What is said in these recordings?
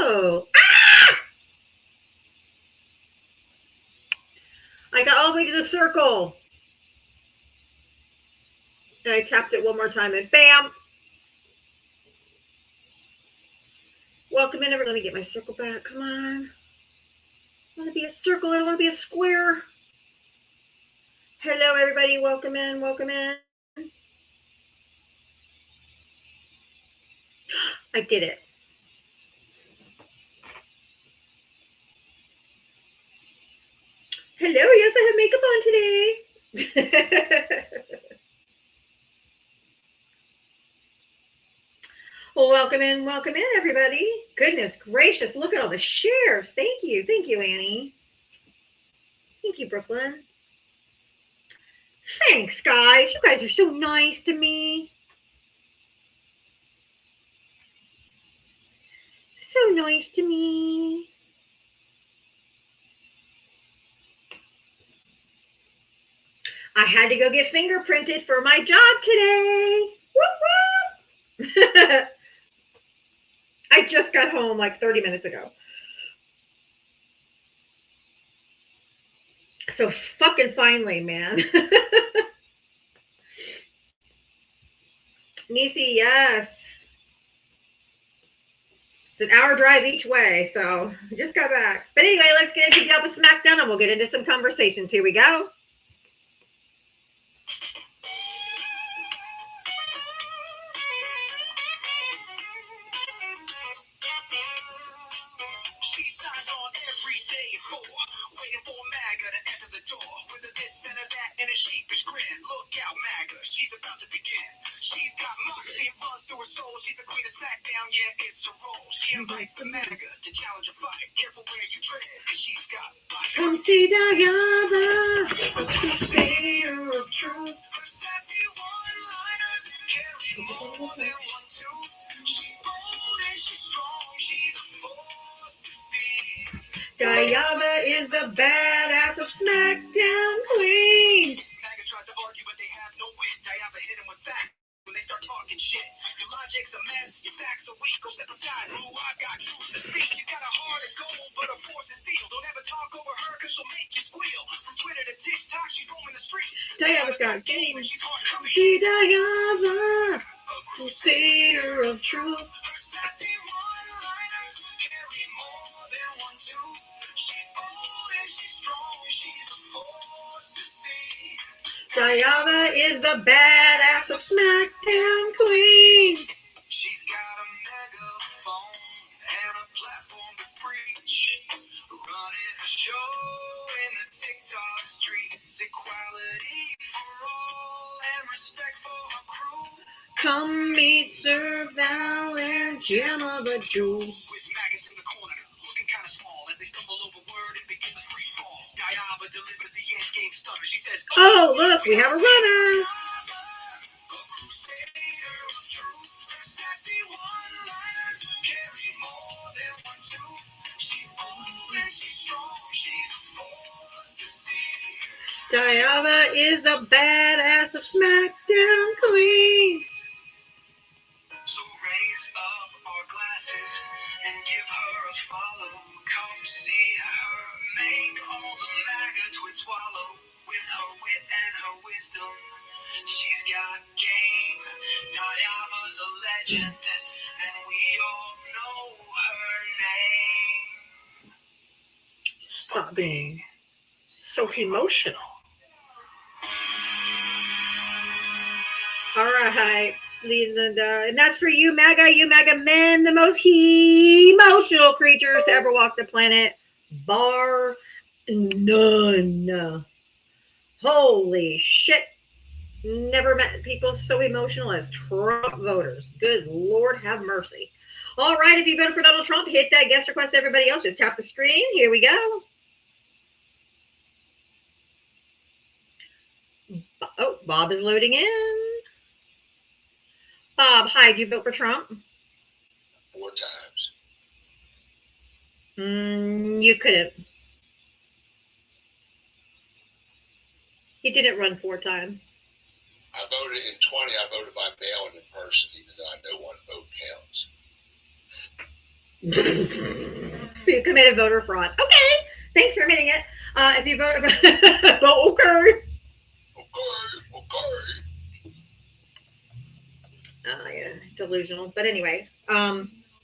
go. Ah! I got all the way to the circle. And I tapped it one more time and bam. Welcome in, everyone. Let me get my circle back. Come on. I want to be a circle. I don't want to be a square. Hello, everybody. Welcome in. Welcome in. I did it. Hello. Yes, I have makeup on today. Well, welcome in, everybody. Goodness gracious, look at all the shares. Thank you, Annie. Thank you, Brooklyn. Thanks, guys. You guys are so nice to me. So nice to me. I had to go get fingerprinted for my job today. Whoop, whoop. I just got home like 30 minutes ago. So fucking finally, man. Nisi, yes. It's an hour drive each way, so I just got back. But anyway, let's get into Delta SmackDown and we'll get into some conversations. Here we go. Waiting for MAGA to enter the door with a this and a that and a sheepish grin. Look out, MAGA, she's about to begin. She's got moxie, it runs through her soul. She's the queen of SmackDown, yeah, it's a role. She invites the MAGA to challenge a fight. Careful where you tread, cause she's got fire. Come see Diana, the crusader of truth. Her sassy one-liners carry more than one tooth. She's bold and she's strong, she's a force to see. Diava is the badass of SmackDown Queens. MAGA tries to argue, but they have no wit. Diava hit him with facts when they start talking shit. Your logic's a mess, your facts are weak. Go step aside, Rue. I've got truth to speak. She's got a heart of gold, but her force is steel. Don't ever talk over her, cause she'll make you squeal. From Twitter to TikTok, she's roaming the streets. Diava's got game, and she's hard to see. Diava, a crusader of truth. Her sassy one-liners carry more than one tooth. She's bold and she's strong, she's a force to see. Diava is the badass of SmackDown Queens. She's got a megaphone and a platform to preach. Running a show in the TikTok streets. Equality for all and respect for her crew. Come meet Sir Val and Gemma the Jew. With maggots in the corner, looking kind of small as they stumble over word and begin the free fall. Diava delivers the end game stunner. She says, "Oh, look, we have a runner." A crusader of truth. Her sassy one-liners carry more than one tooth. She's bold and she's strong. She's a force to see. Diava is the badass of SmackDown Queens. So raise up our glasses and give her a follow. Come see her make all the MAGA twits swallow. With her wit and her wisdom, she's got game. Diava's a legend, and we all know her name. Stop being so emotional. All right. And that's for you, MAGA men, the most emotional creatures to ever walk the planet, bar none. Holy shit. Never met people so emotional as Trump voters. Good Lord, have mercy. All right, if you've voted for Donald Trump, hit that guest request. Everybody else, just tap the screen. Here we go. Oh, Bob is loading in. Bob, hi, did you vote for Trump? 4 times. You couldn't. He didn't run 4 times. I voted in 20. I voted by mail and in person, even though I know one vote counts. So you committed voter fraud. Okay, thanks for admitting it. If you voted for, well, okay. Yeah, delusional. But anyway,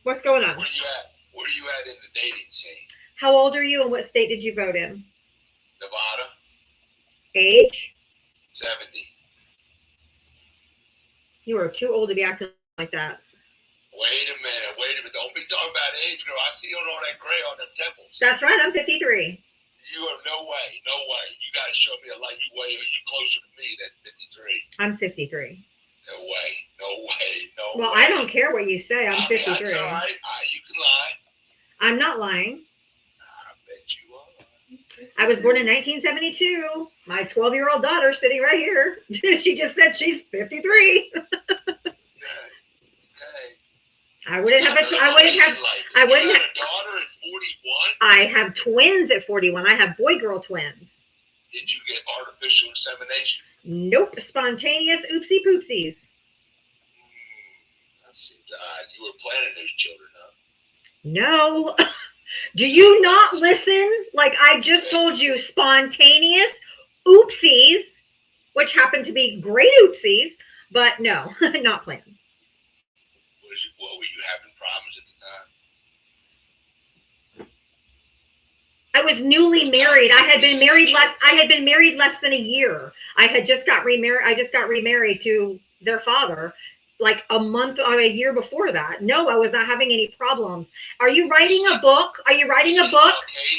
what's going on? Where you at? Where you at in the dating scene? How old are you and what state did you vote in? Nevada. Age? 70. You are too old to be acting like that. Wait a minute. Don't be talking about age, girl. I see you all that gray on them temples. That's right, I'm 53. You are no way. You got to show me a light. You closer to me than 53. I'm 53. No way. Well, I don't care what you say. I'm 53. That's all right. You can lie. I'm not lying. I bet you are. I was born in 1972. My 12-year-old daughter sitting right here. She just said she's 53. Okay. I wouldn't have a daughter at 41. I have twins at 41. I have boy-girl twins. Did you get artificial insemination? Nope. Spontaneous oopsie poopsies. You were planning those children, huh? No. Do you not listen? Like I just told you, spontaneous oopsies, which happen to be great oopsies, but no, not planned. What were you having problems at the time? I was newly married. I had been married less than a year. I had just got remarried. I just got remarried to their father like a month or a year before that. No, I was not having any problems. Are you writing a book? Are you writing a book?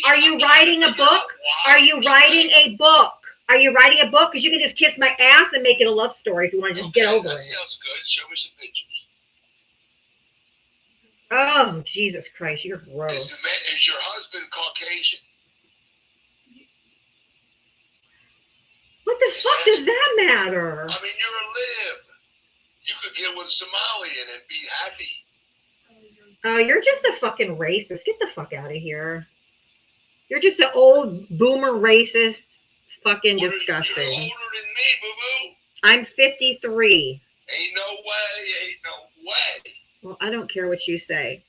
Are you writing a book? Are you writing a book? Are you writing a book? Because you can just kiss my ass and make it a love story if you want to just get over it. That sounds good. Show me some pictures. Oh, Jesus Christ, you're gross. Is your husband Caucasian? What the fuck does that matter? I mean, you're a lib. You could get with Somalian and be happy. Oh, you're just a fucking racist. Get the fuck out of here. You're just an old boomer racist. Fucking disgusting. You're older than me, boo-boo. I'm 53. Ain't no way. Well, I don't care what you say.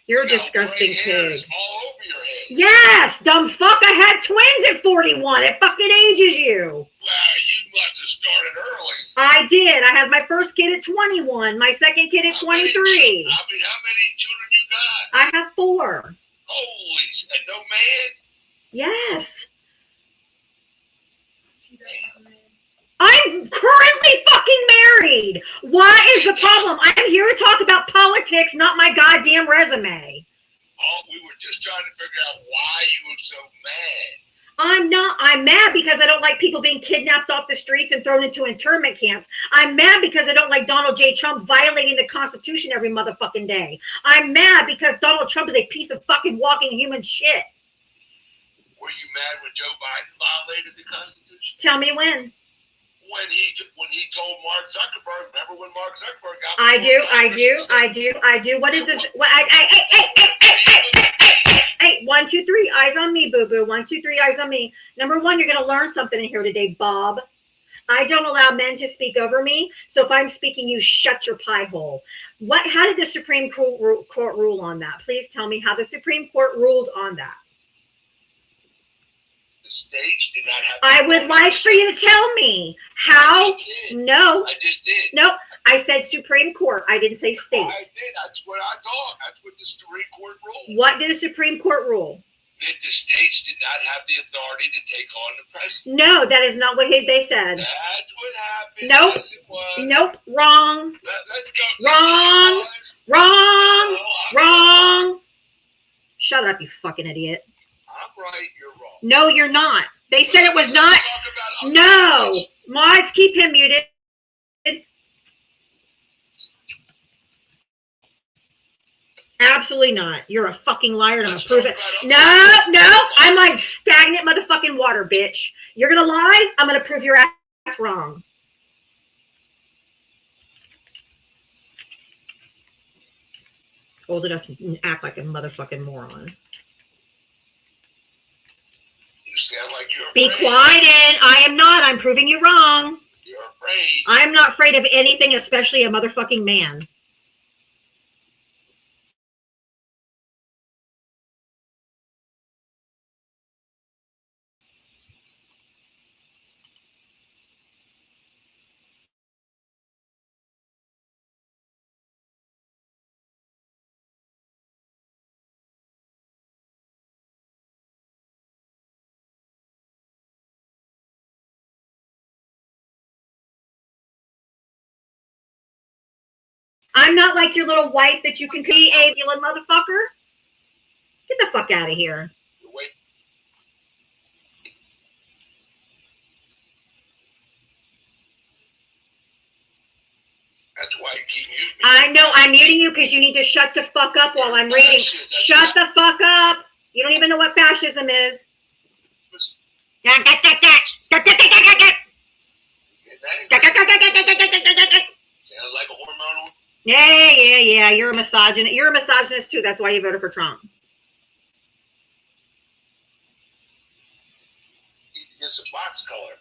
You're a disgusting pig. All over your head. Yes, dumb fuck. I had twins at 41. It fucking ages you. Wow, you must have started early. I did. I had my first kid at 21. My second kid at 23. How many children you got? I have 4. Holy, and no man? Yes. I'm currently fucking married. What is the problem? I'm here to talk about politics, not my goddamn resume. Oh, we were just trying to figure out why you were so mad. I'm not. I'm mad because I don't like people being kidnapped off the streets and thrown into internment camps. I'm mad because I don't like Donald J. Trump violating the Constitution every motherfucking day. I'm mad because Donald Trump is a piece of fucking walking human shit. Were you mad when Joe Biden violated the Constitution? Tell me when. When he told Mark Zuckerberg, remember when Mark Zuckerberg got? I do. What is this? Hey, 1, 2, 3, eyes on me, boo boo. 1, 2, 3, eyes on me. Number 1, you're gonna learn something in here today, Bob. I don't allow men to speak over me. So if I'm speaking, you shut your pie hole. How did the Supreme Court rule on that? Please tell me how the Supreme Court ruled on that. The states did not have. I would like for you to tell me how. No. I just did. Nope. I said Supreme Court. I didn't say state. I did. That's what I thought. That's what the Supreme Court ruled. What did the Supreme Court rule? That the states did not have the authority to take on the president. No, that is not what they said. That's what happened. Nope. Yes, it was. Nope. Wrong. Let's go. Wrong. Wrong. Wrong. Shut up, you fucking idiot. I'm right. You're wrong. No, you're not. They said it was not. No. Mods, keep him muted. Absolutely not. You're a fucking liar and I'm gonna prove it. No. I'm like stagnant motherfucking water, bitch. You're gonna lie? I'm gonna prove your ass wrong. Old enough to act like a motherfucking moron. You sound like you're afraid. Be quiet. I am not. I'm proving you wrong. You're afraid. I'm not afraid of anything, especially a motherfucking man. I'm not like your little wife that you can be a stealing motherfucker. Get the fuck out of here. Wait. That's why you keep muting me. I know I'm muting you because you need to shut the fuck up while I'm reading. Shut the fuck up. You don't even know what fascism is. Sounds like a hormonal. Yeah. You're a misogynist. You're a misogynist too. That's why you voted for Trump. Get some box color.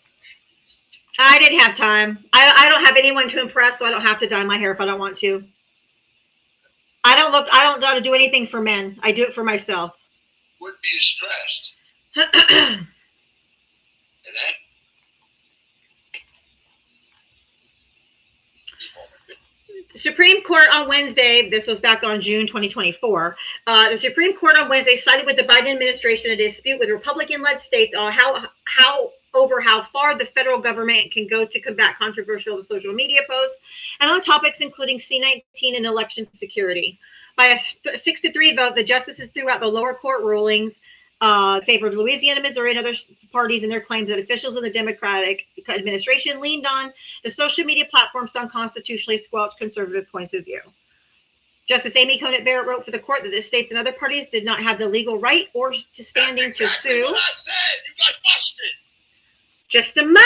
I didn't have time. I don't have anyone to impress, so I don't have to dye my hair if I don't want to. I don't got to do anything for men. I do it for myself. Wouldn't be as stressed. And that. The Supreme Court on Wednesday, this was back on June 2024, the Supreme Court on Wednesday sided with the Biden administration in a dispute with Republican-led states on how far the federal government can go to combat controversial social media posts and on topics including C-19 and election security. By a 6-3 vote, the justices threw out the lower court rulings favored Louisiana, Missouri, and other parties in their claims that officials in the Democratic administration leaned on the social media platforms to unconstitutionally squelch conservative points of view. Justice Amy Conant Barrett wrote for the court that the states and other parties did not have the legal right or to standing to sue. What I said, you got busted. Just a moment.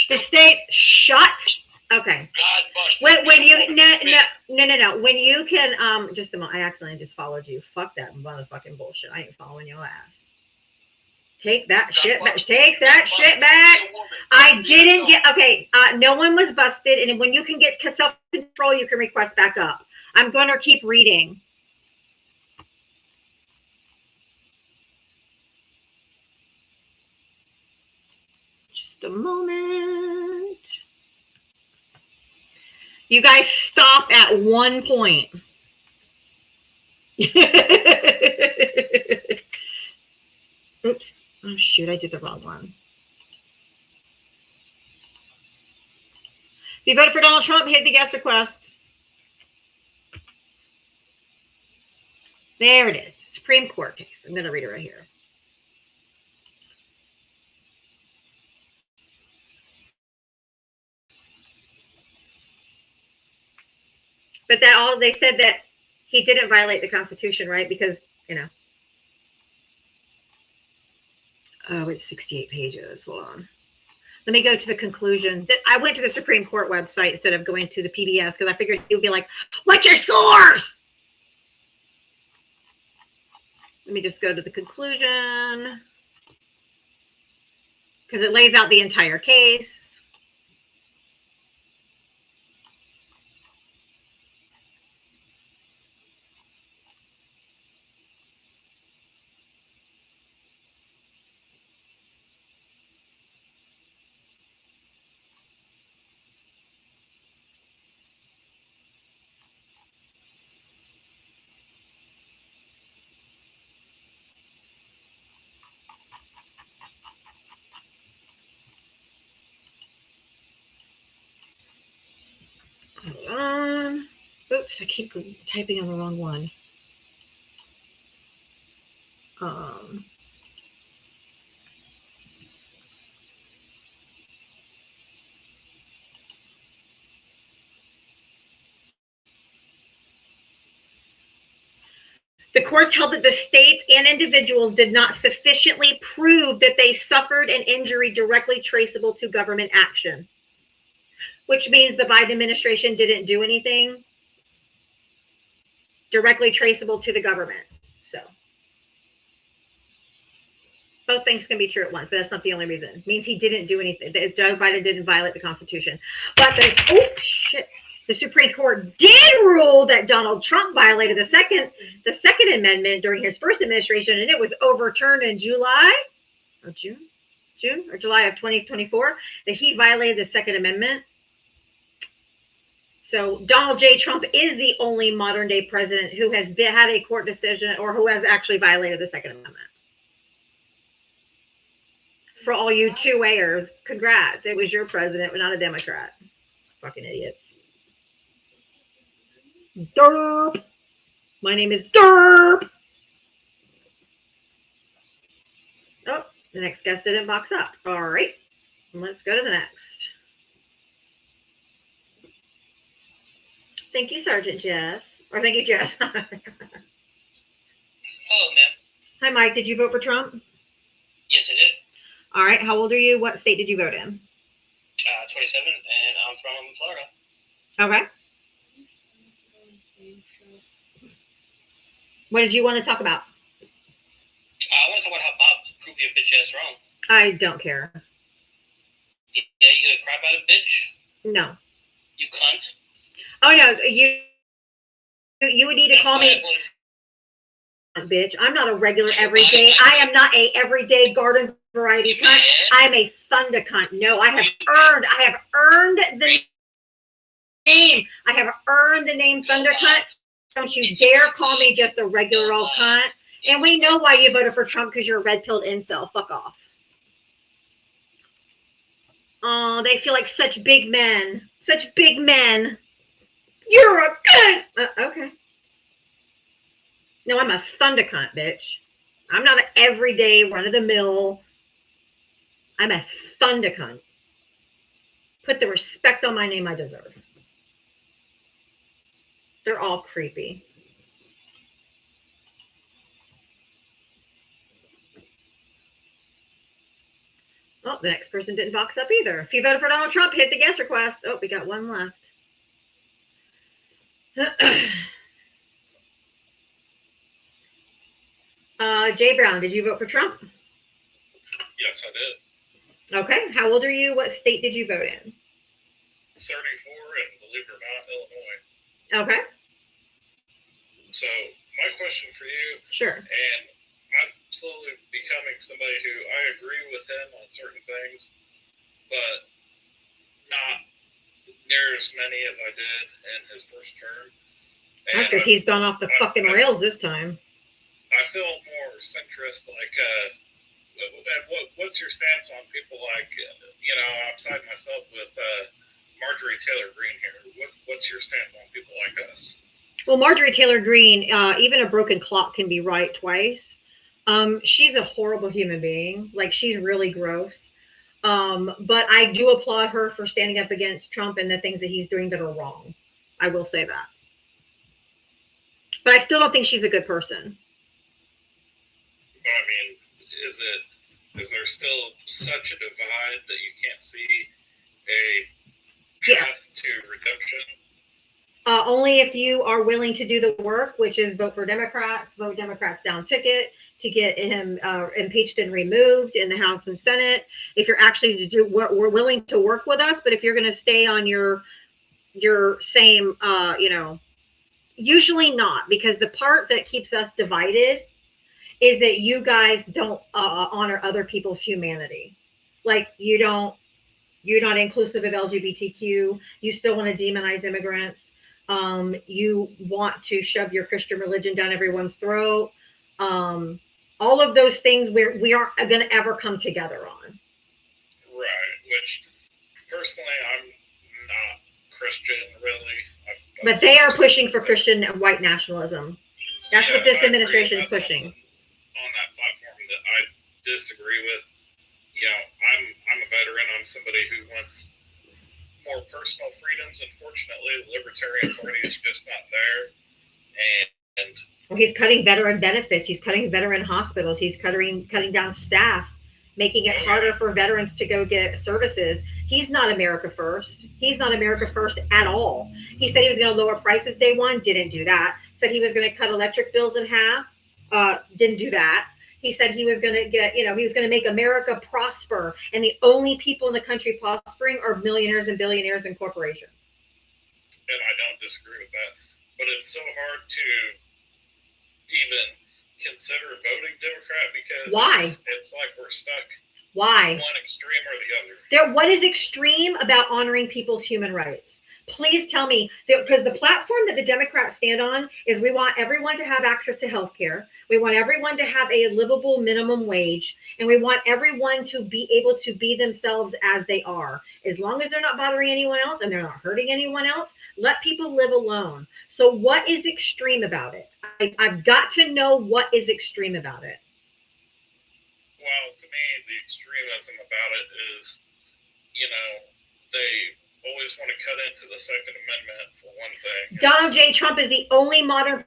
The state shut. Okay. When you no. When you can just a moment. I accidentally just followed you. Fuck that motherfucking bullshit. I ain't following your ass. Take that shit back. Take that shit back. I didn't get okay. No one was busted, and when you can get self-control, you can request back up. I'm going to keep reading. Just a moment. You guys stop at one point. Oops. Oh, shoot. I did the wrong one. If you voted for Donald Trump, hit the guest request. There it is. Supreme Court case. I'm going to read it right here. But that all they said that he didn't violate the Constitution, right? Because, you know. Oh, it's 68 pages. Hold on. Let me go to the conclusion. I went to the Supreme Court website instead of going to the PBS because I figured it would be like, what's your source? Let me just go to the conclusion because it lays out the entire case. Hold on. Oops, I keep typing on the wrong one. The courts held that the states and individuals did not sufficiently prove that they suffered an injury directly traceable to government action, which means the Biden administration didn't do anything directly traceable to the government. So both things can be true at once, but that's not the only reason. It means he didn't do anything. Joe Biden didn't violate the Constitution. But the Supreme Court did rule that Donald Trump violated the Second Amendment during his first administration, and it was overturned in June or July of 2024, that he violated the Second Amendment. So Donald J. Trump is the only modern day president who has had a court decision or who has actually violated the Second Amendment. for all you two-wayers. Congrats. It was your president, but not a Democrat. Fucking idiots. Derp. My name is Derp. Oh, the next guest didn't box up. All right. Let's go to the next. Thank you, Sergeant Jess. Or thank you, Jess. Oh, man. Hi, Mike. Did you vote for Trump? Yes, I did. All right. How old are you? What state did you vote in? 27, and I'm from Florida. Okay. What did you want to talk about? I want to talk about how Bob proved your bitch ass wrong. I don't care. Yeah, you gonna cry about it, bitch? No. You cunt. Oh, no. You would need to call me bitch. I'm not a regular everyday. I am not a everyday garden variety cunt. I'm a thunder cunt. No, I have earned the name. I have earned the name Thunder Cunt. Don't you dare call me just a regular old cunt. And we know why you voted for Trump, because you're a red-pilled incel. Fuck off. Oh, they feel like such big men. Such big men. You're a cunt. Okay. No, I'm a thunder cunt, bitch. I'm not an everyday run-of-the-mill. I'm a thunder cunt. Put the respect on my name I deserve. They're all creepy. Oh, the next person didn't box up either. If you voted for Donald Trump, hit the guest request. Oh, we got one left. Jay Brown, did you vote for Trump? Yes, I did. Okay. How old are you? What state did you vote in? 34, and believe it or not, Illinois. Okay. So my question for you, Sure. and I'm slowly becoming somebody who I agree with him on certain things, but not near as many as I did in his first term. That's because he's gone off the fucking rails this time. I feel more centrist, like, what's your stance on people like, I'm siding myself with Marjorie Taylor Greene here. What's your stance on people like us? Well, Marjorie Taylor Greene, even a broken clock can be right twice. She's a horrible human being. Like, she's really gross. But I do applaud her for standing up against Trump and the things that he's doing that are wrong. I will say that. But I still don't think she's a good person. But I mean, is there still such a divide that you can't see a path to redemption? Only if you are willing to do the work, which is vote for Democrats, vote Democrats down ticket to get him impeached and removed in the House and Senate. If you're actually we're willing to work with us, but if you're going to stay on your same, usually not, because the part that keeps us divided is that you guys don't honor other people's humanity. Like, you're not inclusive of LGBTQ. You still want to demonize immigrants. You want to shove your Christian religion down everyone's throat. All of those things we aren't going to ever come together on. Right. Which, personally, I'm not Christian, really. But they are pushing for Christian and white nationalism. That's what this administration is pushing. On that platform that I disagree with. I'm a veteran. I'm somebody who wants more personal freedoms. Unfortunately, the Libertarian Party is just not there. And well, he's cutting veteran benefits. He's cutting veteran hospitals. He's cutting down staff, making it harder for veterans to go get services. He's not America first. He's not America first at all. He said he was going to lower prices day one. Didn't do that. Said he was going to cut electric bills in half. Didn't do that. He said he was going to he was going to make America prosper. And the only people in the country prospering are millionaires and billionaires and corporations. And I don't disagree with that. But it's so hard to even consider voting Democrat because why? It's like we're stuck. Why? One extreme or the other. What is extreme about honoring people's human rights? Please tell me, because the platform that the Democrats stand on is we want everyone to have access to health care. We want everyone to have a livable minimum wage. And we want everyone to be able to be themselves as they are. As long as they're not bothering anyone else and they're not hurting anyone else, let people live alone. So what is extreme about it? I've got to know what is extreme about it. Well, to me, the extremism about it is, they always want to cut into the Second Amendment for one thing. Donald J. Trump is the only modern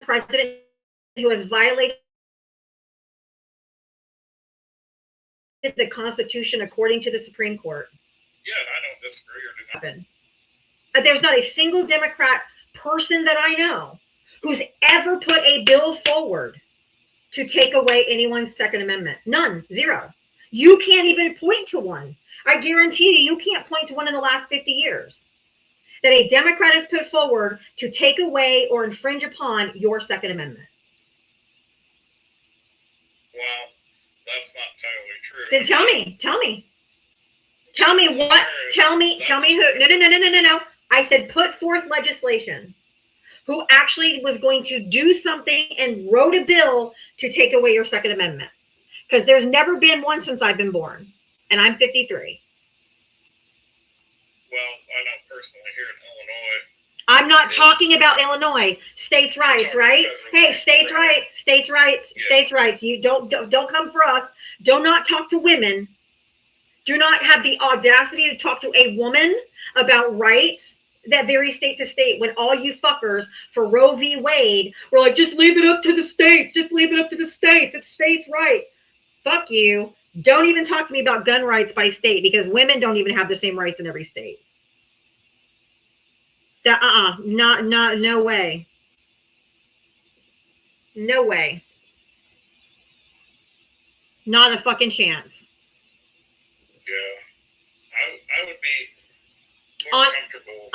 president who has violated the Constitution according to the Supreme Court. Yeah, I don't disagree or do not. There's not a single Democrat person that I know who's ever put a bill forward to take away anyone's Second Amendment. None. Zero. You can't even point to one. I guarantee you can't point to one in the last 50 years that a Democrat has put forward to take away or infringe upon your Second Amendment. Well, that's not entirely true. Then tell me what, tell me who, no. I said put forth legislation who actually was going to do something and wrote a bill to take away your Second Amendment. Because there's never been one since I've been born. And I'm 53. Well, I know personally here in Illinois. I'm not talking about Illinois. States' rights, right? Hey, states' rights. You don't come for us. Do not talk to women. Do not have the audacity to talk to a woman about rights that vary state to state when all you fuckers for Roe v. Wade were like, just leave it up to the states. Just leave it up to the states. It's states' rights. Fuck you. Don't even talk to me about gun rights by state because women don't even have the same rights in every state. No way. No way. Not a fucking chance. Yeah. I would be more comfortable.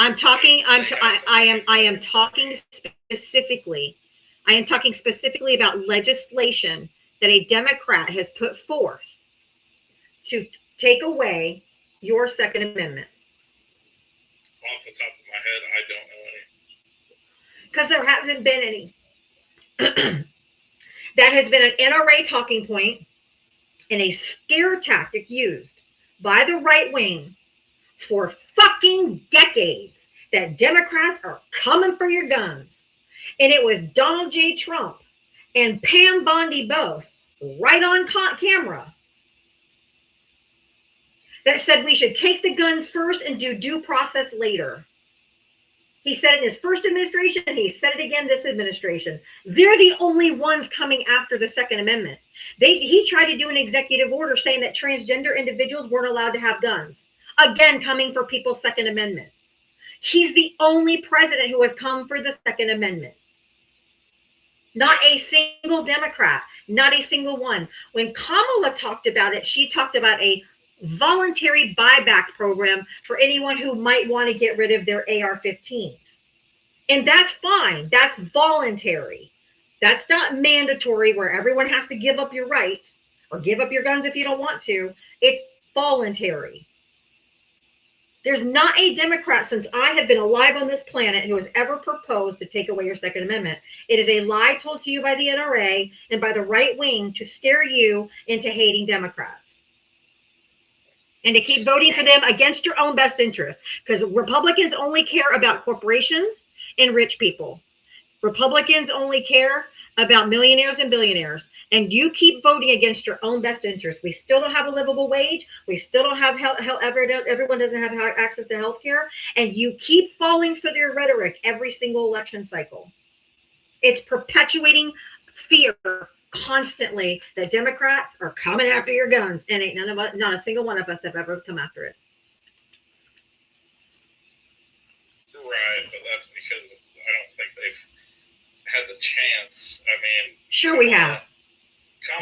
I am talking specifically. I am talking specifically about legislation that a Democrat has put forth to take away your Second Amendment. Off the top of my head, I don't know any. Because there hasn't been any. That has been an NRA talking point and a scare tactic used by the right wing for fucking decades that Democrats are coming for your guns. And it was Donald J. Trump and Pam Bondi both right on camera that said we should take the guns first and do due process later. He said it in his first administration, and he said it again this administration. They're the only ones coming after the Second Amendment. He tried to do an executive order saying that transgender individuals weren't allowed to have guns. Again, coming for people's Second Amendment. He's the only president who has come for the Second Amendment. Not a single Democrat, not a single one. When Kamala talked about it, she talked about a voluntary buyback program for anyone who might want to get rid of their AR-15s. And that's fine. That's voluntary. That's not mandatory where everyone has to give up your rights or give up your guns if you don't want to. It's voluntary. There's not a Democrat since I have been alive on this planet who has ever proposed to take away your Second Amendment. It is a lie told to you by the NRA and by the right wing to scare you into hating Democrats. And to keep voting for them against your own best interests. Because Republicans only care about corporations and rich people. Republicans only care about millionaires and billionaires. And you keep voting against your own best interests. We still don't have a livable wage. We still don't have everyone doesn't have access to health care. And you keep falling for their rhetoric every single election cycle. It's perpetuating fear constantly that Democrats are coming after your guns, and ain't not a single one of us have ever come after it. Right, but that's because I don't think they've had the chance. I mean, sure we have.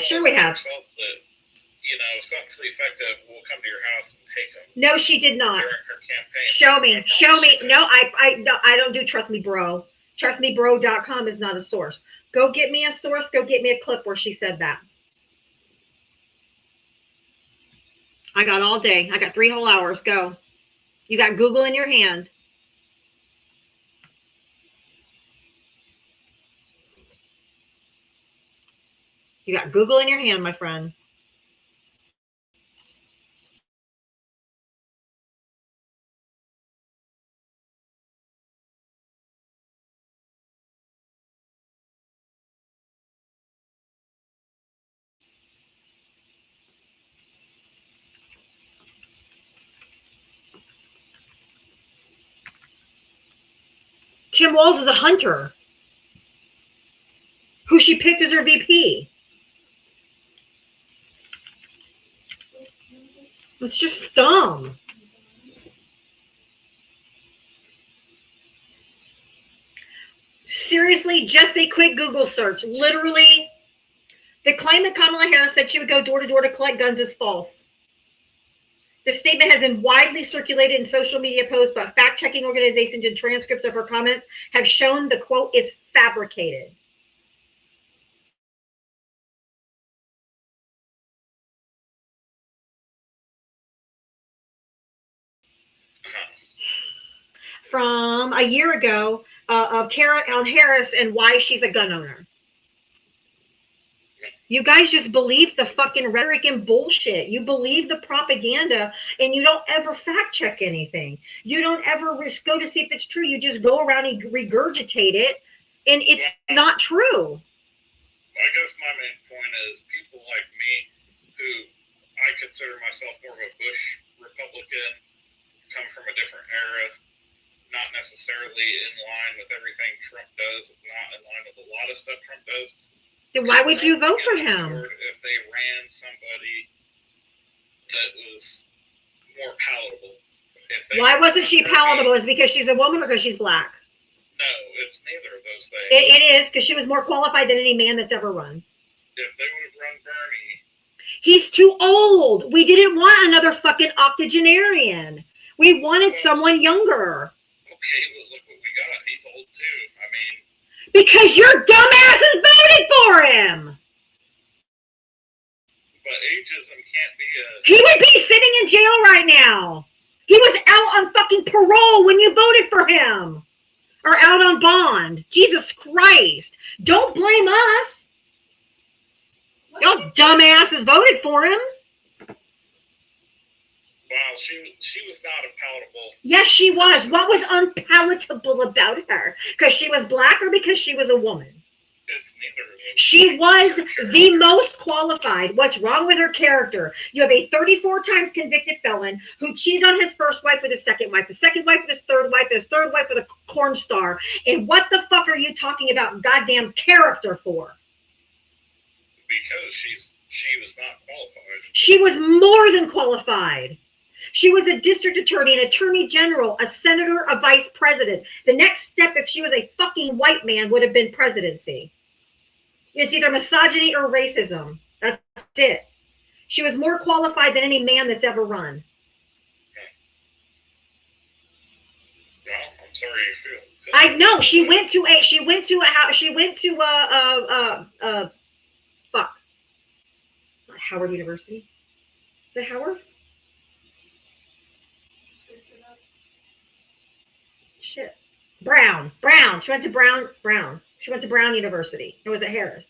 Sure we have. That, something to the effect of, we'll come to your house and take them. No, she did not. During her campaign. Show me. No, I don't do Trust Me Bro. TrustMeBro.com is not a source. Go get me a source. Go get me a clip where she said that. I got all day. I got 3 whole hours. Go. You got Google in your hand. You got Google in your hand, my friend. Tim Walz is a hunter who she picked as her VP. It's just dumb. Seriously, just a quick Google search. Literally, the claim that Kamala Harris said she would go door to door to collect guns is false. The statement has been widely circulated in social media posts, but fact-checking organizations and transcripts of her comments have shown the quote is fabricated. From a year ago of Kara on Harris and why she's a gun owner. You guys just believe the fucking rhetoric and bullshit. You believe the propaganda and you don't ever fact check anything. You don't ever go to see if it's true. You just go around and regurgitate it and it's not true. I guess my main point is people like me who I consider myself more of a Bush Republican, come from a different era, not necessarily in line with everything Trump does, not in line with a lot of stuff Trump does. Then why would you vote for him? If they ran somebody that was more palatable. Why wasn't she palatable? Is it because she's a woman or because she's black? No, it's neither of those things. It is because she was more qualified than any man that's ever run. If they would have run Bernie. He's too old. We didn't want another fucking octogenarian. We wanted someone younger. Okay, well, look what we got. He's old too. I mean, because your dumbasses voted for him. But ageism can't be a... He would be sitting in jail right now. He was out on fucking parole when you voted for him. Or out on bond. Jesus Christ. Don't blame us. Y'all dumbasses voted for him. Wow, she was not a palatable... Yes, she was. What was unpalatable about her? Because she was black or because she was a woman? It's neither of them. She was the most qualified. What's wrong with her character? You have a 34 times convicted felon who cheated on his first wife with his second wife, the second wife with his third wife with a corn star. And what the fuck are you talking about goddamn character for? Because she was not qualified. She was more than qualified. She was a district attorney, an attorney general, a senator, a vice president. The next step, if she was a fucking white man, would have been presidency. It's either misogyny or racism. That's it. She was more qualified than any man that's ever run. Well, I'm sorry you feel. I know she went to fuck. Not Howard University. Is it Howard? Shit. Brown. She went to Brown. She went to Brown University. It was at Harris.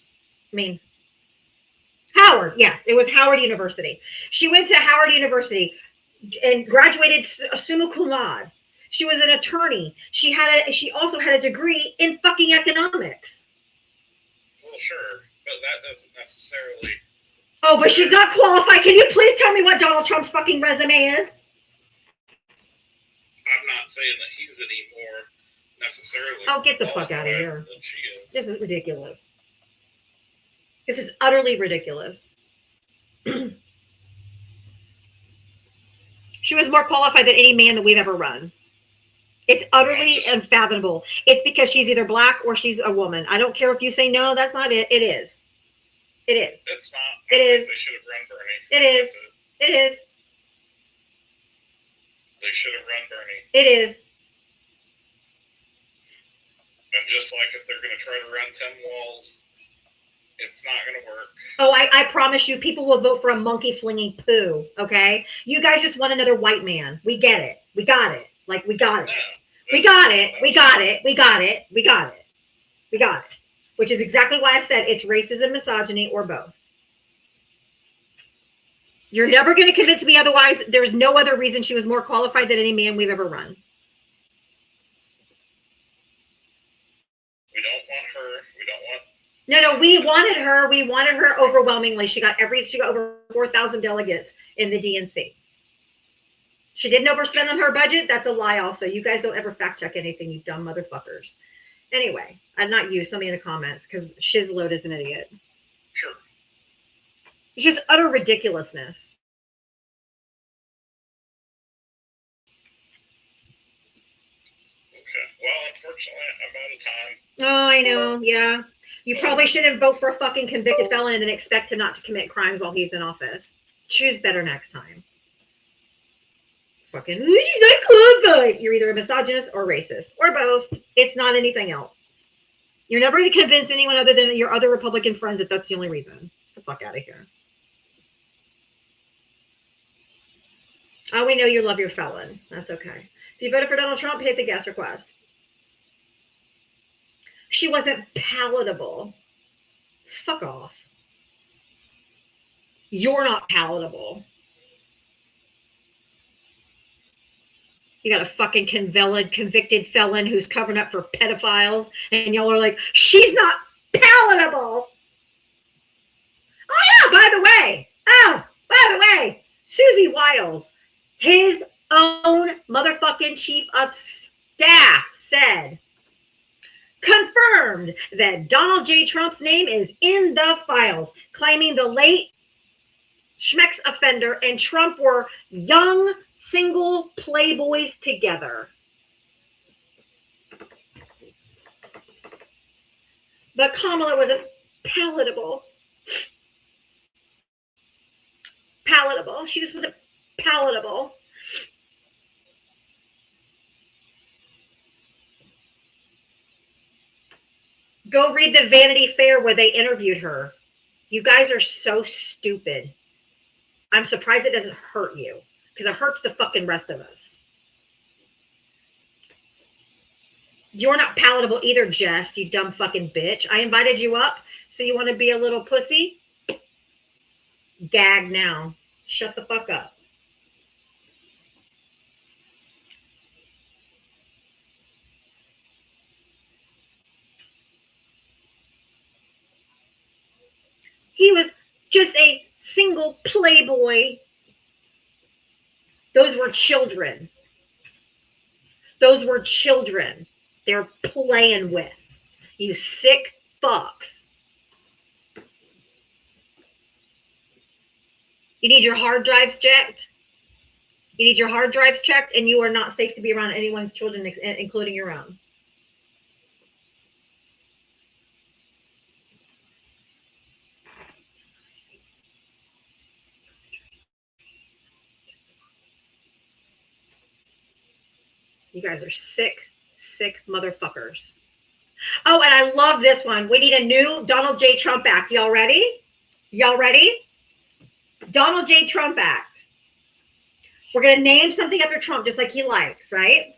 Howard. Yes, it was Howard University. She went to Howard University and graduated summa cum laude. She was an attorney. She also had a degree in fucking economics. Well, sure, but that doesn't necessarily... Oh, but she's not qualified. Can you please tell me what Donald Trump's fucking resume is? I'm not saying that he's any more necessarily... Oh, get the fuck out of here. ...than she is. This is ridiculous. This is utterly ridiculous. She was more qualified than any man that we've ever run. It's utterly unfathomable. It's because she's either black or she's a woman. I don't care if you say no, that's not it. It is. It is. It's not. It is. They should have run Bernie. It is. It is. They should have run Bernie. It is. And just like if they're going to try to run Tim Walz, it's not going to work. Oh, I promise you, people will vote for a monkey flinging poo, okay? You guys just want another white man. We get it. We got it. Like, we got it. No, We got it. We got it. We got it. We got it. We got it. which is exactly why I said it's racism, misogyny, or both. You're never going to convince me otherwise. There's no other reason she was more qualified than any man we've ever run. We don't want her. We don't want. No, we wanted her. We wanted her overwhelmingly. She got over 4,000 delegates in the DNC. She didn't overspend on her budget. That's a lie also. You guys don't ever fact check anything, you dumb motherfuckers. Anyway, not you, somebody in the comments, because Shizload is an idiot. Sure. It's just utter ridiculousness. Okay. Well, unfortunately, I'm out of time. Oh, I know. Yeah. You probably shouldn't vote for a fucking convicted felon and then expect him not to commit crimes while he's in office. Choose better next time. Fucking, you're either a misogynist or racist, or both. It's not anything else. You're never going to convince anyone other than your other Republican friends if that's the only reason. Get the fuck out of here. Oh, we know you love your felon. That's okay. If you voted for Donald Trump, hit the guest request. She wasn't palatable. Fuck off. You're not palatable. You got a fucking convicted felon who's covering up for pedophiles, and y'all are like, she's not palatable. Oh, yeah, by the way, Susie Wiles, his own motherfucking chief of staff said, confirmed that Donald J. Trump's name is in the files, claiming the late Schmeck's offender and Trump were young, single playboys together. But Kamala wasn't palatable. She just wasn't palatable. Go read the Vanity Fair where they interviewed her. You guys are so stupid. I'm surprised it doesn't hurt you, because it hurts the fucking rest of us. You're not palatable either, Jess, you dumb fucking bitch. I invited you up, so you want to be a little pussy? Gag now. Shut the fuck up. He was just a single playboy. Those were children. They're playing with. You sick fucks. You need your hard drives checked. And you are not safe to be around anyone's children, including your own. You guys are sick motherfuckers. Oh, and I love this one. We need a new Donald J. Trump Act. Y'all ready? Donald J. Trump Act. We're going to name something after Trump just like he likes, right?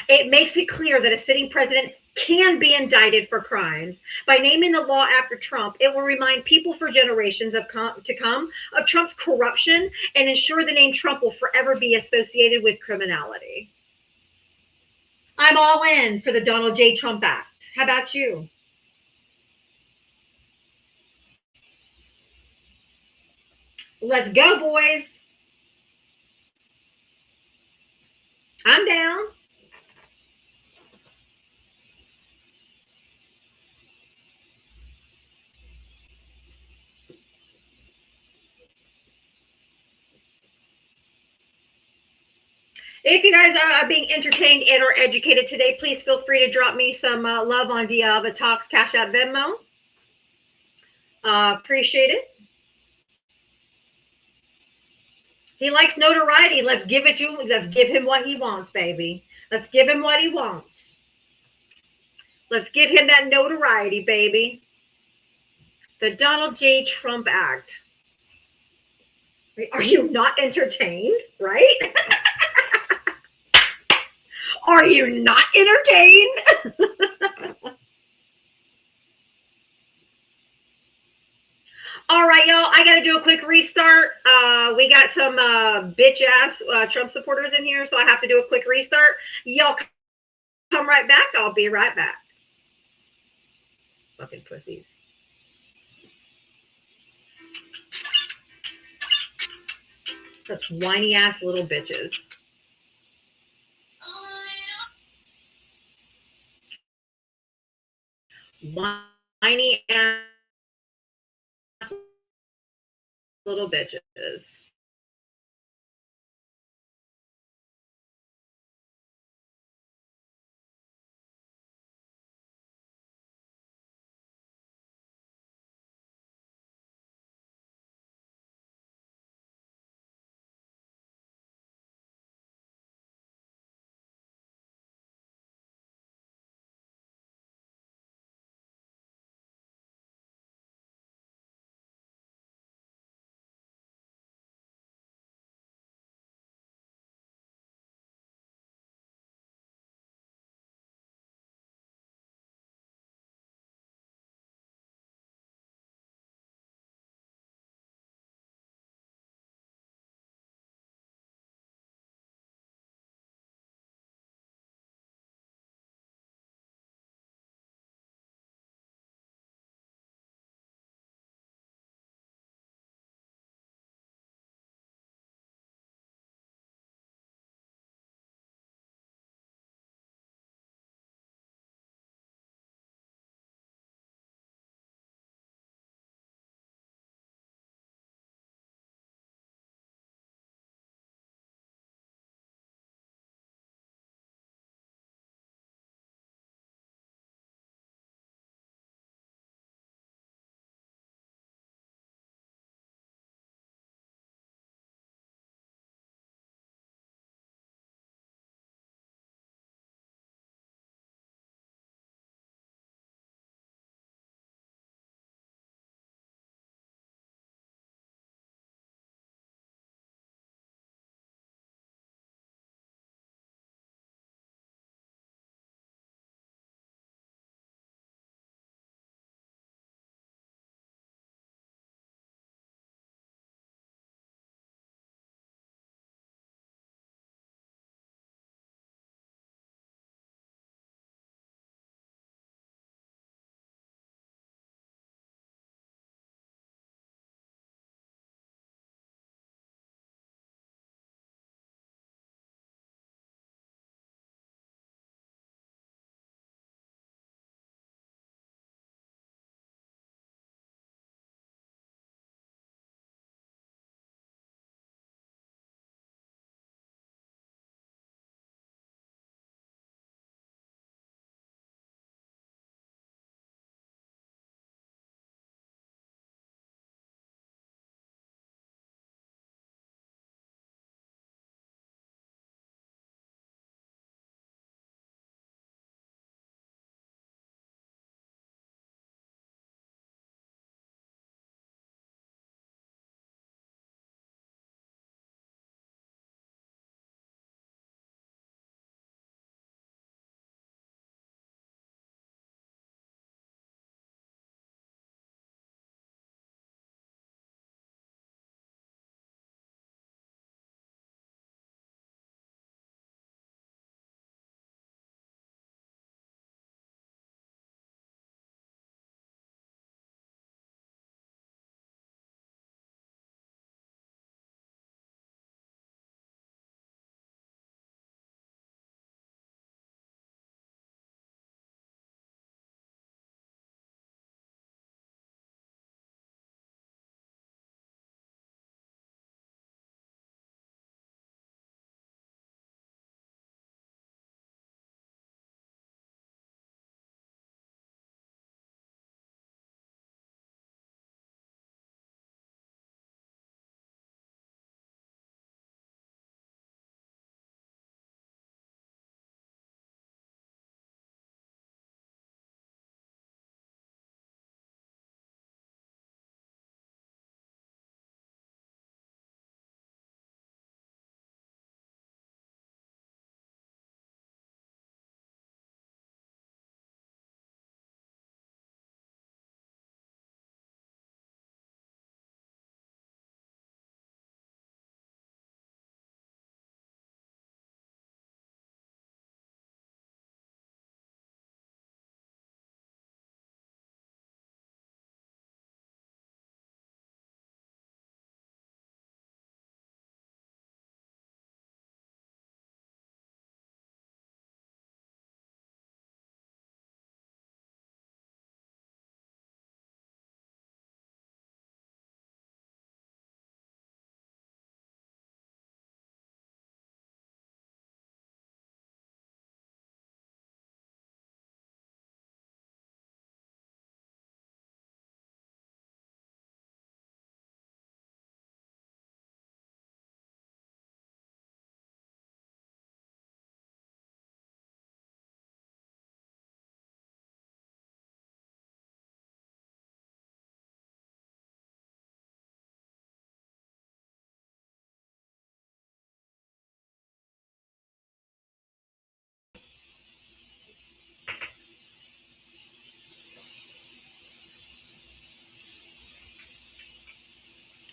It makes it clear that a sitting president can be indicted for crimes. By naming the law after Trump, it will remind people for generations to come of Trump's corruption and ensure the name Trump will forever be associated with criminality. I'm all in for the Donald J. Trump Act. How about you? Let's go, boys. I'm down. If you guys are being entertained and or educated today, please feel free to drop me some love on Diavatalks Cash App Venmo. Appreciate it. He likes notoriety. Let's give it to him. Let's give him what he wants, baby. Let's give him what he wants. Let's give him that notoriety, baby. The Donald J. Trump Act. Are you not entertained? Right? Are you not entertained? All right, y'all. I got to do a quick restart. We got some bitch ass Trump supporters in here, so I have to do a quick restart. Y'all come right back. I'll be right back. Fucking pussies. Such whiny ass little bitches. Whiny ass little bitches.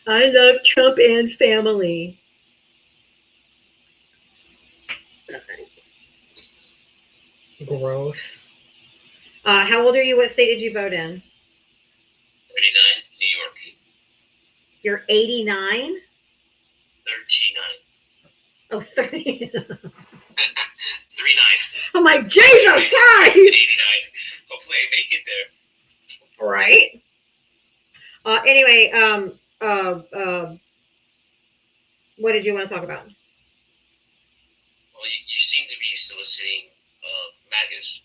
I love Trump and family. Gross. How old are you? What state did you vote in? 39, New York. You're 89? 39. Oh, 30. 39. I'm like, Jesus Christ! 89. Hopefully I make it there. Right? Anyway, what did you want to talk about? Well, you seem to be soliciting MAGAs,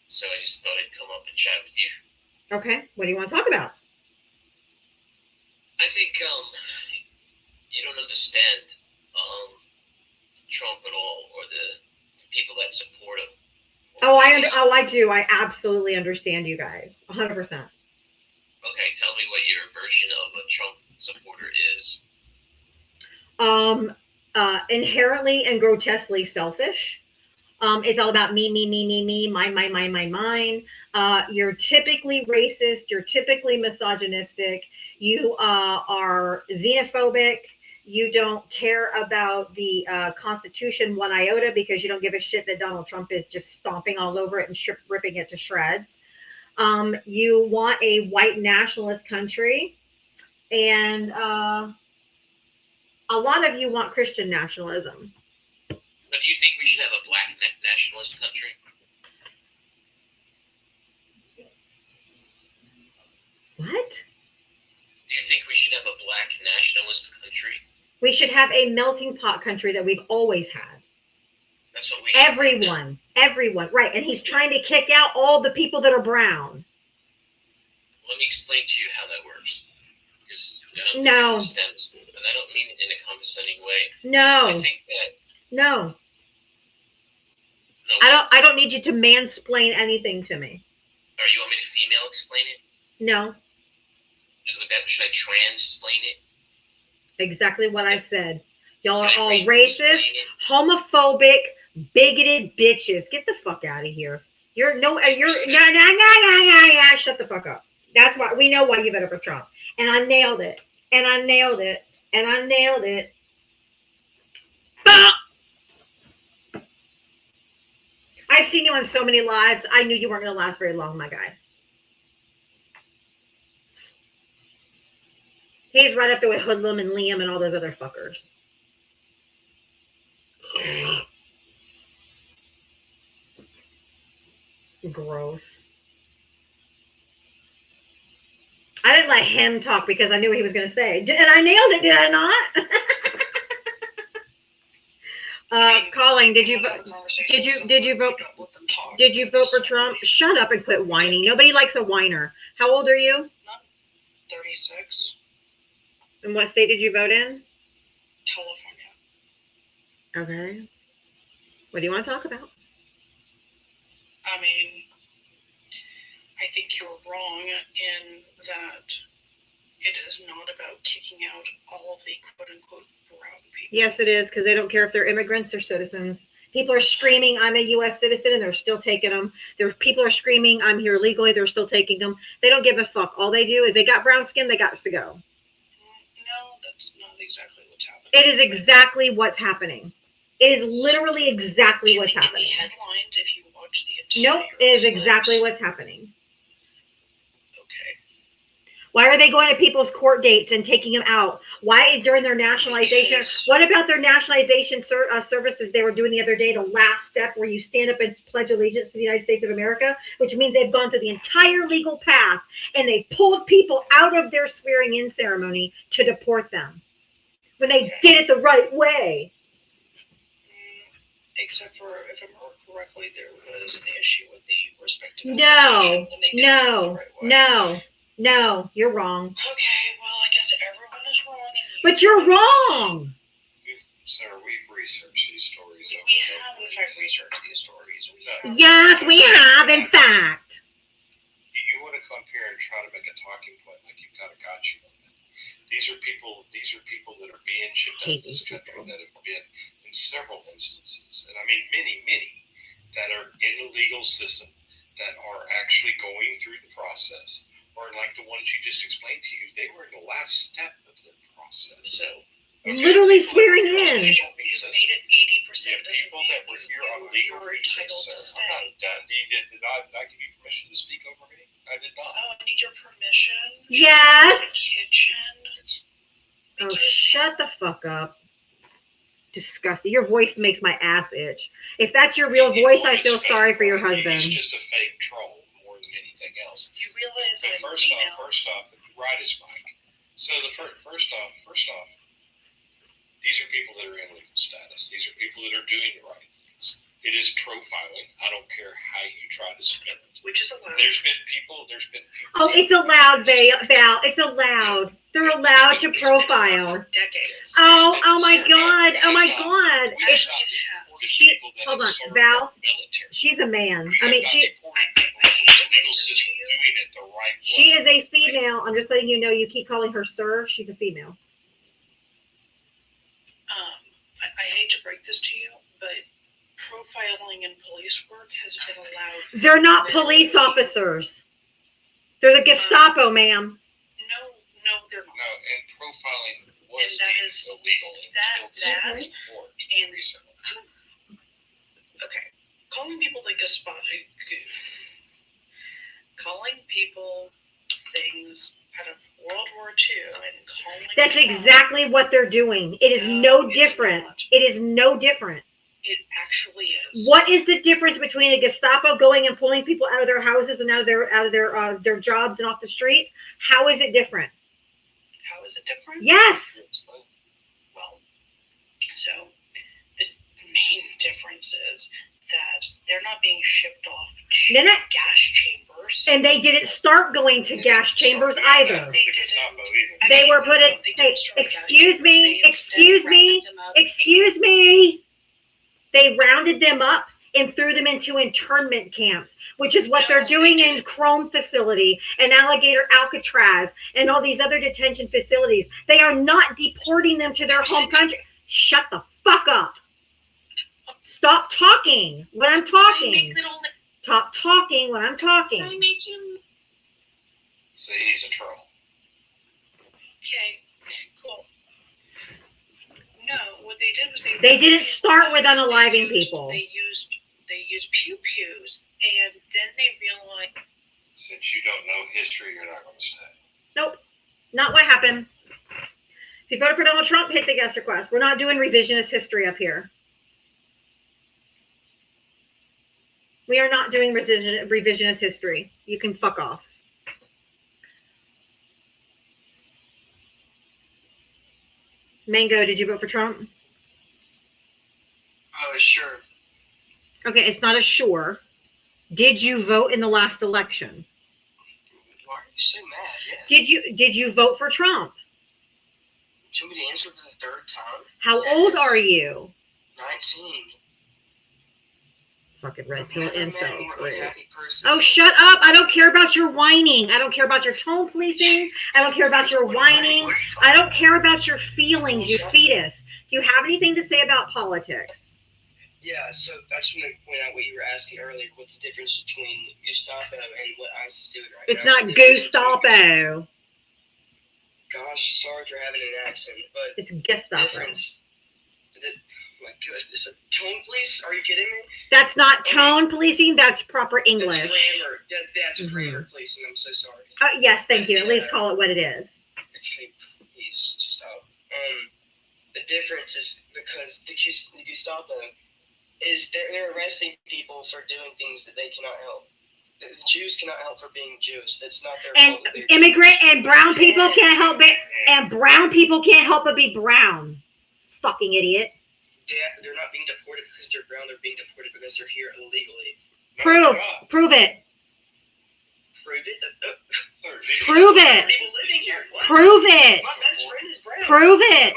so I just thought I'd come up and chat with you. Okay, what do you want to talk about? I think you don't understand Trump at all, or the people that support him. I do. I absolutely understand you guys. 100%. Okay, tell me what your version of a Trump supporter is. Inherently and grotesquely selfish. It's all about me, mine. You're typically racist. You're typically misogynistic. You are xenophobic. You don't care about the Constitution one iota because you don't give a shit that Donald Trump is just stomping all over it and ripping it to shreds. You want a white nationalist country, and a lot of you want Christian nationalism. But do you think we should have a black nationalist country? What? Do you think we should have a black nationalist country? We should have a melting pot country that we've always had. That's what we have. Everyone, right. And he's trying to kick out all the people that are brown. Let me explain to you how that works. Because No. And I don't mean it in a condescending way. No. I think that No. I don't need you to mansplain anything to me. Or you want me to female explain it? No. Should I transplain it? Exactly what I said. Y'all are all Can I racist, homophobic, bigoted bitches. Get the fuck out of here. You're shut the fuck up. That's why we know why you voted for Trump. And I nailed it. I've seen you on so many lives. I knew you weren't going to last very long, my guy. He's right up there with Hoodlum and Liam and all those other fuckers. Gross. I didn't let him talk because I knew what he was going to say. And I nailed it, did I not? Colleen, did you vote for Trump? Shut up and quit whining. Nobody likes a whiner. How old are you? 36. And what state did you vote in? California. Okay. What do you want to talk about? I mean, I think you're wrong in that it is not about kicking out all of the quote-unquote brown people. Yes, it is, because they don't care if they're immigrants or citizens. People are screaming, I'm a U.S. citizen, and they're still taking them. People are screaming, I'm here legally, they're still taking them. They don't give a fuck. All they do is they got brown skin, they got to go. No, that's not exactly what's happening. It is exactly what's happening. It is literally exactly what's happening. In the headlines, if you watch the entire Nope, it is exactly what's happening. Okay. Why are they going to people's court gates and taking them out? Why during their nationalization? What about their nationalization services they were doing the other day, the last step where you stand up and pledge allegiance to the United States of America, which means they've gone through the entire legal path and they pulled people out of their swearing in ceremony to deport them when they did it the right way. Except for, if I remember correctly, there was an issue with the respective No, application, and they did it the right way. no, you're wrong. Okay, well, I guess everyone is wrong. But you're wrong. Sir, we've researched these stories. We have, in fact, researched these stories. Yes, we have, in fact. You want to come here and try to make a talking point like you've got a gotcha on it. These are people that are being shipped out of this country that have been in several instances, and I mean many, that are in the legal system that are actually going through the process, or like the ones you just explained to you, they were in the last step of the process. So Literally swearing in. you've made it 80%. The people that were here on legal You're visas, entitled to sir, stay. I'm not done. Did I give you permission to speak over me? I did not. Oh, I need your permission. Yes. Kitchen. Oh, shut the fuck up. Disgusting. Your voice makes my ass itch. If that's your real voice, I feel sorry for your husband. He's just a fake troll more than anything else. You realize But I'm first female. off, right is Mike. So the first off, these are people that are in legal status. These are people that are doing the right things. It is profiling. I don't care how you try to spin it. Which is allowed. There's been people. Oh, it's allowed, Val. It's allowed. They're allowed to profile. For decades. Oh my God. Oh my God. We It's, have not deported she- people that hold have on, served Val. our military. she's a man. We I have mean, not she deported people with the legal system doing it the right way. she is a female. I'm just letting you know. You keep calling her sir. She's a female. I hate to break this to you, but profiling in police work has been allowed. They're not police officers. They're the Gestapo, ma'am. No, they're not. No, and profiling was And that deemed is- illegal until the that Supreme Court and- recently. Okay, calling people the Gestapo, calling people things out of World War II and calling. That's them- exactly what they're doing. It is No, no it's different. not. It is no different. It actually is. What is the difference between a Gestapo going and pulling people out of their houses and out of their jobs and off the streets? How is it different? How is it different? Yes. Well, so the main difference is that they're not being shipped off to No, no. gas chambers. And they didn't start going to gas chambers either. They didn't. Gestapo either. They were put in. No, they Hey, didn't start gas excuse chambers. me. They instead Excuse me. rounded them up Excuse me. They rounded them up and threw them into internment camps, which is what they're No, doing they in didn't. Chrome facility and Alligator Alcatraz and all these other detention facilities. They are not deporting them to their home country. Shut the fuck up. Stop talking when I'm I talking. make little. Stop talking when I'm I talking. make you. So he's a troll. Okay, cool. No, what they did was They didn't start with unaliving people. They used pew pews, and then they realized. Since you don't know history, you're not going to stay. Nope. Not what happened. If you voted for Donald Trump, hit the guest request. We're not doing revisionist history up here. We are not doing revisionist history. You can fuck off. Mango, did you vote for Trump? Sure. Okay, it's not a sure. Did you vote in the last election? Why are you so mad? Yeah. Did you vote for Trump? Do you want me to answer for the third time? How Yes. old are you? 19. Fucking red I've pill never met a incel. more unhappy person. Oh, shut up. I don't care about your whining. I don't care about your tone policing. I don't care about your whining. I don't care about your feelings, you fetus. Do you have anything to say about politics? Yeah, so I just want to point out what you were asking earlier. What's the difference between Gestapo and what ICE is doing right It's now? not The difference between- Gestapo. Gosh, sorry for having an accent, but It's the Gestapo. difference. Oh my goodness, a tone police? Are you kidding me? That's not tone policing. That's proper That's English. grammar. That's Mhm. grammar policing. I'm so sorry. Yes, thank you. At least call it what it is. Okay, please stop. The difference is because the Gestapo is they're arresting people for doing things that they cannot help. The Jews cannot help for being Jews. That's not their And fault. that they're immigrant and brown people can't help it. And brown people can't help but be brown. Fucking idiot. They're not being deported because they're brown. They're being deported because they're here illegally. Prove it. Prove it. Prove it. People living here. What? Prove it. My best friend is brown. Prove it.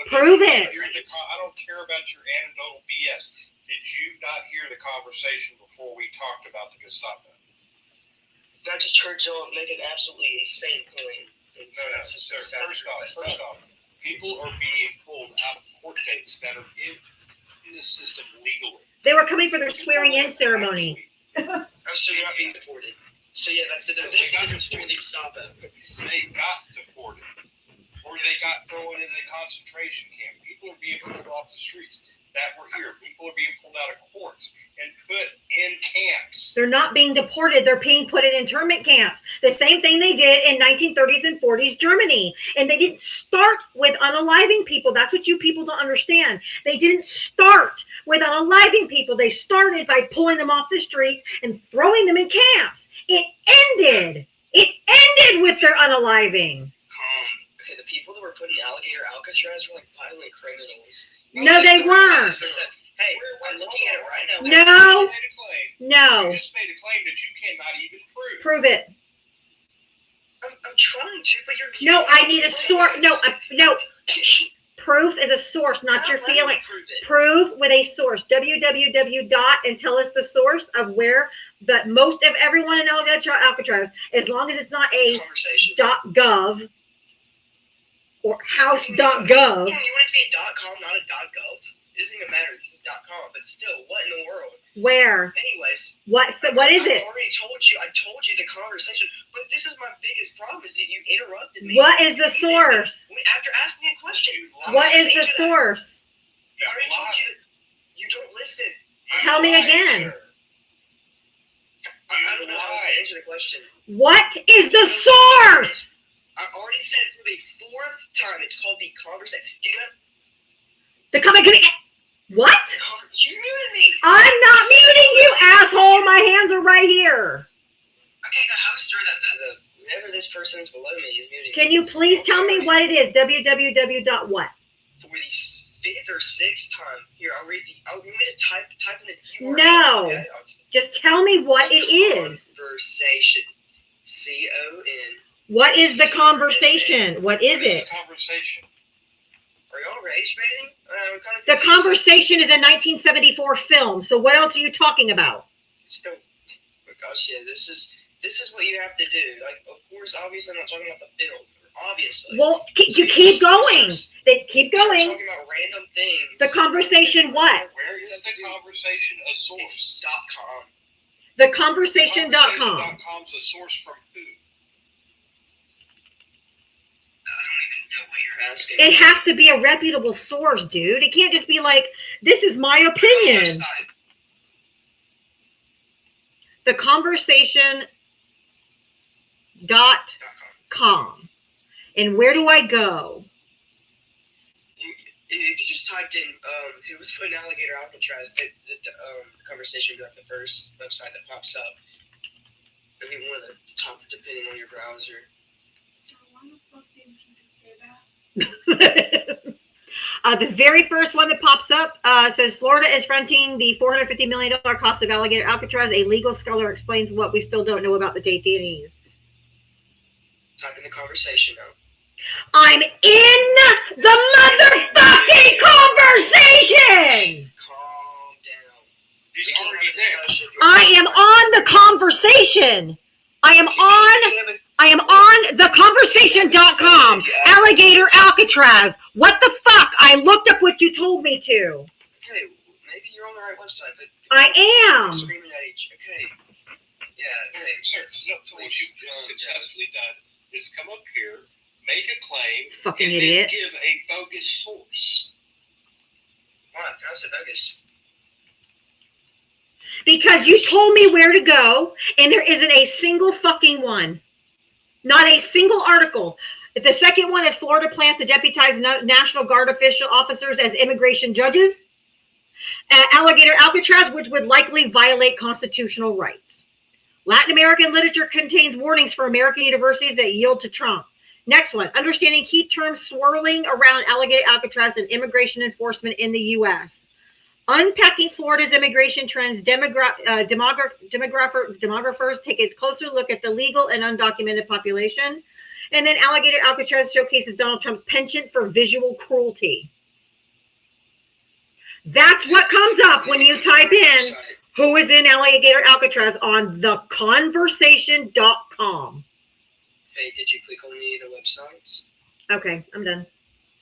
Prove it. I don't care about your anecdotal BS. Did you not hear the conversation before we talked about the Gestapo? I just heard y'all make an absolutely insane point. No, sir. First off, people are being pulled out of court dates that are in the system legally. They were coming for their swearing in ceremony. Oh, so you're not being deported. So yeah, that's the difference between the Gestapo. They got deported. or they got thrown in a concentration camp. People are being pulled off the streets that were here. People are being pulled out of courts and put in camps. They're not being deported. They're being put in internment camps. The same thing they did in 1930s and 40s Germany. And they didn't start with unaliving people. That's what you people don't understand. They didn't start with unaliving people. They started by pulling them off the streets and throwing them in camps. It ended with their unaliving. Okay, the people that were put in alligator Alcatraz were like violent criminals. No, they weren't. Hey, I'm looking at it right now. No. You just made a claim that you cannot even prove. Prove it. I'm trying to, but you're. No, I need a source. No. Proof is a source, not your feeling. Prove with a source. www. And tell us the source of where. But most of everyone in Alcatraz, as long as it's not a .gov or house.gov. You want it to be a .com, not a .gov. It doesn't even matter. This is .com, but still, what in the world? Where? Anyways. What is it? I told you the conversation, but this is my biggest problem is that you interrupted me. What is the source? After asking a question. What is the source? I already told you that you don't listen. Tell me again. I don't know how to answer the question. What is the source? I already said it for the fourth time. It's called the conversation. You got what? You muted me. I'm not muting you, asshole. My hands are right here. Okay, the host or the whoever this person is below me is muting. Can you please tell me what it is? www.what? For the fifth or sixth time. Here, I'll read you want me to type in the URL? No. Okay, just tell me what it is. Conversation. CON. What is the conversation? What is it? Conversation. Are y'all rage baiting? The conversation is a 1974 film. So what else are you talking about? Still, oh gosh, yeah. This is what you have to do. Like, of course, obviously, I'm not talking about the film. Obviously. Well, you keep going. Then keep going. I'm talking about random things. The conversation what? Where is the conversation a source? .com. The conversation.com. Conversations.com's a source from who? I don't even know what you're asking. It has to be a reputable source, dude. It can't just be like, this is my opinion. The conversation.com. And where do I go? If you just typed in, it was put in alligator Alcatraz, the conversation got the first website that pops up. Maybe one of the top, depending on your browser. Why the fuck didn't you just say that? The very first one that pops up says Florida is fronting the $450 million cost of alligator Alcatraz. A legal scholar explains what we still don't know about the detainees. Type in the conversation now. I'm in the motherfucking conversation. Calm down. He's already there. I am on the conversation. I am on the conversation.com. Alligator Alcatraz. What the fuck? I looked up what you told me to. Okay, maybe you're on the right website, but I am. Screaming at each. Okay. Yeah. Okay. Sir, so what you've just successfully done is come up here, make a claim, Fucking and idiot. then give a bogus source. Why? How's it bogus? Because you told me where to go, and there isn't a single fucking one. Not a single article. The second one is Florida plans to deputize National Guard officers as immigration judges. Alligator Alcatraz, which would likely violate constitutional rights. Latin American literature contains warnings for American universities that yield to Trump. Next one, understanding key terms swirling around alligator Alcatraz and immigration enforcement in the U.S. Unpacking Florida's immigration trends, demographers take a closer look at the legal and undocumented population. And then Alligator Alcatraz showcases Donald Trump's penchant for visual cruelty. That's what comes up when you type in who is in Alligator Alcatraz on theconversation.com. Hey, did you click on any of the websites? Okay, I'm done.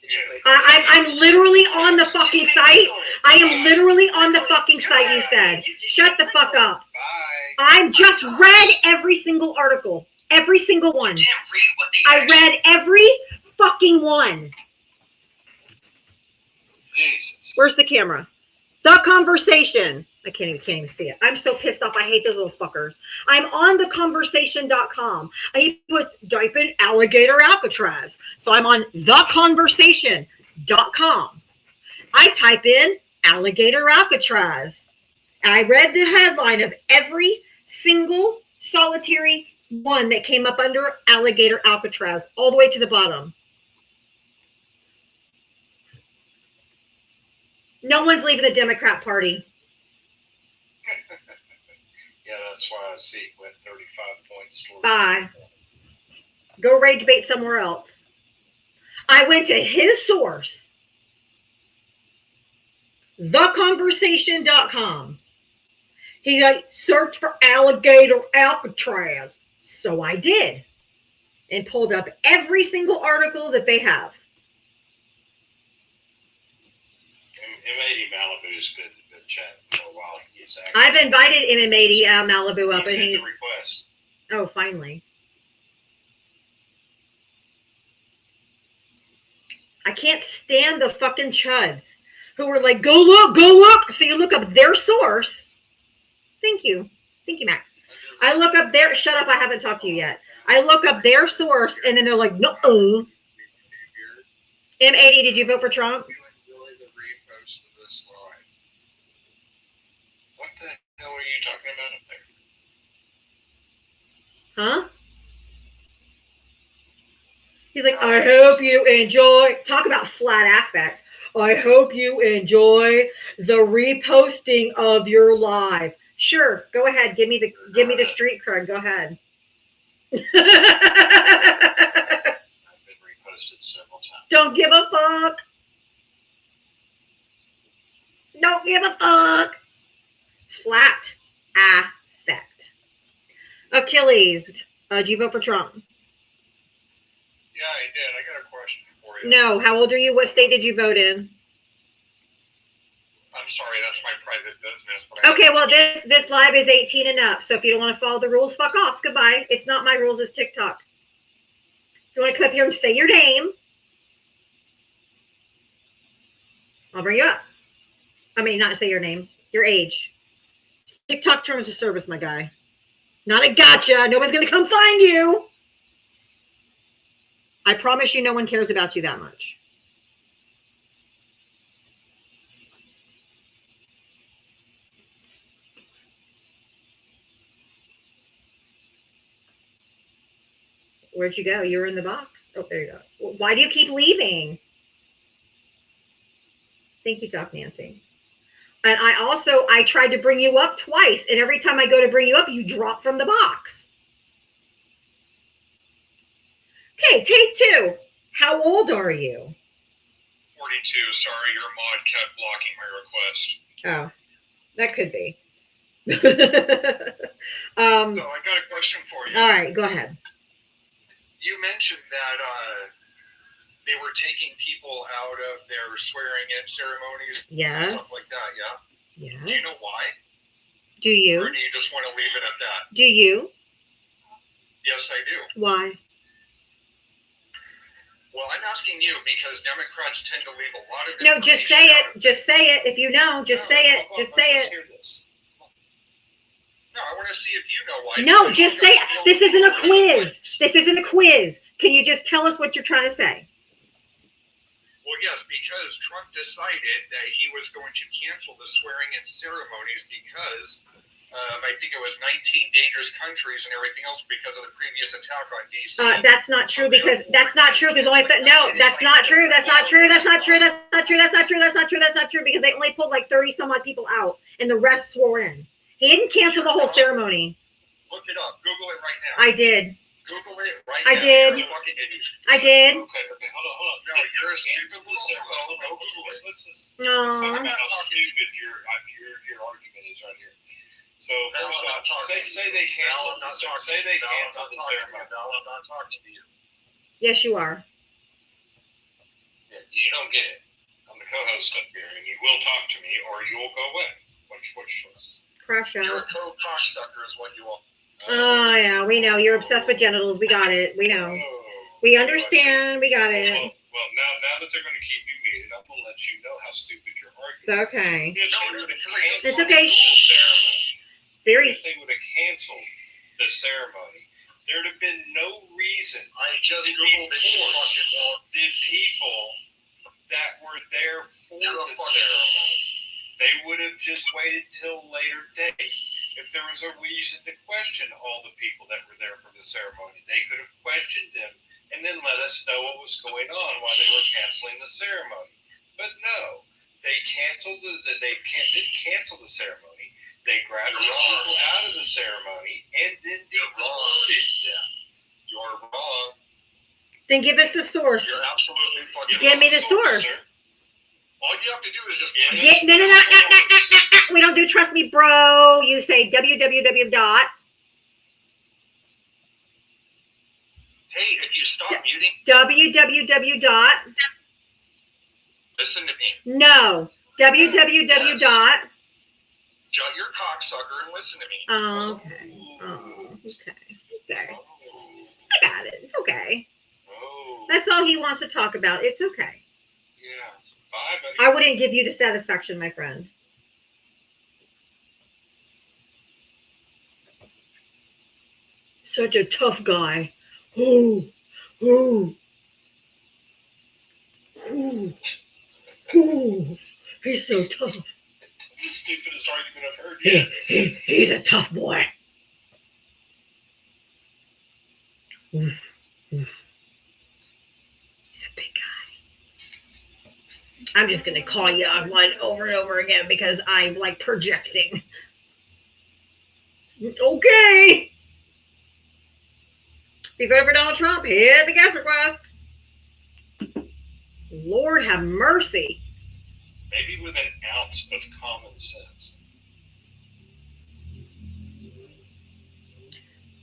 Did you click I'm literally on the fucking site. I am literally on the fucking site you said. Shut the fuck up. Bye. I just read every single article. Every single one. You didn't read what they I read every fucking one. Jesus. Where's the camera? The Conversation. I can't even see it. I'm so pissed off. I hate those little fuckers. I'm on theconversation.com. I type in alligator Alcatraz. So I'm on theconversation.com. I type in alligator Alcatraz. I read the headline of every single solitary one that came up under alligator Alcatraz, all the way to the bottom. No one's leaving the Democrat Party. Yeah, that's why I see it went 35 points. Bye. Go rage bait somewhere else. I went to his source, theconversation.com. He searched for alligator Alcatraz. So I did. And pulled up every single article that they have. M80 Malibu's been chatting for a while. He's I've invited M80 Malibu up. He And sent the request. Oh, finally. I can't stand the fucking chuds who were like, go look. So you look up their source. Thank you, Max. I look up their, shut up, I haven't talked to you yet. I look up their source and then they're like, no. M80, did you vote for Trump? What the hell are you talking about up there? Huh? He's like, I hope you enjoy. Talk about flat affect. I hope you enjoy the reposting of your live. Sure, go ahead. Give me the street cred. Go ahead. I've been reposted several times. Don't give a fuck. Don't give a fuck. Flat affect. Achilles, did you vote for Trump? Yeah, I did. I got a question for you. No. How old are you? What state did you vote in? I'm sorry, that's my private business. But Okay, well, this live is 18 and up. So if you don't want to follow the rules, fuck off. Goodbye. It's not my rules. It's TikTok. If you want to come up here and say your name, I'll bring you up. I mean, not say your name, your age. TikTok terms of service, my guy. Not a gotcha. Nobody's going to come find you. I promise you no one cares about you that much. Where'd you go? You were in the box. Oh, there you go. Why do you keep leaving? Thank you, Doc Nancy. And I tried to bring you up twice. And every time I go to bring you up, you drop from the box. Okay, take two. How old are you? 42. Sorry, your mod kept blocking my request. Oh, that could be. So I got a question for you. All right, go ahead. You mentioned that they were taking people out of their swearing-in ceremonies Yes. and stuff like that, yeah? Yes. Do you know why? Do you? Or do you just want to leave it at that? Do you? Yes, I do. Why? Well, I'm asking you because Democrats tend to leave a lot of No, just say information out it. Just say it. If you know, just say it. Just say let's it. hear this. No, I want to see if you know why. No, Because just you say guys it. feel This isn't a all over the quiz. place. This isn't a quiz. Can you just tell us what you're trying to say? Well, yes, because Trump decided that he was going to cancel the swearing-in ceremonies because I think it was 19 dangerous countries and everything else because of the previous attack on D.C. That's not true because that's not true because only no, that's not true. That's not true. That's not true. That's not true. That's not true. That's not true. That's not true because they only pulled like 30 some odd people out and the rest swore in. He didn't cancel the whole ceremony. Look it up. Google it right now. I did. Google it right I now. did. You're a fucking idiot. I did. Okay, hold on. No, you're a stupid little no, Google it. Let's talk No. about how stupid your argument is right here. So first off, say they canceled. Say they canceled the ceremony. No, I'm not talking to you. Yes, you are. Yeah, you don't get it. I'm the co-host up here, and you will talk to me, or you will go away. Which choice? Crush You're out. a co-cocksucker is what you are. Oh yeah, we know you're obsessed with genitals. We got it. We know. Oh, We understand. We got it. Well, now that they're going to keep you muted, I'm going to let you know how stupid your It's argument okay. is. It's okay. Shh. Very. If they would have canceled the ceremony, there'd have been no reason. I just googled it. The people that were there for the ceremony, they would have just waited till later date. If there was a reason to question all the people that were there for the ceremony, they could have questioned them and then let us know what was going on while they were canceling the ceremony. But no, they didn't cancel the ceremony. They grabbed these people out of the ceremony and then deported them. You're wrong. Then give us the source. You're absolutely fucking Give me the source. sir. All you have to do is just No. We don't do trust me, bro. You say www dot. Hey, if you stop muting, www dot. listen to me. No. www dot. Shut your cocksucker and listen to me. Oh, okay. Oh, okay. I got it. It's okay. Oh, That's all he wants to talk about. It's okay. yeah. Bye, buddy. I wouldn't give you the satisfaction, my friend. Such a tough guy. Ooh. He's so tough. It's the stupidest argument I've heard yet. He's a tough boy. He's a big guy. I'm just going to call you on one over and over again because I'm like projecting. Okay. If you vote for Donald Trump, hit the gas request. Lord have mercy. Maybe with an ounce of common sense.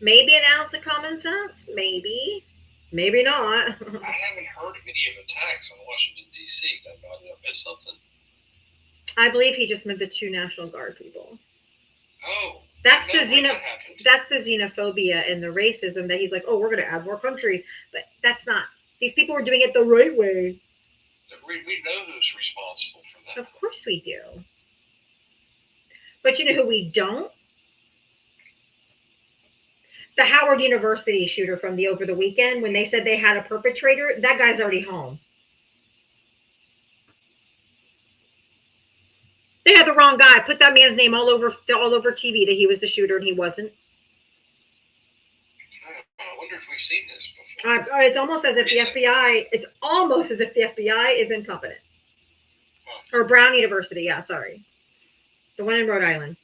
Maybe an ounce of common sense. Maybe. Maybe not. I haven't heard of any of attacks on Washington, D.C. Did I miss something? I believe he just meant the 2 National Guard people. Oh. That's no, that's the xenophobia and the racism that he's like, oh, we're going to add more countries. But that's not. These people were doing it the right way. We know who's responsible for that. Of course we do. But you know who we don't? The Howard University shooter from over the weekend, when they said they had a perpetrator, that guy's already home. They had the wrong guy. Put that man's name all over TV that he was the shooter and he wasn't. I wonder if we've seen this before. It's almost as if the FBI. It's almost as if the FBI is incompetent. Or Brown University. Yeah, sorry, the one in Rhode Island.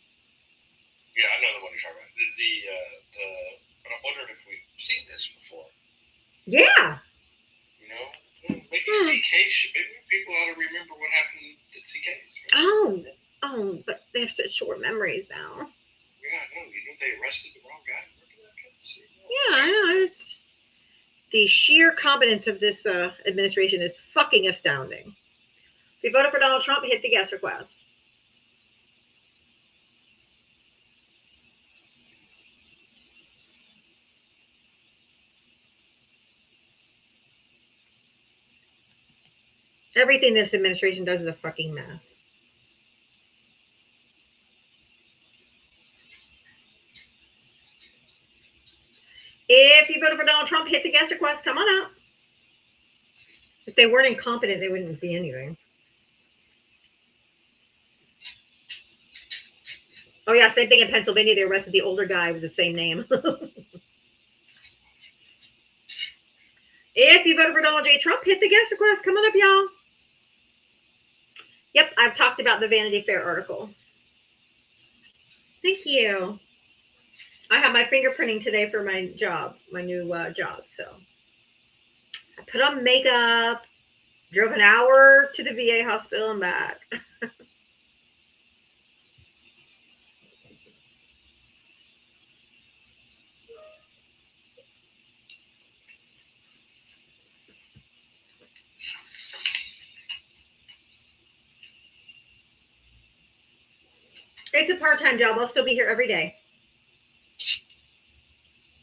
Yeah, I know the one you're talking about. But I'm wondering if we've seen this before. Yeah. You know, maybe CK. Maybe people ought to remember what happened at CK's. Right? Oh, but they have such short memories now. Yeah, I know. You know they arrested the wrong guy. Remember that guy? Yeah, I know. It's the sheer competence of this administration is fucking astounding. If you voted for Donald Trump, hit the guest request. Everything this administration does is a fucking mess. If you voted for Donald Trump, hit the guest request. Come on out. If they weren't incompetent, they wouldn't be anything. Oh, yeah, same thing in Pennsylvania. They arrested the older guy with the same name. If you voted for Donald J. Trump, hit the guest request. Come on up, y'all. Yep, I've talked about the Vanity Fair article. Thank you. I have my fingerprinting today for my job, my new job. So I put on makeup, drove an hour to the VA hospital and back. It's a part-time job. I'll still be here every day.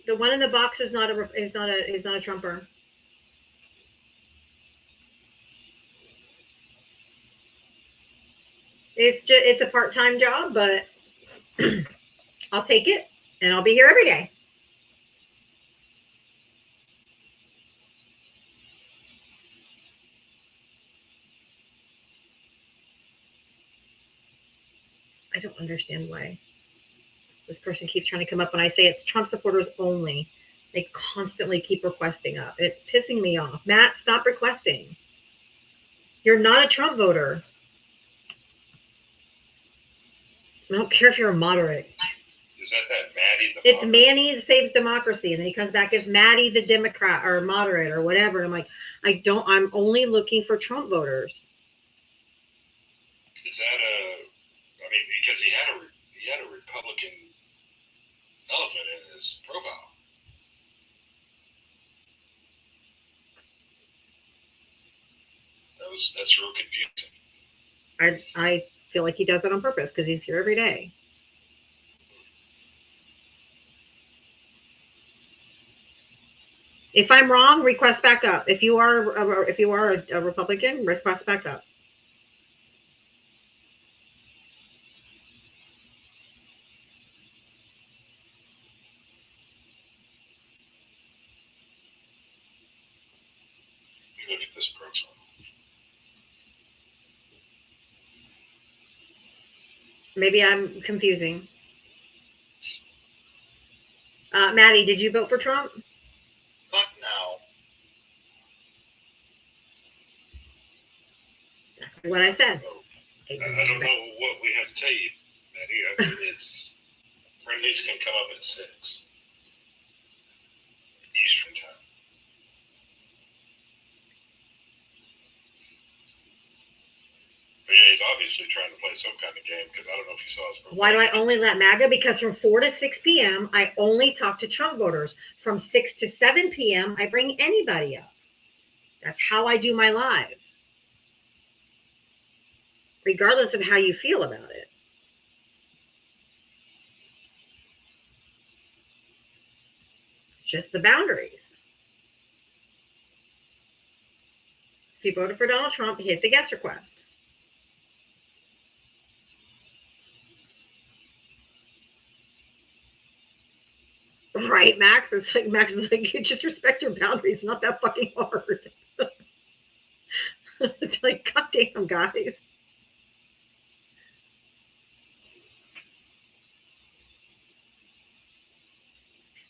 The one in the box is not a Trumper. It's a part-time job, but I'll take it and I'll be here every day. I don't understand why this person keeps trying to come up when I say it's Trump supporters only. They constantly keep requesting up. It's pissing me off. Matt, stop requesting. You're not a Trump voter. I don't care if you're a moderate. Is that Maddie? It's Manny Saves Democracy, and then he comes back as Maddie the Democrat or moderate or whatever. And I'm like, I'm only looking for Trump voters. Is that because he had a Republican elephant in his profile. That's real confusing. I feel like he does it on purpose because he's here every day. If I'm wrong, request back up. If you are a Republican, request back up. Look at this profile. Maybe I'm confusing. Maddie, did you vote for Trump? Fuck no. Exactly what I said. I don't know what we have to tell you, Maddie. I mean, it's friendlies can come up at 6 Eastern time. But yeah, he's obviously trying to play some kind of game because I don't know if you saw his profile. Why do I only let MAGA? Because from 4 to 6 p.m., I only talk to Trump voters. From 6 to 7 p.m., I bring anybody up. That's how I do my live. Regardless of how you feel about it. It's just the boundaries. If you voted for Donald Trump, hit the guest request. Right, Max? Max is like, you just respect your boundaries. It's not that fucking hard. It's like, goddamn, guys.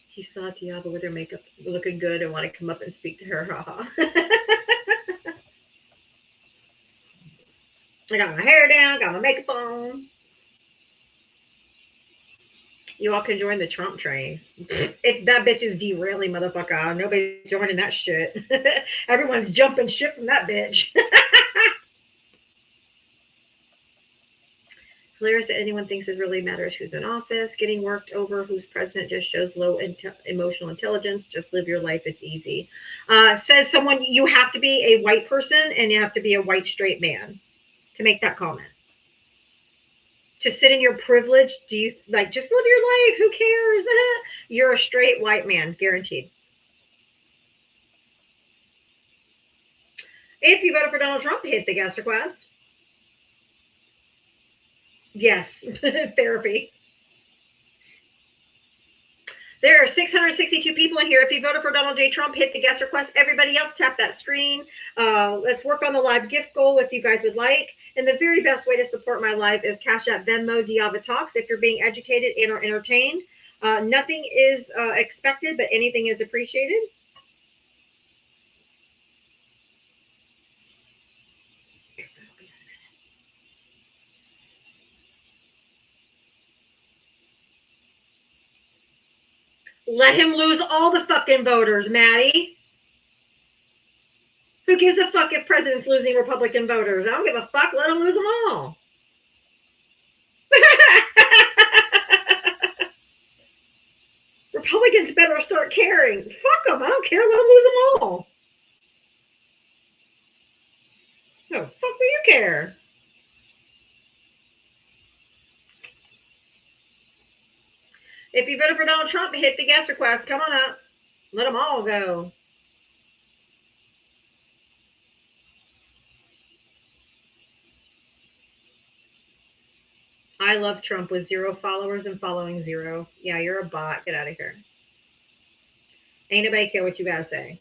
He saw Diablo with her makeup looking good and wanted to come up and speak to her. I got my hair down, got my makeup on. You all can join the Trump train. If that bitch is derailing, motherfucker, nobody's joining that shit. Everyone's jumping ship from that bitch. Hilarious that anyone thinks it really matters who's in office. Getting worked over who's president just shows low emotional intelligence. Just live your life. It's easy. Says someone, you have to be a white person and you have to be a white straight man to make that comment. To sit in your privilege, do you like just live your life? Who cares? You're a straight white man, guaranteed. If you voted for Donald Trump, hit the guest request. Yes, therapy. There are 662 people in here. If you voted for Donald J. Trump, hit the guest request. Everybody else, tap that screen. Let's work on the live gift goal if you guys would like. And the very best way to support my live is Cash App, Venmo, Diavatalks. If you're being educated and or entertained, nothing is expected, but anything is appreciated. Let him lose all the fucking voters, Maddie. Who gives a fuck if president's losing Republican voters? I don't give a fuck. Let him lose them all. Republicans better start caring. Fuck them. I don't care. Let them lose them all. No, fuck do you care? If you voted for Donald Trump, hit the guest request. Come on up. Let them all go. I love Trump with 0 followers and following 0. Yeah, you're a bot. Get out of here. Ain't nobody care what you gotta say.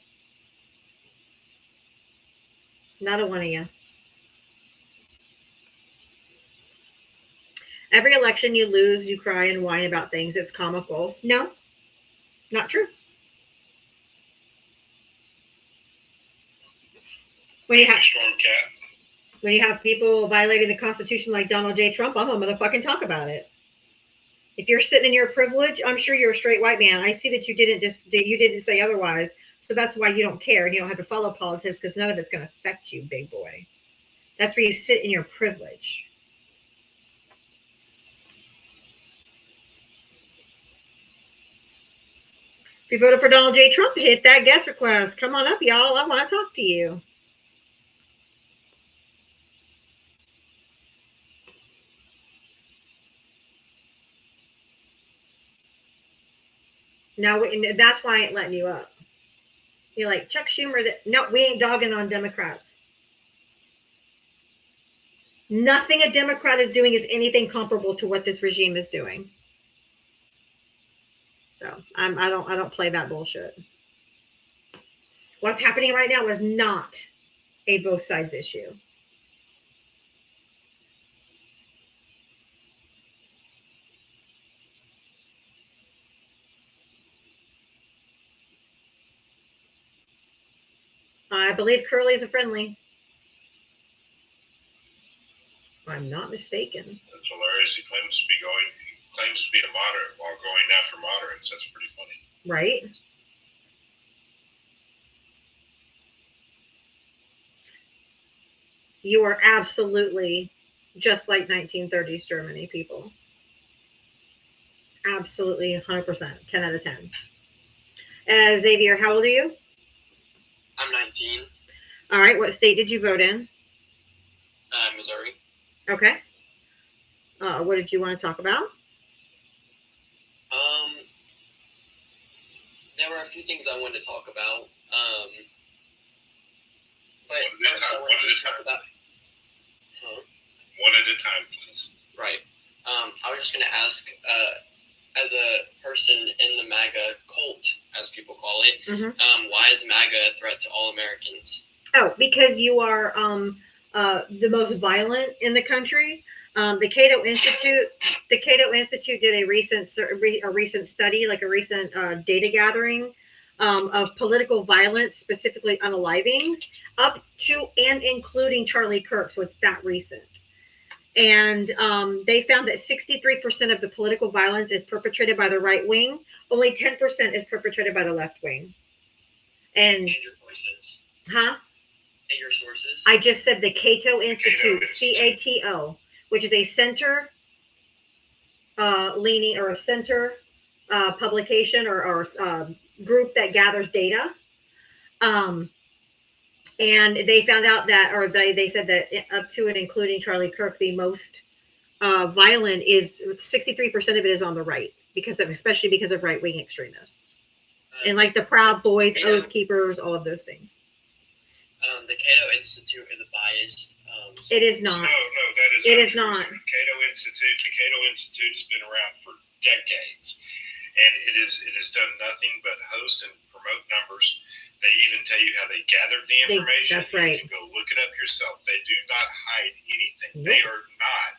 Not a one of you. Every election you lose, you cry and whine about things. It's comical. No, not true. When you have Storm Cat. when you have people violating the Constitution like Donald J. Trump, I'm gonna motherfucking talk about it. If you're sitting in your privilege, I'm sure you're a straight white man. I see that you didn't say otherwise, so that's why you don't care and you don't have to follow politics because none of it's gonna affect you, big boy. That's where you sit in your privilege. If you voted for Donald J. Trump, hit that guest request. Come on up, y'all. I want to talk to you. Now, that's why I ain't letting you up. You're like, Chuck Schumer, no, we ain't dogging on Democrats. Nothing a Democrat is doing is anything comparable to what this regime is doing. So I don't play that bullshit. What's happening right now is not a both sides issue. I believe Curly's a friendly. I'm not mistaken. That's hilarious. He claims to be a moderate while going after moderates. That's pretty funny. Right? You are absolutely just like 1930s Germany, people. Absolutely 100%. 10 out of 10. Xavier, how old are you? I'm 19. All right. What state did you vote in? Missouri. Okay. What did you want to talk about? There were a few things I wanted to talk about. But One at a first I time, wanted to talk about. One at a time, please. Right. I was just going to ask, as a person in the MAGA cult, as people call it, why is MAGA a threat to all Americans? Oh, because you are the most violent in the country. The Cato Institute did a recent study, like a recent data gathering of political violence, specifically unalivings, up to and including Charlie Kirk. So it's that recent. And they found that 63% of the political violence is perpetrated by the right wing. Only 10% is perpetrated by the left wing. And your sources. Huh? And your sources. I just said the Cato Institute, CATO, which is a center leaning or a center publication or group that gathers data. And they found out that, or they said that up to and including Charlie Kirk, the most violent is 63% of it is on the right, especially because of right wing extremists, and like the Proud Boys, Oath Keepers, all of those things. The Cato Institute is a biased. It is not. No, that is. It is not. The Cato Institute has been around for decades, and it has done nothing but host and promote numbers. They even tell you how they gathered the information. That's right. You can go look it up yourself. They do not hide anything. Nope. They are not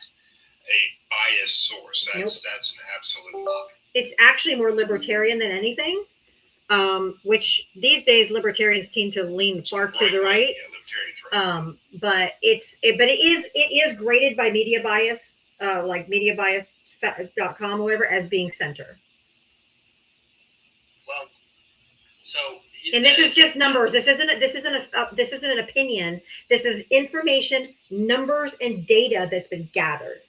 a biased source. That's an absolute lie. It's actually more libertarian than anything. Which these days libertarians tend to lean far to the right. Yeah, libertarians right. But it is graded by media bias, like mediabias.com or whatever, as being center. Well, so. And this is just numbers. This isn't an opinion. This is information, numbers, and data that's been gathered.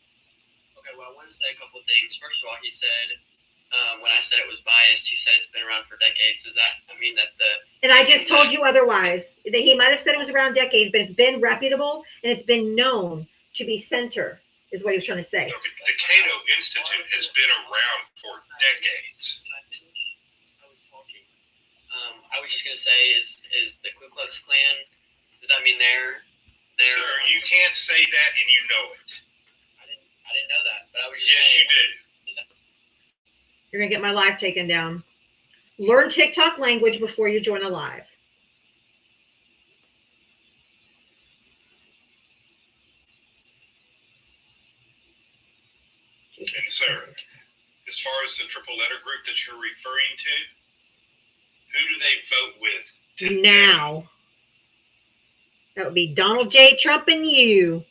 Okay, well, I want to say a couple of things. First of all, he said, when I said it was biased, he said it's been around for decades. Does that mean that And I just told you otherwise. That he might have said it was around decades, but it's been reputable and it's been known to be center, is what he was trying to say. No, the Cato Institute has been around for decades. I was just gonna say, is the Ku Klux Klan? Does that mean they're? Sir, you can't say that and you know it. I didn't didn't know that, but I was just Yes, saying. you did. You're gonna get my live taken down. Learn TikTok language before you join a live. And sir, as far as the triple letter group that you're referring to, who do they vote with today? Now. That would be Donald J. Trump and you.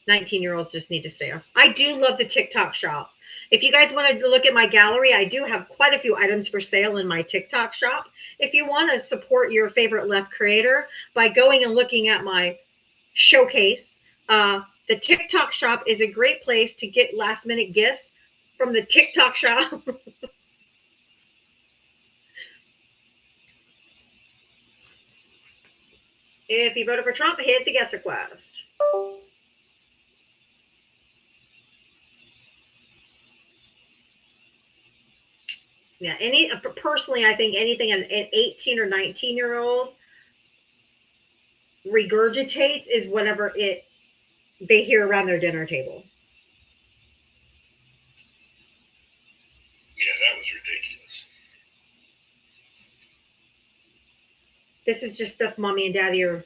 "19-year-olds just need to stay off." I do love the TikTok shop. If you guys want to look at my gallery, I do have quite a few items for sale in my TikTok shop. If you want to support your favorite left creator by going and looking at my showcase, the TikTok shop is a great place to get last minute gifts from the TikTok shop. If you voted for Trump, hit the guest request. Yeah, personally, I think anything an 18 or 19-year-old regurgitates is whatever they hear around their dinner table. Yeah, that was ridiculous. This is just stuff mommy and daddy are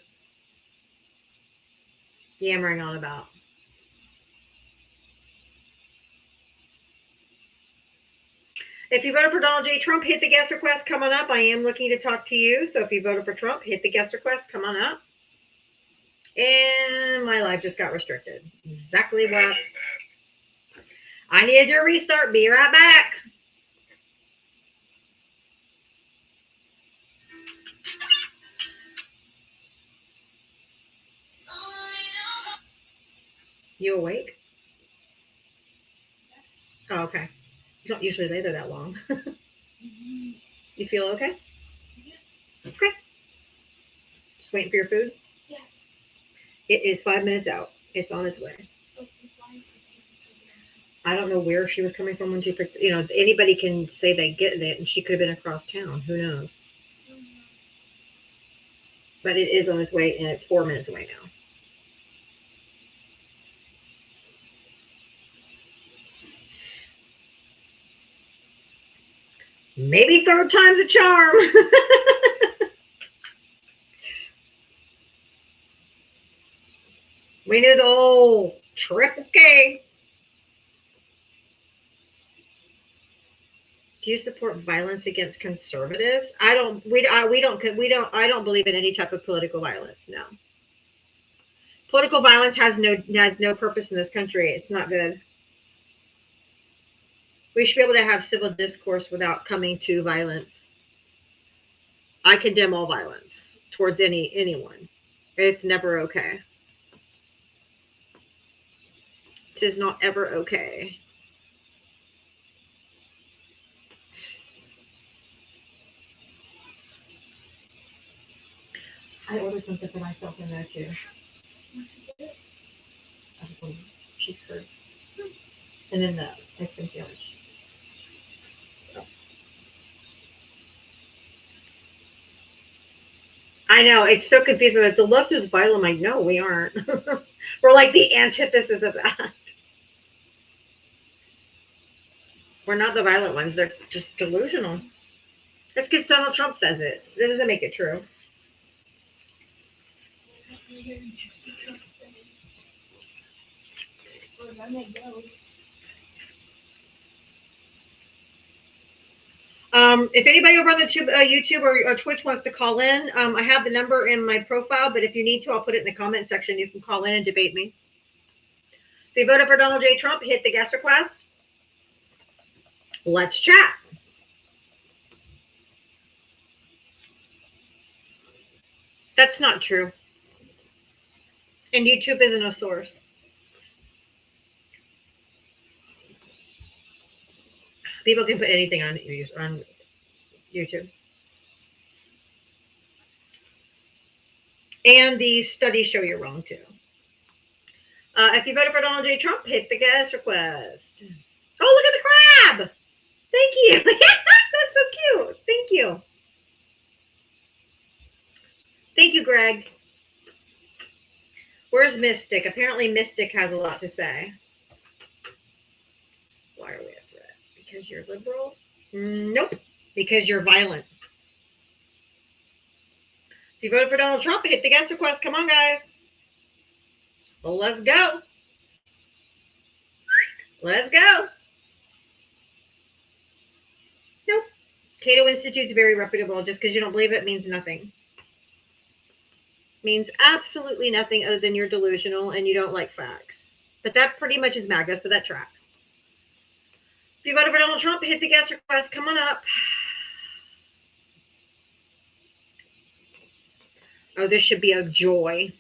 yammering on about. If you voted for Donald J. Trump, hit the guest request. Come on up. I am looking to talk to you. So if you voted for Trump, hit the guest request. Come on up. And my live just got restricted. Exactly what I need to do a restart. Be right back. You awake? Oh, okay. You don't usually lay there that long. You feel okay? Okay. Just waiting for your food? Yes. It is 5 minutes out. It's on its way. I don't know where she was coming from when she picked, anybody can say they get it and she could have been across town. Who knows? But it is on its way and it's 4 minutes away now. Maybe third time's a charm. We knew the old triple K. Do you support violence against conservatives? I don't believe in any type of political violence. No. Political violence has no purpose in this country. It's not good. We should be able to have civil discourse without coming to violence. I condemn all violence towards anyone. It's never okay. It is not ever okay. I ordered something for myself in there too. Cheese curd. And then the ice cream sandwich. So. I know, it's so confusing. That the left is violent. I'm like, no, we aren't. We're like the antithesis of that. We're not the violent ones. They're just delusional. That's because Donald Trump says it. That doesn't make it true. If anybody over on the YouTube or Twitch wants to call in, I have the number in my profile, but if you need to, I'll put it in the comment section. You can call in and debate me. If you voted for Donald J. Trump, hit the guest request. Let's chat. That's not true. And YouTube isn't a source. People can put anything on YouTube. And the studies show you're wrong too. If you voted for Donald J. Trump, hit the guest request. Oh, look at the crab. Thank you. That's so cute. Thank you. Thank you, Greg. Where's Mystic? Apparently Mystic has a lot to say. Why are we a threat? Because you're liberal? Nope. Because you're violent. If you voted for Donald Trump, hit the guest request. Come on, guys. Well, let's go. Let's go. Nope. Cato Institute's very reputable. Just because you don't believe it means nothing. Means absolutely nothing other than you're delusional and you don't like facts. But that pretty much is MAGA, so that tracks. If you voted for Donald Trump, hit the guest request. Come on up. Oh, this should be a joy.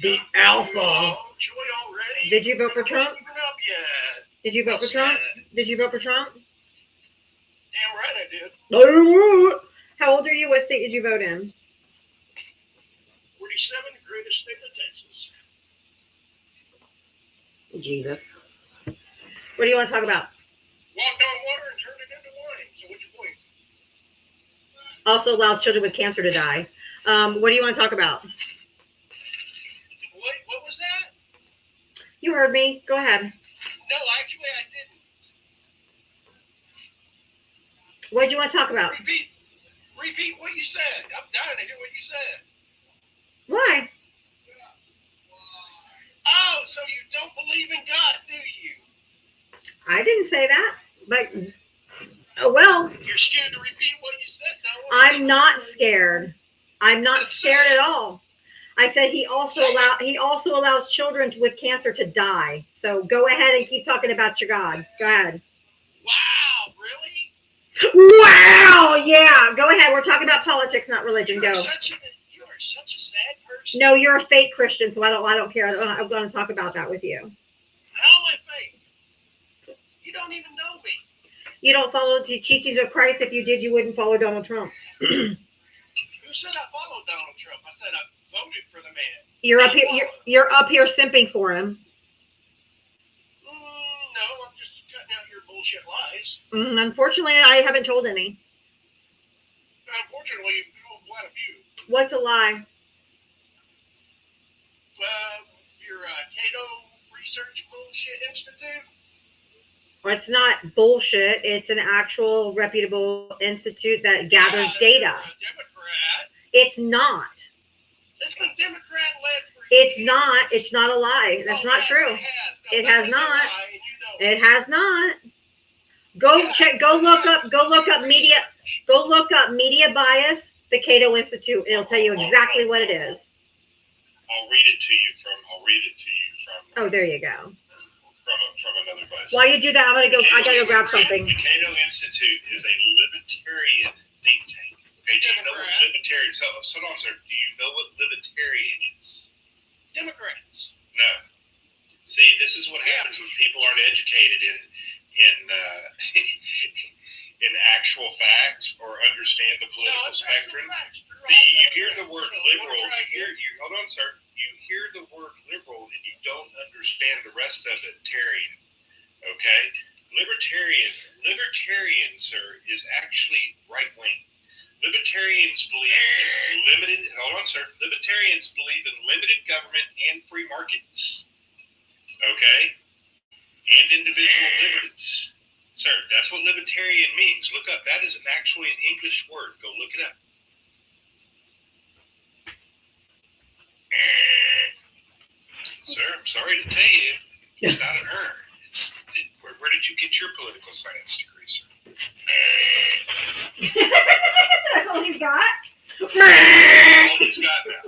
The alpha. Joy already? Did you vote for Trump? Even up yet. Did you vote for Trump? Did you vote for Trump? Damn right I did. How old are you? What state did you vote in? 47, greatest state of Texas. Jesus. What do you want to talk about? Walked on water and turned it into wine. So what's your point? Also allows children with cancer to die. What do you want to talk about? What was that? You heard me. Go ahead. No, actually I didn't. What do you want to talk about? Repeat what you said. I'm dying to hear what you said. Why? Oh, so you don't believe in God, do you? I didn't say that, but oh well. You're scared to repeat what you said, though. I'm not scared. I'm not scared at all. I said he also allows children with cancer to die. So go ahead and keep talking about your God. Go ahead. Wow, really? Wow, yeah. Go ahead. We're talking about politics, not religion. Go. You are such a sad person. No, you're a fake Christian, so I don't care. I'm going to talk about that with you. How am I fake? You don't even know me. You don't follow the teachings of Christ. If you did, you wouldn't follow Donald Trump. Who said I followed Donald Trump? I said I voted for the man. You're up here. You're up here simping for him. No, I'm just cutting out your bullshit lies. Unfortunately, I haven't told any. Unfortunately, you told quite a few. What's a lie? Your Cato Research Bullshit Institute. Well, it's not bullshit. It's an actual reputable institute that gathers data. You're a Democrat. It's not. It's been Democrat-led for It's years. not. It's not a lie. That's not true. It has not. It has not. Go check. Go look up media. Go look up media bias. The Cato Institute. It'll tell you exactly what it is. I'll read it to you from. Oh, there you go. From another place. While you do that, I gotta go grab something. The Cato Institute is a libertarian think tank. Okay, do you know what libertarian? So hold on, sir. Do you know what libertarian is? Democrats. No. See, this is what happens when people aren't educated in in actual facts or understand the political spectrum. See, you hear the word liberal. Hold on, sir. You hear the word liberal and you don't understand the rest of it. Tarian. Okay? Libertarian, sir, is actually right wing. Libertarians believe in Libertarians believe in limited government and free markets. Okay? And individual liberties. Sir, that's what libertarian means. Look up. That is actually an English word. Go look it up. Sir, I'm sorry to tell you, it's not an urn. Where did you get your political science degree, sir? That's all he's got. All he's got now.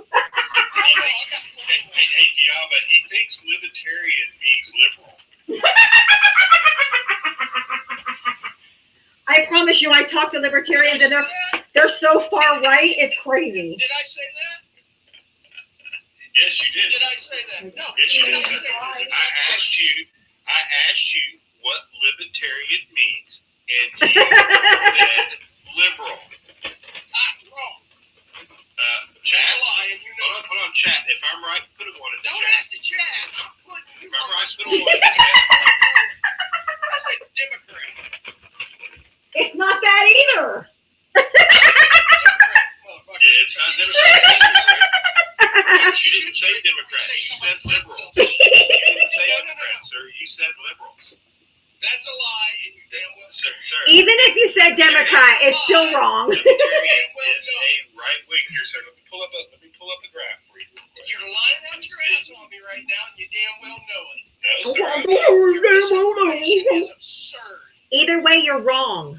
Hey, Diava, he thinks libertarian means liberal. I promise you, I talk to libertarians and they're so far right, it's crazy. Did I say that? Yes, you did. Did I say that? No. Yes, you did. I asked you what libertarian means, and you said liberal. Wrong. Chat. Hold on, chat. If I'm right, put a one in the chat. Don't ask the chat. If I'm right, put a one in the chat. I said Democrat. It's not that either. Yeah, liberals. You didn't say Democrats, sir. You said liberals. That's a lie, and you damn well. Sir. Even if you said Democrat, it's still wrong. Libertarian is a right wing. Here, sir. Let me pull up a graph for you. You're lying out your ass on me right now, and you damn well know it. No, sir. Your misinformation is absurd. Either way, you're wrong.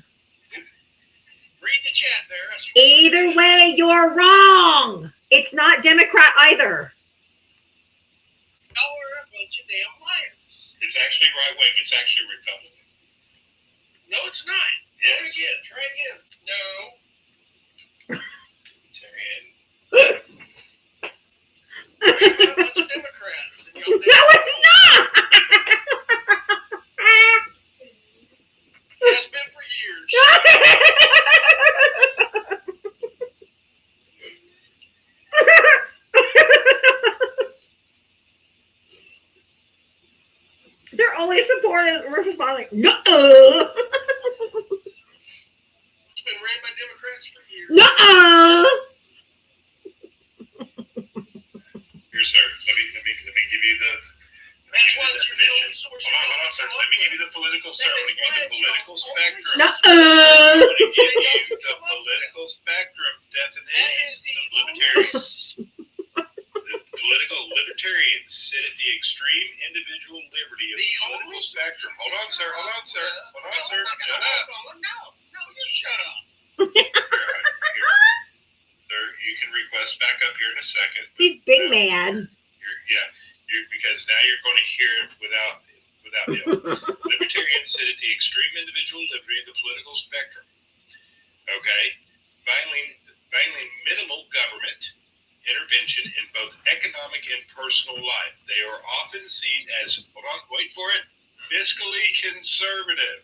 Read the chat there. Either way, you're wrong. It's not Democrat either. Y'all are a bunch of damn liars. It's actually right wing. It's actually Republican. No, it's not. Yes. Try again. No. Libertarian. You're a bunch of Democrats. And y'all No, it's not. It has been for years. They're always supportive. We're responding, no. It's been ran by Democrats for years. No. Here, sir. Let me give you the. That's why it's your definition. only source. Hold on, sir. Let me give you the political, sir. Let me give you the political spectrum. No. I'm going to give you the political spectrum That definition. is the The only. libertarians. The political libertarians sit at the extreme individual liberty of the political spectrum. Hold on, sir. Hold on, sir. Hold on, sir. Shut up. No, you shut up. Here. Sir, you can request back up here in a second. He's big man. Because now you're going to hear it without the libertarians sit at the extreme individual liberty of the political spectrum. Okay? Violating minimal government intervention in both economic and personal life. They are often seen as, hold on, wait for it, fiscally conservative.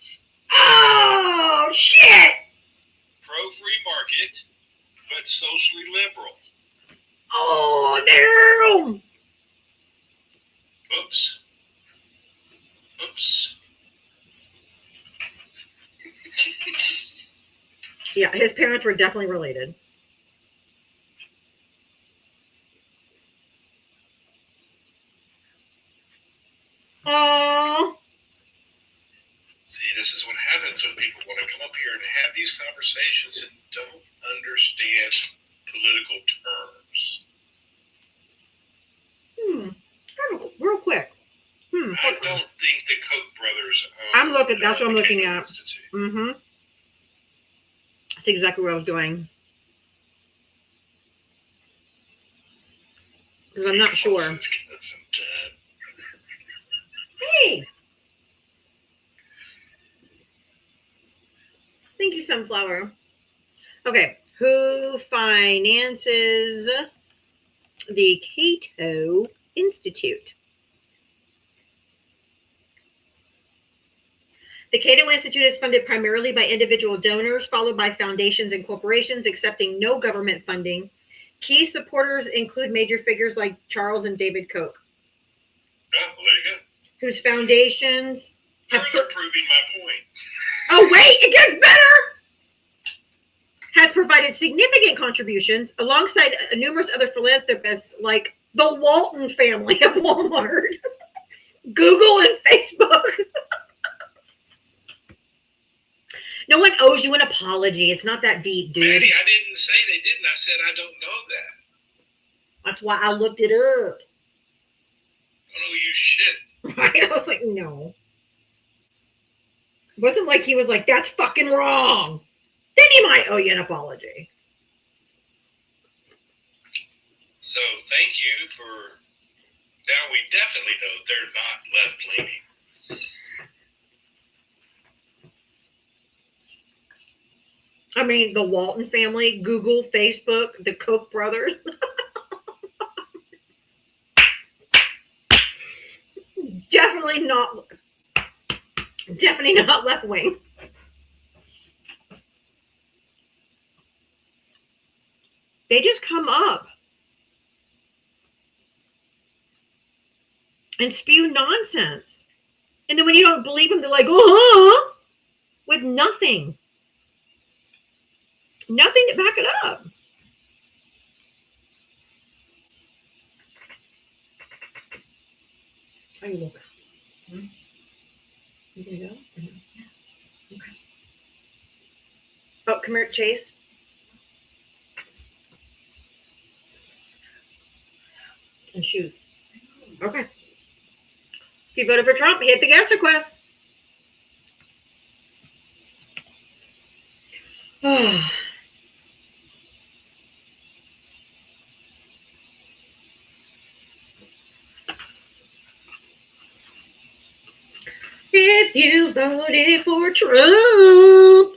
Oh, shit. Pro-free market, but socially liberal. Oh, no. Oops. Yeah, his parents were definitely related. Oh. See, this is what happens when people want to come up here and have these conversations and don't understand political terms. Real quick. I don't think the Koch brothers own I'm looking. That's what I'm the looking Cato at. Institute. Mm-hmm. That's exactly where I was going. Because I'm not sure. Hey. Thank you, Sunflower. Okay. Who finances the Cato Institute? The Cato Institute is funded primarily by individual donors, followed by foundations and corporations, accepting no government funding. Key supporters include major figures like Charles and David Koch, Oh, well, there you go. whose foundations have Further proving my point. oh wait, it gets better. Has provided significant contributions alongside numerous other philanthropists like the Walton family of Walmart, Google, and Facebook. No one owes you an apology. It's not that deep, dude. Maddie, I didn't say they didn't. I said I don't know that. That's why I looked it up. I don't know you shit. Right? I was like, no. It wasn't like he was like, that's fucking wrong. Then he might owe you an apology. So thank you for. Now we definitely know they're not left leaning. I mean, the Walton family, Google, Facebook, the Koch brothers. Definitely not left wing. They just come up and spew nonsense. And then when you don't believe them, they're like, oh, with nothing. Nothing to back it up. Are you woke up? You gonna go? Yeah. Okay. Oh, come here, Chase. And shoes. Okay. If you voted for Trump, hit the guest request. If you voted for Trump,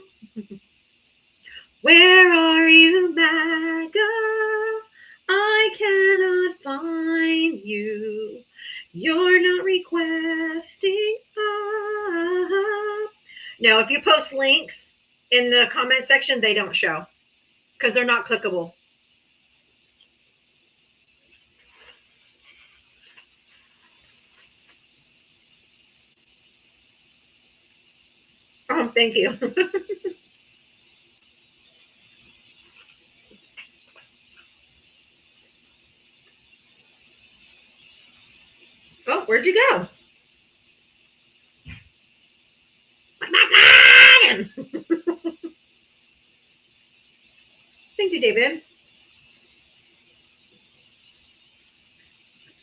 where are you, MAGA? I cannot find you. You're not requesting up. No, if you post links in the comment section, they don't show because they're not clickable. Oh, thank you. Oh, where'd you go? Thank you, David.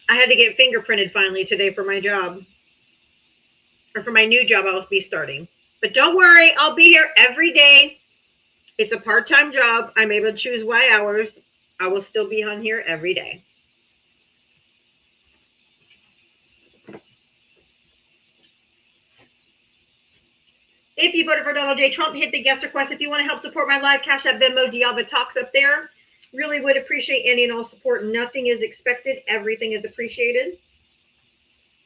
I had to get fingerprinted finally today for my job. Or for my new job I'll be starting. But don't worry, I'll be here every day. It's a part-time job. I'm able to choose Y hours. I will still be on here every day. If you voted for Donald J. Trump, hit the guest request. If you want to help support my live, Cash App, Venmo, Diavatalks up there. Really would appreciate any and all support. Nothing is expected. Everything is appreciated.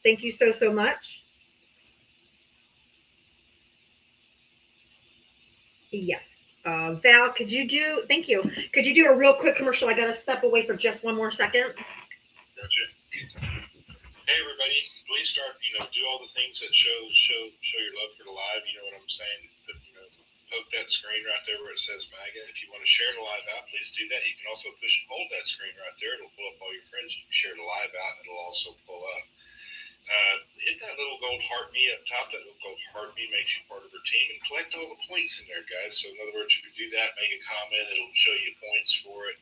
Thank you so, so much. Yes. Val, could you do, thank you. Could you do a real quick commercial? I got to step away for just one more second. Gotcha. Hey, everybody, please start, do all the things that show your love for the live. You know what I'm saying? Poke that screen right there where it says MAGA. If you want to share the live out, please do that. You can also push and hold that screen right there. It'll pull up all your friends. You can share the live out, and it'll also pull up. Hit that little gold heart me up top. That little gold heart me makes you part of our team, and collect all the points in there, guys. So in other words, if you do that, make a comment, it'll show you points for it.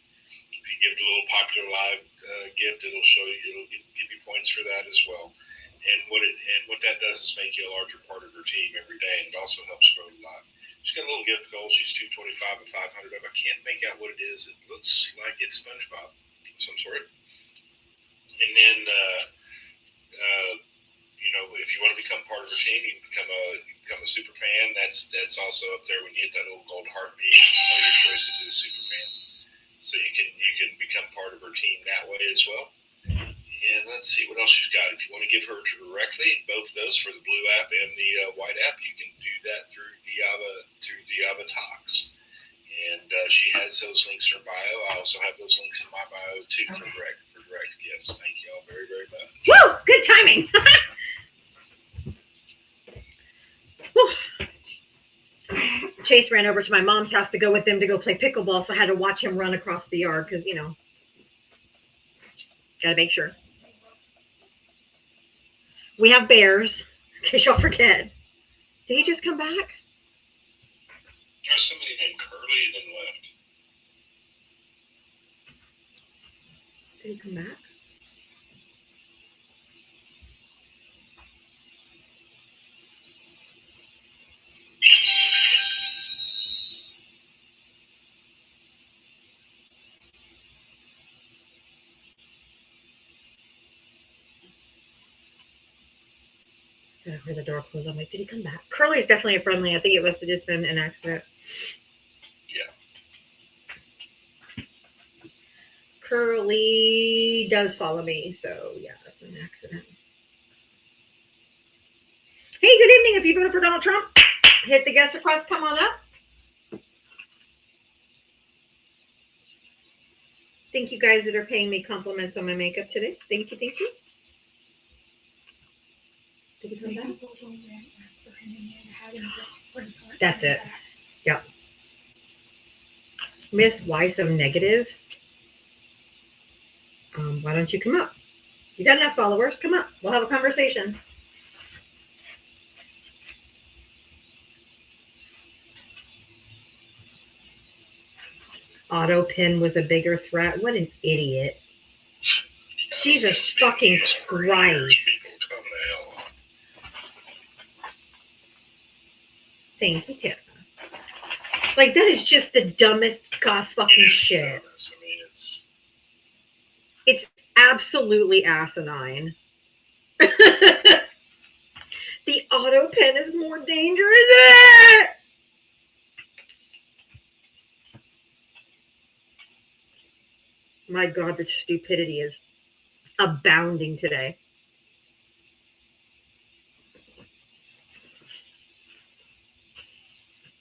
If you give the little popular live gift, it'll give you points for that as well. And what that does is make you a larger part of her team every day, and it also helps grow the live. She's got a little gift goal. She's 225 and 500 of. I can't make out what it is. It looks like it's SpongeBob of some sort. And then if you want to become part of her team, you can become a super fan. That's also up there when you hit that little gold heartbeat. One of your choices is super fan. So you can become part of her team that way as well. And let's see what else she's got. If you want to give her directly both those for the blue app and the white app, you can do that through Diavatalks. And she has those links in her bio. I also have those links in my bio too for direct gifts. Thank you all very, very much. Woo! Good timing. Chase ran over to my mom's house to go with them to go play pickleball, so I had to watch him run across the yard because, gotta make sure. We have bears, in case y'all forget. Did he just come back? There's somebody named Curly and then left. Did he come back? I heard the door close. I'm like, did he come back? Curly's definitely a friendly. I think it must have just been an accident. Yeah. Curly does follow me, so yeah, that's an accident. Hey, good evening. If you voted for Donald Trump, hit the guest request. Come on up. Thank you guys that are paying me compliments on my makeup today. Thank you, thank you. Did he come back? That's it. Yep. Miss, why so negative? Why don't you come up? You got enough followers? Come up. We'll have a conversation. Autopin was a bigger threat. What an idiot. Jesus fucking Christ. Thank you, Tara. Like, that is just the dumbest god fucking shit. I mean, It's absolutely asinine. The auto pen is more dangerous. My God, the stupidity is abounding today.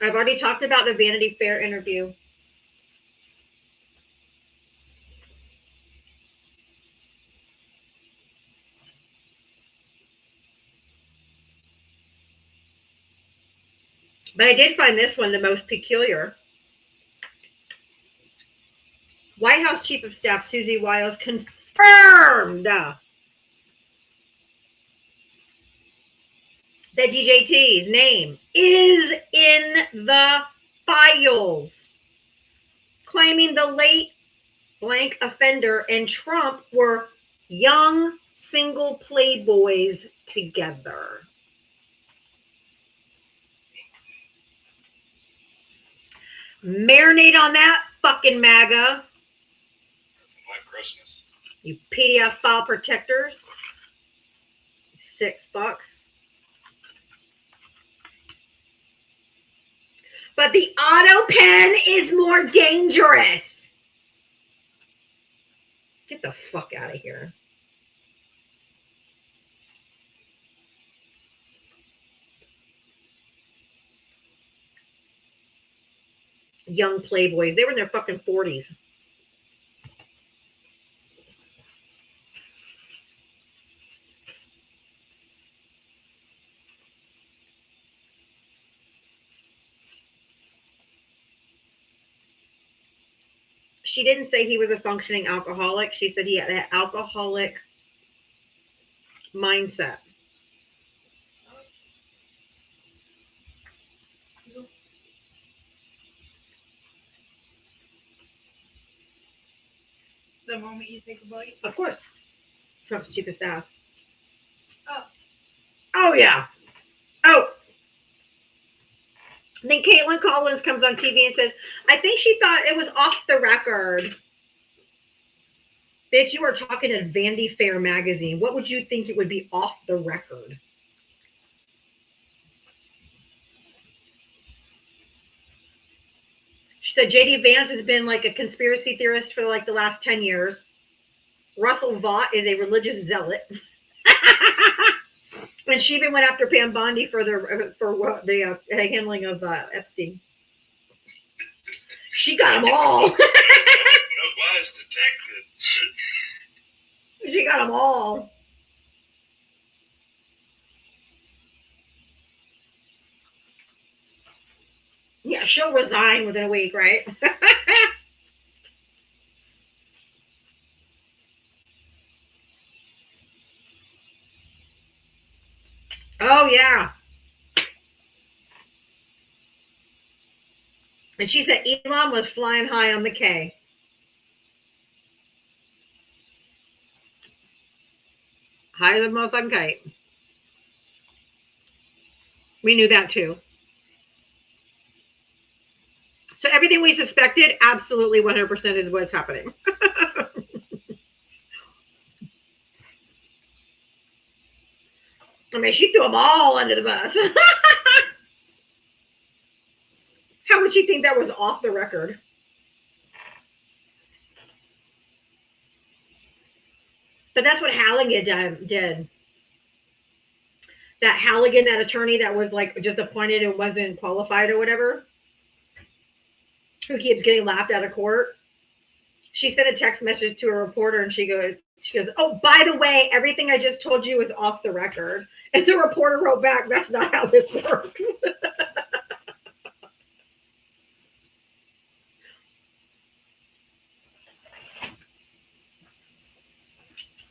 I've already talked about the Vanity Fair interview. But I did find this one the most peculiar. White House Chief of Staff Susie Wiles confirmed that DJT's name is in the files, claiming the late blank offender and Trump were young single playboys together. Marinate on that, fucking MAGA. Like Christmas. You PDF file protectors. You sick fucks. But the auto pen is more dangerous. Get the fuck out of here. Young playboys. They were in their fucking 40s. She didn't say he was a functioning alcoholic. She said he had an alcoholic mindset. The moment you take a bite? Of course. Trump's chief of staff. Oh. Oh, yeah. Oh. Then Caitlin Collins comes on TV and says, I think she thought it was off the record. Bitch, you are talking at Vanity Fair magazine. What would you think it would be off the record? She said J.D. Vance has been like a conspiracy theorist for like the last 10 years. Russell Vought is a religious zealot. And she even went after Pam Bondi for the handling of Epstein. She got them all. No lies detected. She got them all. Yeah, she'll resign within a week, right? Oh, yeah. And she said Elon was flying high on the K. Higher than motherfucking kite. We knew that too. So everything we suspected, absolutely 100% is what's happening. I mean, she threw them all under the bus. How would you think that was off the record? But that's what Halligan did. That Halligan, that attorney that was like just appointed and wasn't qualified or whatever, who keeps getting laughed out of court. She sent a text message to a reporter and she goes, oh, by the way, everything I just told you is off the record. And the reporter wrote back, that's not how this works.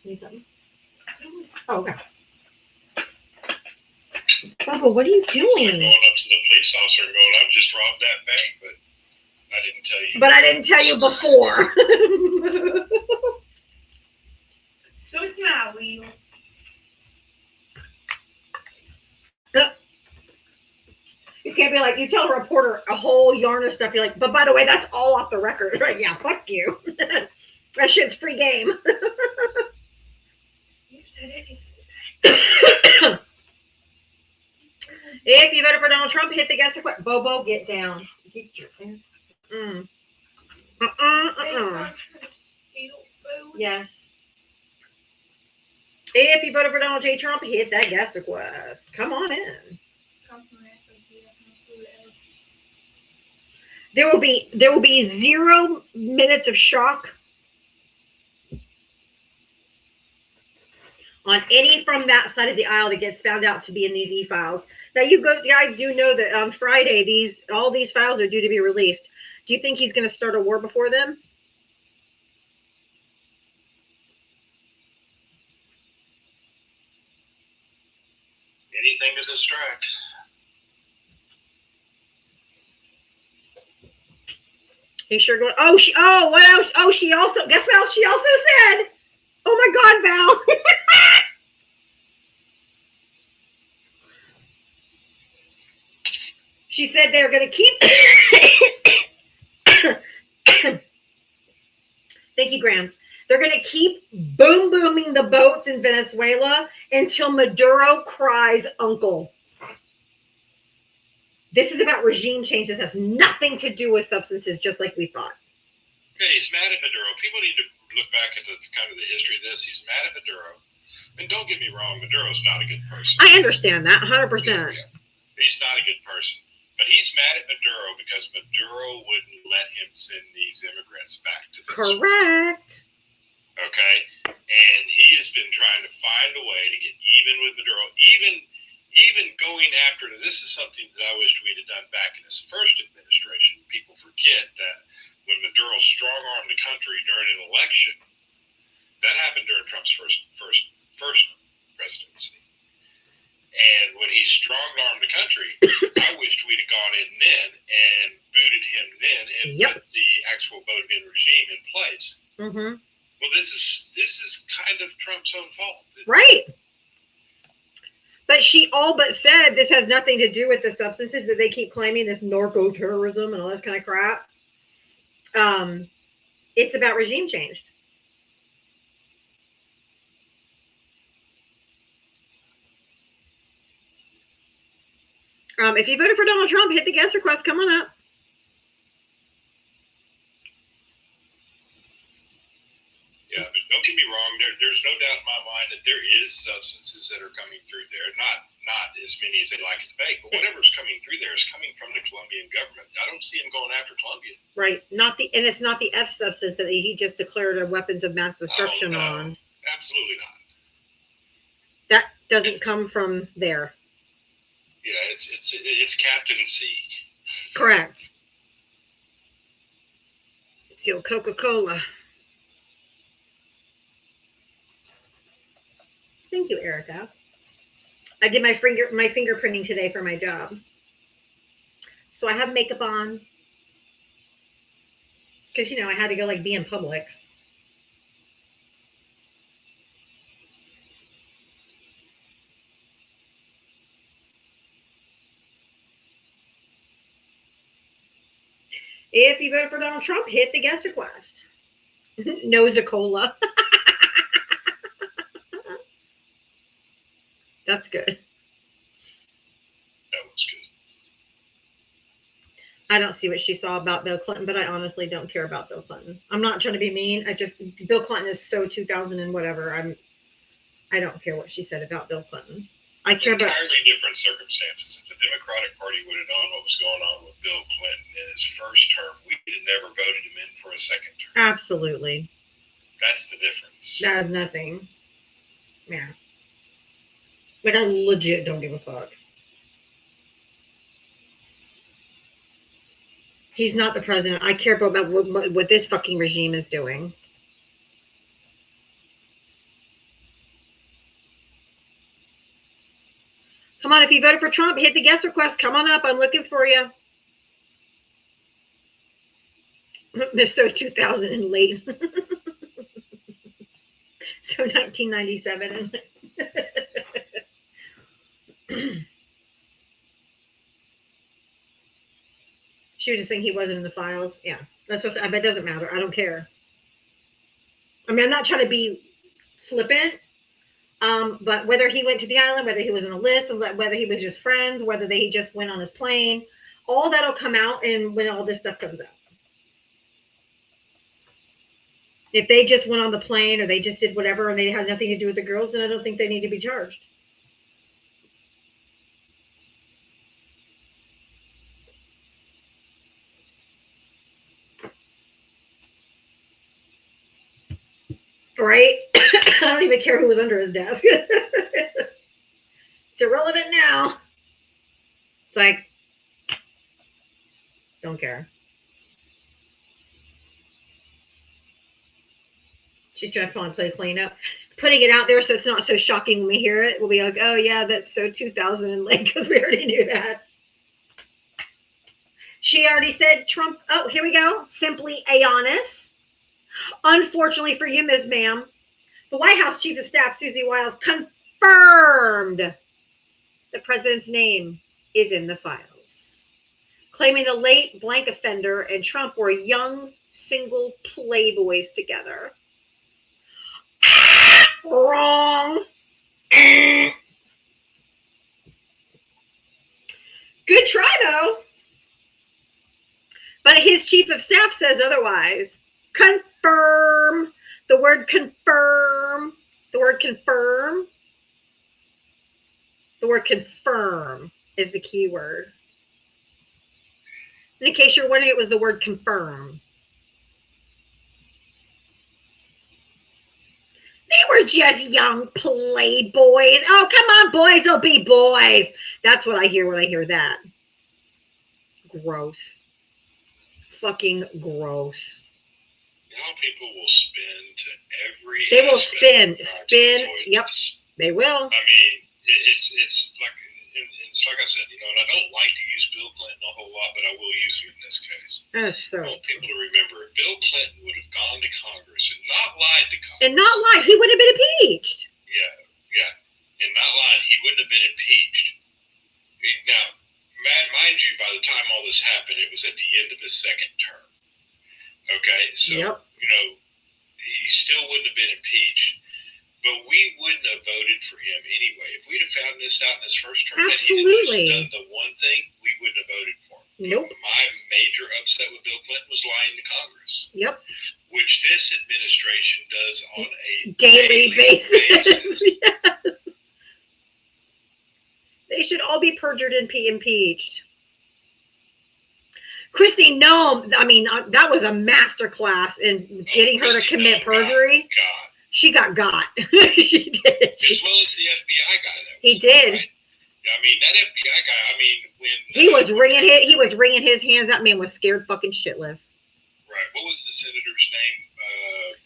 Need something? Oh, okay. Bubba, what are you It's like doing? going up to the police officer and going, "I've just robbed that bank, but I didn't tell you." But I didn't tell you before. So it's my wheel. You can't be like, you tell a reporter a whole yarn of stuff. You're like, but by the way, that's all off the record. Right? Yeah, fuck you. That shit's free game. You said it. If you voted for Donald Trump, hit the guess or quit. Bobo, get down. Get your pants. Yes. If you voted for Donald J. Trump, hit that guest request. Come on in. There will be 0 minutes of shock on any from that side of the aisle that gets found out to be in these e-files. Now, you guys do know that on Friday, all these files are due to be released. Do you think he's going to start a war before then? Anything to distract. He's sure going. Oh, what else? Oh, she also. Guess what else she also said? Oh my God, Val. She said they're going to keep. Thank you, Grams. They're going to keep booming the boats in Venezuela until Maduro cries uncle. This is about regime change. This has nothing to do with substances, just like we thought. Okay, he's mad at Maduro. People need to look back at the kind of the history of this. He's mad at Maduro. And don't get me wrong, Maduro's not a good person. I understand that 100%. Yeah. He's not a good person. But he's mad at Maduro because Maduro wouldn't let him send these immigrants back to Venezuela. Correct. Okay? And he has been trying to find a way to get even with Maduro. Even going after, this is something that I wished we'd have done back in his first administration. People forget that when Maduro strong-armed the country during an election, that happened during Trump's first presidency. And when he strong-armed the country, I wished we'd have gone in then and booted him then and put the actual voted-in regime in place. Mm-hmm. Well, this is kind of Trump's own fault. Right. But she all but said this has nothing to do with the substances that they keep claiming, this narco-terrorism and all this kind of crap. It's about regime change. If you voted for Donald Trump, hit the guest request. Come on up. Yeah, but don't get me wrong. There's no doubt in my mind that there is substances that are coming through there. Not as many as they like it to make, but whatever's coming through there is coming from the Colombian government. I don't see him going after Colombia. Right. And it's not the F substance that he just declared a weapons of mass destruction on. Absolutely not. That doesn't come from there. Yeah, it's Captain C. Correct. It's your Coca-Cola. Thank you, Erica. I did my fingerprinting today for my job. So I have makeup on. Because, I had to go, be in public. If you voted for Donald Trump, hit the guest request. Noza-Cola. That's good. That was good. I don't see what she saw about Bill Clinton, but I honestly don't care about Bill Clinton. I'm not trying to be mean. Bill Clinton is so 2000 and whatever. I don't care what she said about Bill Clinton. I care about entirely different circumstances. If the Democratic Party would have known what was going on with Bill Clinton in his first term, we'd have never voted him in for a second term. Absolutely. That's the difference. That has nothing. Yeah. I legit don't give a fuck. He's not the president. I care about what this fucking regime is doing. Come on, if you voted for Trump, hit the guest request. Come on up. I'm looking for you. Miss so 2000 and late. So 1997. She was just saying he wasn't in the files. Yeah, that's what. But it doesn't matter. I don't care. I mean, I'm not trying to be flippant. But whether he went to the island, whether he was on a list, whether he was just friends, whether he just went on his plane, all that'll come out, and when all this stuff comes out. If they just went on the plane or they just did whatever and they had nothing to do with the girls, then I don't think they need to be charged. Right? I don't even care who was under his desk. It's irrelevant now. It's like, don't care. She's trying to probably play cleanup. Putting it out there so it's not so shocking when we hear it. We'll be like, oh, yeah, that's so 2000 and late because we already knew that. She already said Trump. Oh, here we go. Simply Aonis. Unfortunately for you, Ms. Ma'am, the White House Chief of Staff, Susie Wiles, confirmed the president's name is in the files, claiming the late blank offender and Trump were young, single playboys together. Wrong. Good try, though. But his chief of staff says otherwise. Confirm. The word confirm. The word confirm. The word confirm is the key word. And in case you're wondering, it was the word confirm. They were just young playboys. Oh, come on, boys will be boys. That's what I hear when I hear that. Gross. Fucking gross. Now people will spin to every. They will spin. Yep, they will. I mean, it's like I said, and I don't like to use Bill Clinton a whole lot, but I will use him in this case. That's so. I want people to remember, Bill Clinton would have gone to Congress and not lied to Congress. And not lied. He would have been impeached. Yeah. And not lied. He wouldn't have been impeached. Now, mind you, by the time all this happened, it was at the end of his second term. Okay? So, yep. He still wouldn't have been impeached. But we wouldn't have voted for him anyway. If we'd have found this out in his first term, absolutely, and he'd just done the one thing, we wouldn't have voted for him. Nope. My major upset with Bill Clinton was lying to Congress. Yep. Which this administration does on a daily basis. Yes. They should all be perjured and impeached. Kristi Noem, I mean, that was a masterclass in getting her to commit perjury. She got. She did. As well as the FBI guy. He did. Right? I mean, that FBI guy. I mean, when he was wringing his hands. That man was scared fucking shitless. Right. What was the senator's name?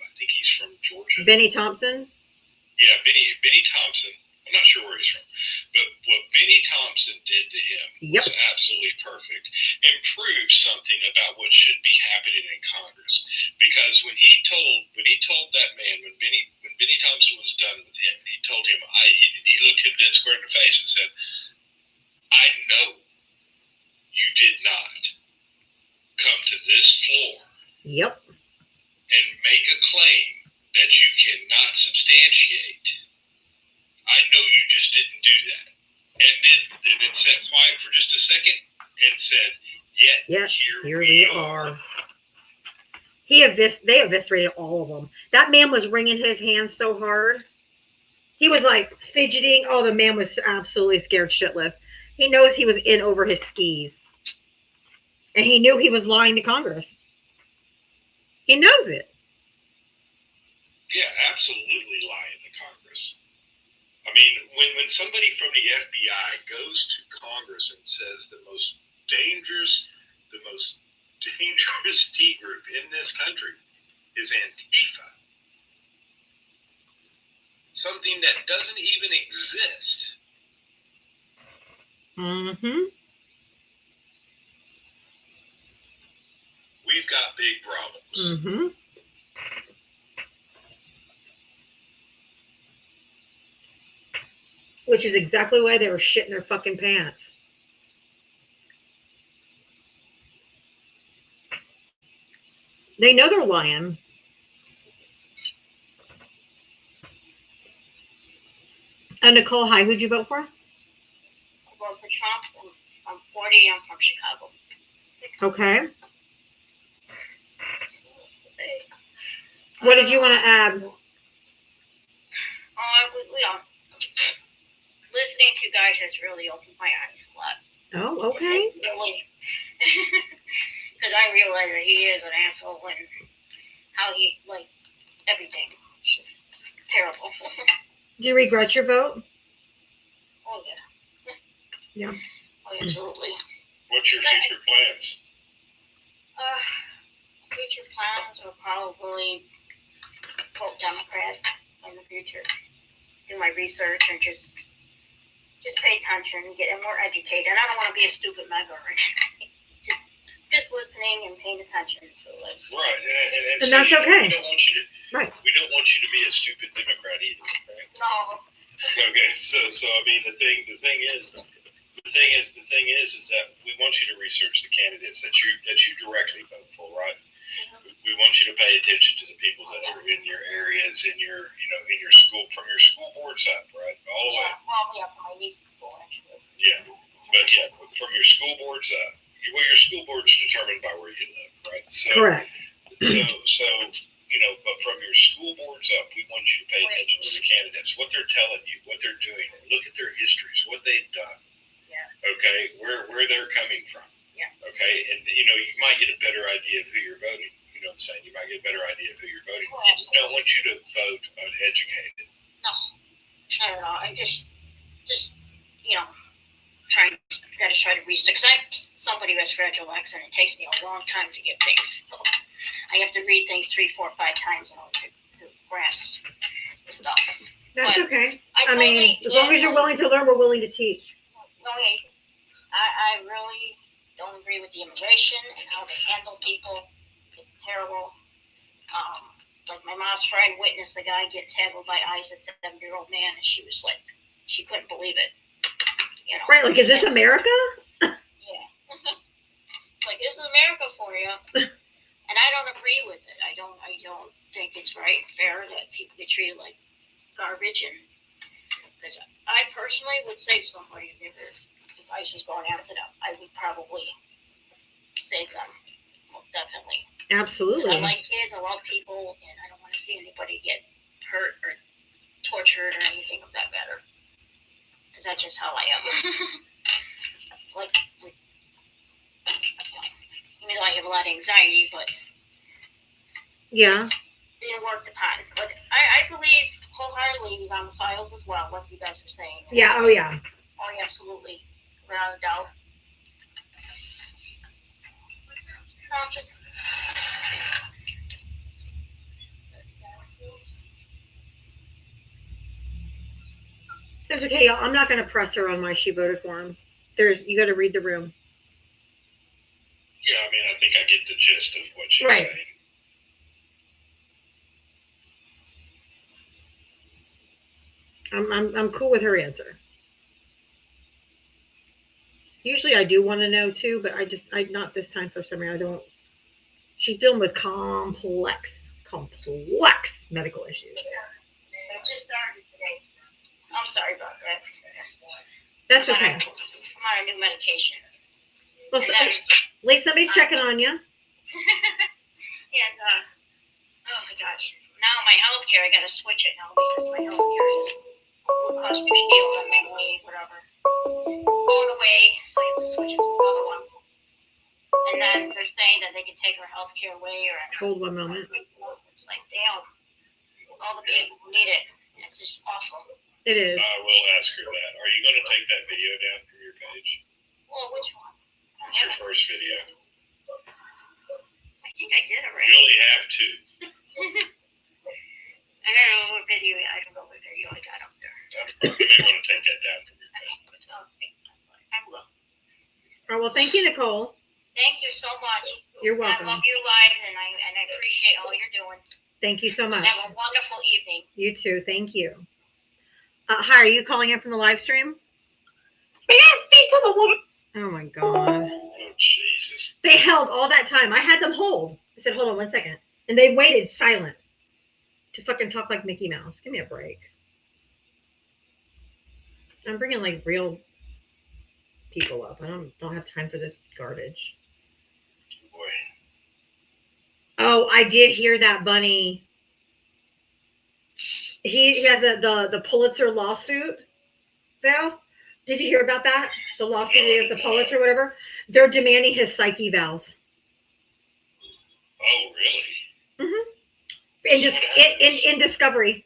I think he's from Georgia. Benny Thompson. Yeah, Benny Thompson. I'm not sure where he's from, but what Benny Thompson did to him was absolutely perfect and proved something about what should be happening in Congress. Because when he told that man, when Benny Thompson was done with him, he told him, he looked him dead square in the face and said, "I know you did not come to this floor, and make a claim that you cannot substantiate. I know you just didn't do that." And then sat quiet for just a second and said, "Yet here we are." They eviscerated all of them. That man was wringing his hands so hard. He was like fidgeting. Oh, the man was absolutely scared shitless. He knows he was in over his skis. And he knew he was lying to Congress. He knows it. Yeah, absolutely lying to Congress. I mean, when somebody from the FBI goes to Congress and says the most dangerous T group in this country is Antifa, something that doesn't even exist, Mm-hmm. We've got big problems. Mm-hmm. Which is exactly why they were shitting their fucking pants. They know they're lying. Nicole, hi. Who'd you vote for? I vote for Trump. I'm 40. I'm from Chicago. Okay. What did you want to add? We listening to you guys has really opened my eyes a lot. Oh, okay. Really, because I realize that he is an asshole and how he like everything. It's just terrible. Do you regret your vote? Oh yeah. Yeah. Oh, absolutely. What's your future plans? Future plans will probably vote Democrat in the future. Do my research and just pay attention, get more educated. And I don't want to be a stupid MAGA or anything. Just listening and paying attention to it. Right, And that's okay. We don't want you to. Right. We don't want you to be a stupid Democrat either. Right? No. Okay, so I mean the thing is that we want you to research the candidates that you directly vote for, right? We want you to pay attention to the people that are in your areas, in your school, from your school boards up, right? All the way. Well, yeah, from my niece's school actually. Yeah, but from your school boards up. Well, your school board's determined by where you live, right? So, correct. So but from your school boards up, we want you to pay attention to the candidates, what they're telling you, what they're doing, look at their histories, what they've done. Yeah. Okay, where they're coming from. Yeah. Okay, and you might get a better idea of who you're voting. You know what I'm saying? You might get a better idea of who you're voting. Well, I don't want you to vote uneducated. No, not at all. I just gotta try to research. Cause I'm somebody who has fragile legs, and it takes me a long time to get things. So I have to read things 3, 4, 5 times in order to grasp the stuff. That's But okay. I mean, as long as you're willing to learn, we're willing to teach. Okay, I really don't agree with the immigration and how they handle people. It's terrible. Like my mom's friend witnessed a guy get tackled by ICE, a 7-year-old man, and she was like, she couldn't believe it. You know. Right, like, is this America? Yeah. Like, this is America for you. And I don't agree with it. I don't think it's right and fair that people get treated like garbage. And because I personally would save somebody if ICE was going after them. I would probably save them. Most definitely. Absolutely. I like kids, I love people, and I don't want to see anybody get hurt or tortured or anything of that matter. Because that's just how I am. Even though I have a lot of anxiety, but yeah, it's being worked upon. But I believe wholeheartedly he's on the files as well, like you guys were saying. Yeah, oh yeah. Oh, yeah, absolutely. Without a doubt. It's okay. I'm not going to press her on why she voted for him. You got to read the room. Yeah, I mean, I think I get the gist of what she's right. saying. I'm cool with her answer. Usually I do want to know too, but I not this time for some reason. I don't. She's dealing with complex medical issues. It just started today. I'm sorry about that. That's okay. I'm on a new medication. Well, at least somebody's checking on you. And oh my gosh, now my healthcare, I gotta switch it now because my healthcare is Blue Cross Blue Shield and mainly whatever going away, so I have to switch it to another one. And then they're saying that they can take our healthcare away or hold 1 moment. It's like damn, all the people who need it. It's just awful. It is. I will ask her that. Are you going to take that video down from your page? Well, which one? It's your first video. I think I did already. You only have 2. I don't know what video I got up there. You may want to take that down from your page. Okay. I will. Oh, well, thank you, Nicole. Thank you so much. You're welcome. I love your lives, and I appreciate all you're doing. Thank you so much. Have a wonderful evening. You too. Thank you. Hi, are you calling in from the live stream? Oh my God. Oh, Jesus. They held all that time. I had them hold. I said, hold on 1 second. And they waited silent to fucking talk like Mickey Mouse. Give me a break. I'm bringing like real people up. I don't have time for this garbage. Boy. Oh, I did hear that, Bunny. He has the Pulitzer lawsuit, Val. Did you hear about that? The lawsuit against the Pulitzer or whatever? They're demanding his psych evals. Oh, really? Mm-hmm. In Discovery.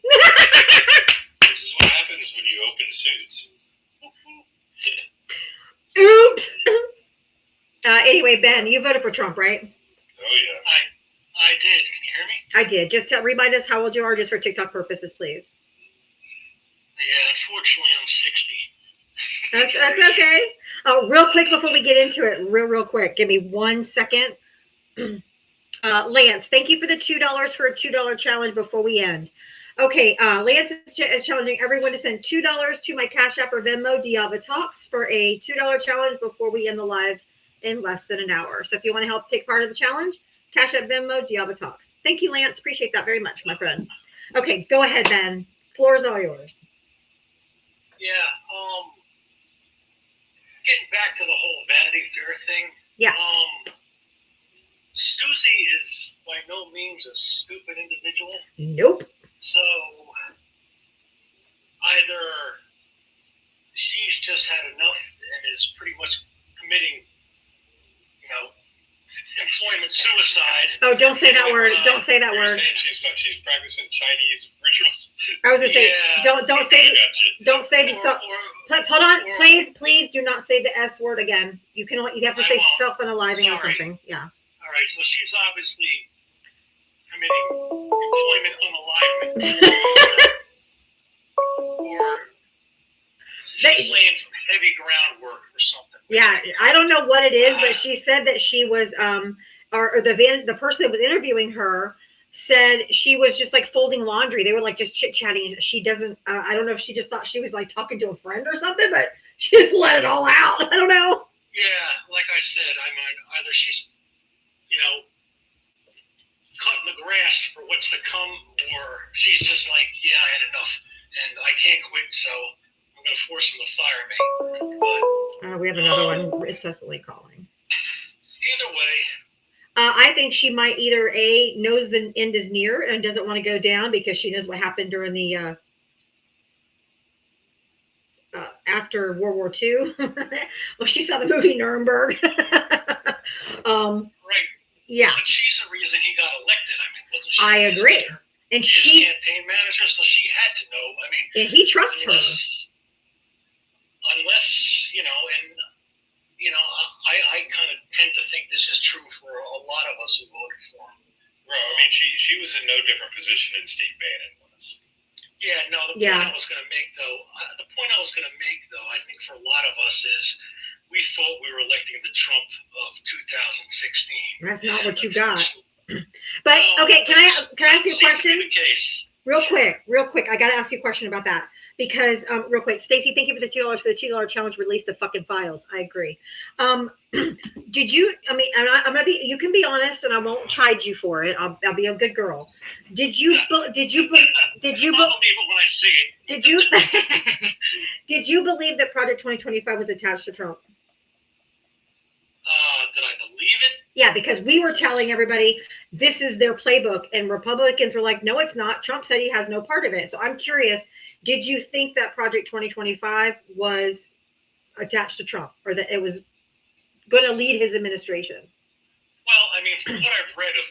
This is what happens when you open suits. Oops. Anyway, Ben, you voted for Trump, right? Oh, yeah. I did. Can you hear me? I did. Just remind us how old you are, just for TikTok purposes, please. Yeah, unfortunately, I'm 60. That's okay. Real quick before we get into it, real quick. Give me 1 second. Lance, thank you for the $2 for a $2 challenge before we end. Okay, Lance is challenging everyone to send $2 to my Cash App or Venmo, Diavatalks, for a $2 challenge before we end the live in less than an hour. So if you want to help take part of the challenge, Cash App, Venmo, Diavatalks. Thank you, Lance. Appreciate that very much, my friend. Okay, go ahead, Ben. Floor is all yours. Yeah, getting back to the whole Vanity Fair thing. Yeah. Susie is by no means a stupid individual. Nope. So either she's just had enough and is pretty much committing, employment suicide. Oh, don't say that word. Don't say that You're word. saying she's practicing Chinese rituals. I was gonna say, Yeah. don't say the so. Hold on, please do not say the S word again. You have to say self-unaliving or something. Yeah. All right, so she's obviously committing employment unalivement, or she's laying some heavy groundwork for something. Yeah, I don't know what it is, but she said that she was or the person that was interviewing her said she was just like folding laundry. They were like just chit-chatting. She doesn't I don't know if she just thought she was like talking to a friend or something, but she just let it all out. I don't know. Yeah, like I said, I mean, either she's cutting the grass for what's to come, or she's just like, yeah, I had enough and I can't quit, so I'm gonna force him to fire me. But We have another one. Is Cecily calling? Either way, I think she might either knows the end is near and doesn't want to go down because she knows what happened during the after World War II. Well, she saw the movie Nuremberg. right? Yeah, but she's the reason he got elected. I mean, wasn't she? I agree. And she campaign manager, so she had to know. I mean, and he trusts her. Unless I kind of tend to think this is true for a lot of us who voted for him. Well, I mean, she was in no different position than Steve Bannon was. Yeah, no. The point I was going to make, though, I think for a lot of us is we thought we were electing the Trump of 2016. That's not what you got. But okay, can I ask you a question? Real quick. I got to ask you a question about that because real quick, Stacy, thank you for the $2 for the $2 challenge. Release the fucking files. I agree. Did you? I mean, I'm gonna be. You can be honest, and I won't chide you for it. I'll be a good girl. Did you? Did you believe it when I see it? Did you? Did you believe that Project 2025 was attached to Trump? Did I believe it? Yeah, because we were telling everybody this is their playbook, and Republicans were like, no, it's not. Trump said he has no part of it. So I'm curious, did you think that Project 2025 was attached to Trump, or that it was going to lead his administration? Well, I mean, from what I've read of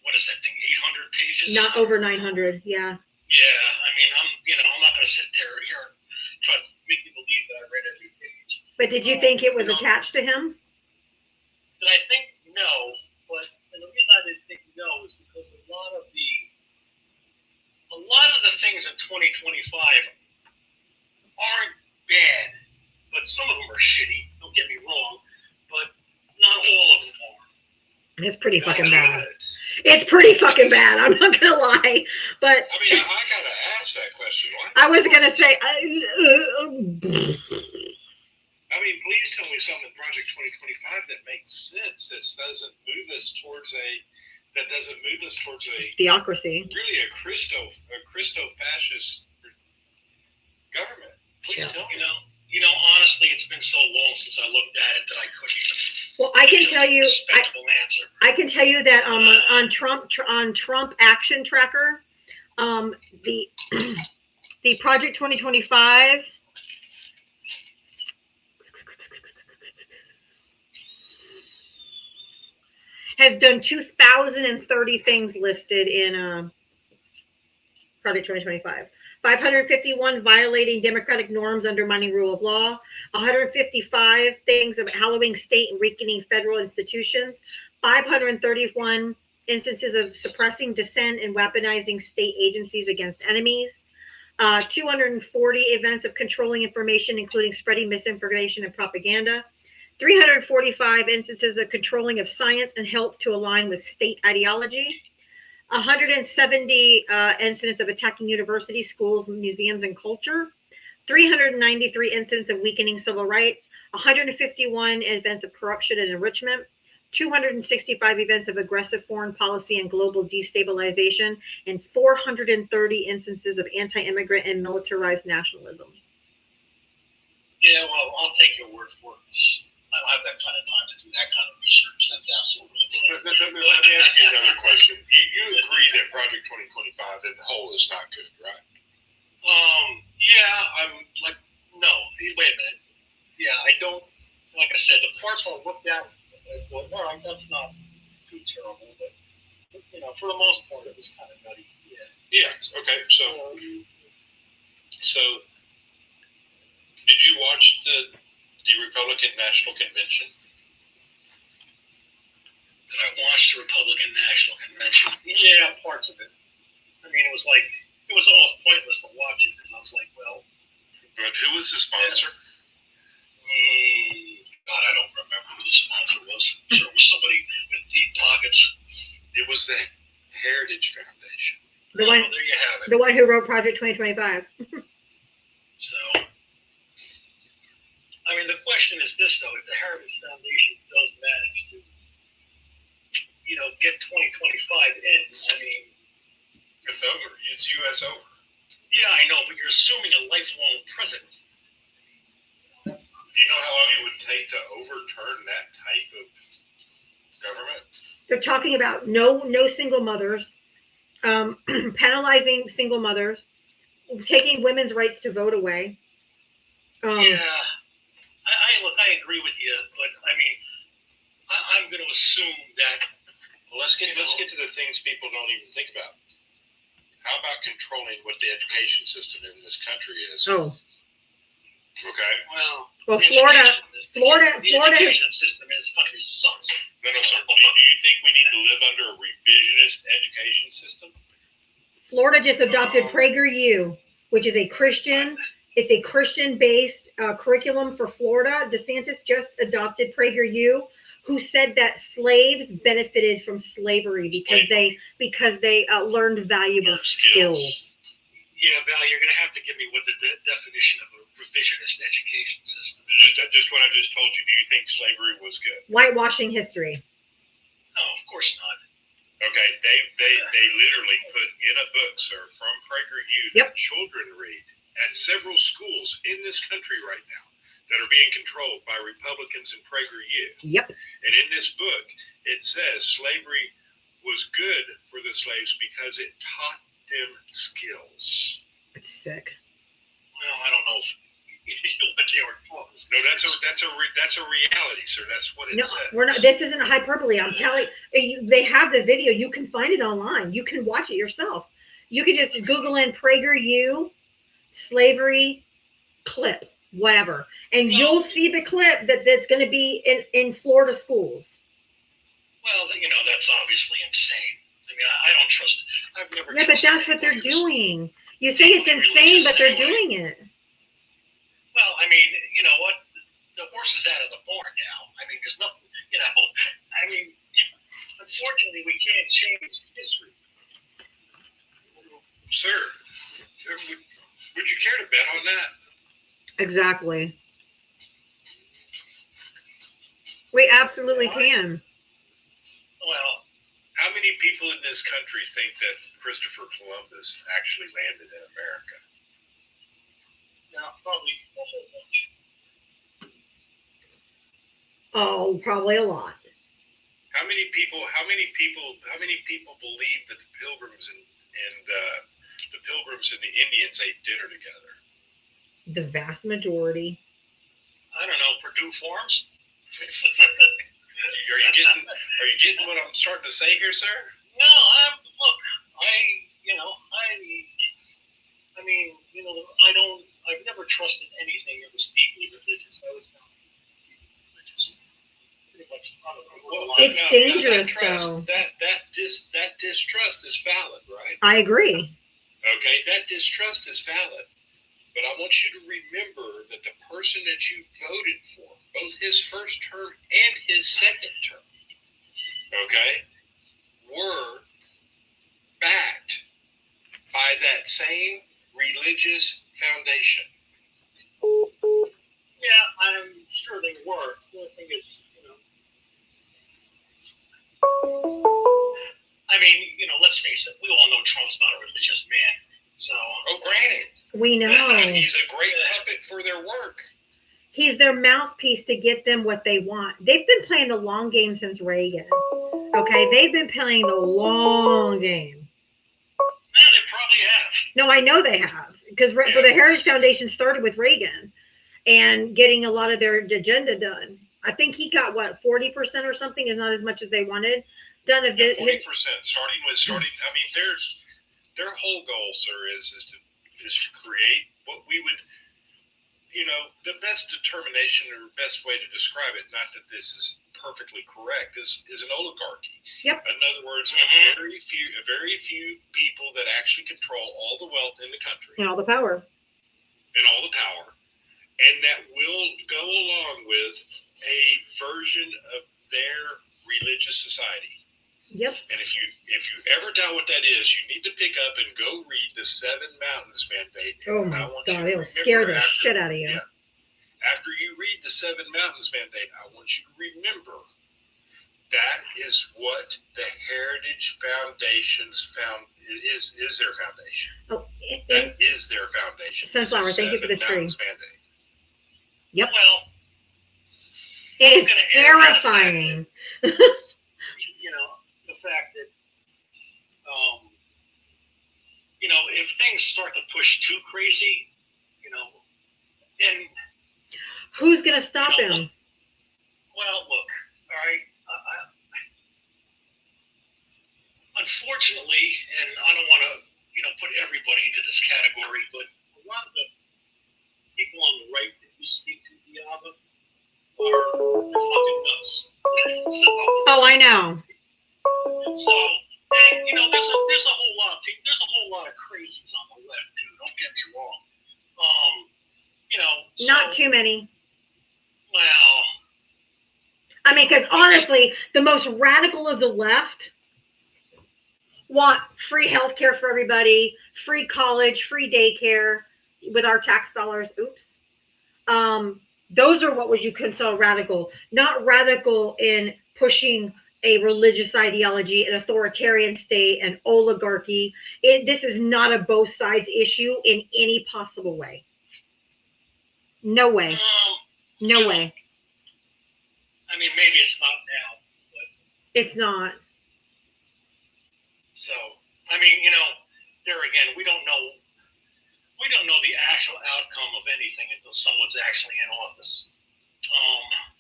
what is that thing, 800 pages? Not over 900, yeah. Yeah, I mean, I'm not going to sit there here and try to make you believe that I read every page. But did you think it was attached to him? Did I think no? But and the reason I didn't think no is because a lot of the things in 2025 aren't bad, but some of them are shitty. Don't get me wrong. But It's pretty That's fucking bad. good. It's pretty fucking bad. I'm not gonna lie, but I mean, I gotta ask that question. I was gonna say. I mean, please tell me something in Project 2025 that makes sense. That doesn't move us towards a Theocracy. really a Christo-fascist government. Please tell me. Honestly, it's been so long since I looked at it that I couldn't even. Well, I can tell you. Respectful answer. I can tell you that on Trump Action Tracker, the the Project 2025 has done 2,030 things listed in Project 2025. 551 violating democratic norms, undermining rule of law. 155 things of hallowing state and weakening federal institutions. 531 instances of suppressing dissent and weaponizing state agencies against enemies. 240 events of controlling information, including spreading misinformation and propaganda. 345 instances of controlling of science and health to align with state ideology. 170 incidents of attacking universities, schools, museums, and culture. 393 incidents of weakening civil rights. 151 events of corruption and enrichment. 265 events of aggressive foreign policy and global destabilization, and 430 instances of anti-immigrant and militarized nationalism. Yeah, well, I'll take your word for it. I don't have that kind of time to do that kind of research. That's absolutely insane. Let me ask you another question. You agree that Project 2025 as a whole is not good, right? Yeah, I'm like, no, wait a minute. Yeah, I don't, like I said, the parts I looked at, well, all right, that's not too terrible, but, for the most part, it was kind of nutty. Yeah, okay, so did you watch the Republican National Convention? Did I watch the Republican National Convention? Yeah, parts of it. I mean, it was almost pointless to watch it because I was like, well. But who was the sponsor? God, I don't remember who the sponsor was. I'm sure it was somebody with deep pockets. It was the Heritage Foundation. The one, there you have it. The one who wrote Project 2025. So, I mean, the question is this, though. If the Heritage Foundation does manage to, get 2025 in, I mean. It's over. It's U.S. over. Yeah, I know, but you're assuming a lifelong presidency. Do you know how long it would take to overturn that type of government? They're talking about no single mothers, penalizing single mothers, taking women's rights to vote away. Yeah, I agree with you, but I mean, I'm going to assume that. Well, let's get to the things people don't even think about. How about controlling what the education system in this country is? Oh. Okay. Well, Florida. The education system in this country sucks. No, sir. Do you think we need to live under a revisionist education system? Florida just adopted PragerU, which is a Christian. It's a Christian-based curriculum for Florida. DeSantis just adopted PragerU, who said that slaves benefited from slavery because they learned valuable skills. Yeah, Val, you're going to have to give me what the definition of a revisionist education system is. Just what I just told you. Do you think slavery was good? Whitewashing history. No, of course not. Okay, they literally put in a book, sir, from PragerU that children read at several schools in this country right now that are being controlled by Republicans and PragerU. Yep. And in this book, it says slavery was good for the slaves because it taught them skills. It's sick. Well, I don't know if what they were taught. No, that's a reality, sir. That's what it says. We're not. This isn't a hyperbole. I'm telling you, they have the video. You can find it online. You can watch it yourself. You can just Google in PragerU slavery clip, whatever, and you'll see the clip that's going to be in Florida schools. Well, that's obviously insane. I mean, I don't trust. I've never. Yeah, but that's what they're doing. You say it's insane, but they're doing it. Well, I mean, you know what? The horse is out of the barn now. I mean, there's nothing. I mean, unfortunately, we can't change history. Sir, would you care to bet on that? Exactly. We absolutely can. Well, how many people in this country think that Christopher Columbus actually landed in America? yeah, probably a whole bunch. Oh, probably a lot. How many people believe that the Pilgrims and the Indians ate dinner together? The vast majority. I don't know, Purdue Farms? Are you getting what I'm starting to say here, sir? No, I've never trusted anything that was deeply religious. I was not religious. Pretty much It's dangerous, though. That distrust is valid, right? I agree. Okay, that distrust is valid. But I want you to remember that the person that you voted for, both his first term and his second term, okay, were backed by that same religious foundation. Yeah, I'm sure they were. The thing is, let's face it, we all know Trump's not a religious man. So, granted. We know. He's a great puppet for their work. He's their mouthpiece to get them what they want. They've been playing the long game since Reagan. Okay, they've been playing the long game. Yeah, they probably have. No, I know they have. Because the Heritage Foundation started with Reagan and getting a lot of their agenda done. I think he got, 40% or something, is not as much as they wanted done. 40%, starting. I mean, their whole goal, sir, is to create what we would, the best determination or best way to describe it, not that this is perfectly correct, is an oligarchy. Yep. In other words, very few people that actually control all the wealth in the country. And all the power. And that will go along with a version of their religious society. Yep. And if you ever doubt what that is, you need to pick up and go read the Seven Mountains Mandate. Oh my God, it'll scare the shit out of you. Yeah, after you read the Seven Mountains Mandate, I want you to remember that is what the Heritage Foundation's is their foundation. Oh, that is their foundation. Sunflower, thank you for the tree. Mandate. Yep. Well, it is terrifying. The fact that, if things start to push too crazy, and who's going to stop him? Well, look, all right. Unfortunately, and I don't want to, put everybody into this category, but a lot of the people on the right that you speak to, Diava, are fucking nuts. I know. So, and, there's a whole lot of crazies on the left too. Don't get me wrong. Not too many. Well, I mean, because honestly, the most radical of the left want free healthcare for everybody, free college, free daycare with our tax dollars. Oops. Those are what would you consider radical, not radical in pushing a religious ideology, an authoritarian state, an oligarchy. This is not a both sides issue in any possible way. No way. No way. I mean, maybe it's not now, but it's not. So, I mean, there again, we don't know the actual outcome of anything until someone's actually in office.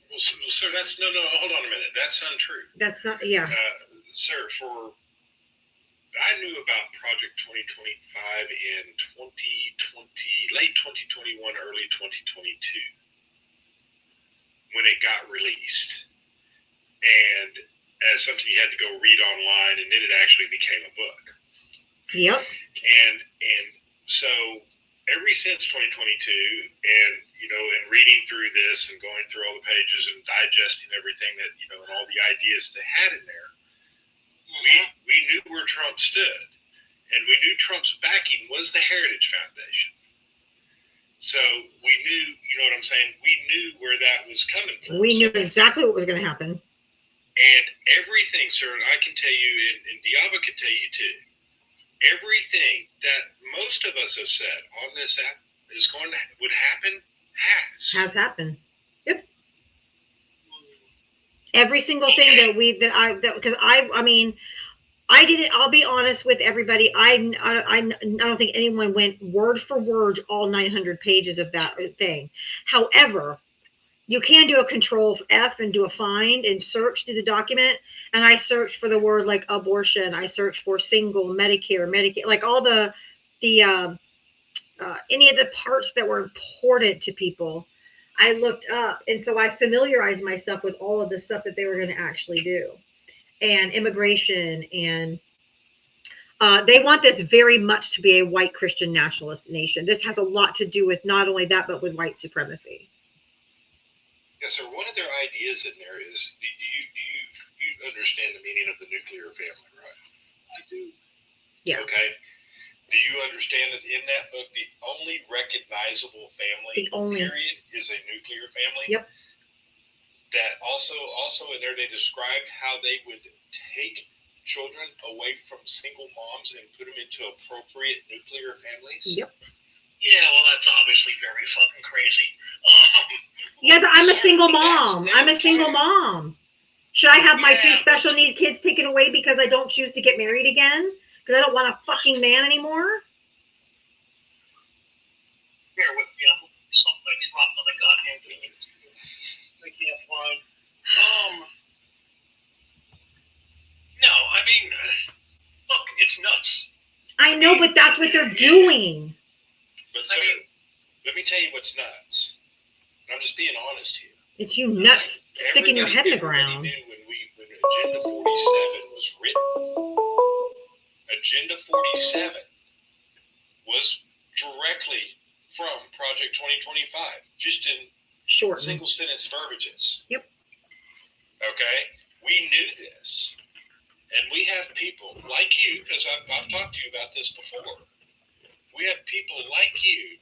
Well, sir, that's no. Hold on a minute. That's untrue. That's not. Yeah. Sir, I knew about Project 2025 in 2020, late 2021, early 2022, when it got released, and as something you had to go read online, and then it actually became a book. Yep. And so ever since 2022, and and reading through this and going through all the pages and digesting everything that and all the ideas they had in there, we knew where Trump stood, and we knew Trump's backing was the Heritage Foundation. So we knew, you know what I'm saying? We knew where that was coming from. We knew exactly what was going to happen. And everything, sir, and I can tell you, and Diava can tell you too, everything that most of us have said on this app would happen has happened. Yep. Every single thing because I mean, I didn't. I'll be honest with everybody. I don't think anyone went word for word all 900 pages of that thing. However, you can do a Control F and do a find and search through the document. And I searched for the word like abortion. I searched for single, Medicare, Medicaid, like all the any of the parts that were important to people. I looked up, and so I familiarized myself with all of the stuff that they were going to actually do, and immigration, and they want this very much to be a white Christian nationalist nation. This has a lot to do with not only that, but with white supremacy. Yes, sir. One of their ideas in there is, do you understand the meaning of the nuclear family, right? I do. Yeah. Okay. Do you understand that in that book, the only recognizable family, period, is a nuclear family? Yep. That also in there, they described how they would take children away from single moms and put them into appropriate nuclear families? Yep. Yeah, well, that's obviously very fucking crazy. Yeah, but I'm a single mom. I'm a single mom. Should I have my 2 special need kids taken away because I don't choose to get married again? Because I don't want a fucking man anymore? Bear with me, something dropped on the goddamn thing. I can't find. No, I mean, look, it's nuts. I know, but that's what they're doing. But sir, let me tell you what's nuts. I'm just being honest here. It's you nuts sticking your head in the ground. Knew when Agenda 47 was written, Agenda 47 was directly from Project 2025, just in short single sentence verbiages. Yep. Okay, we knew this, and we have people like you, because I've talked to you about this before. We have people like you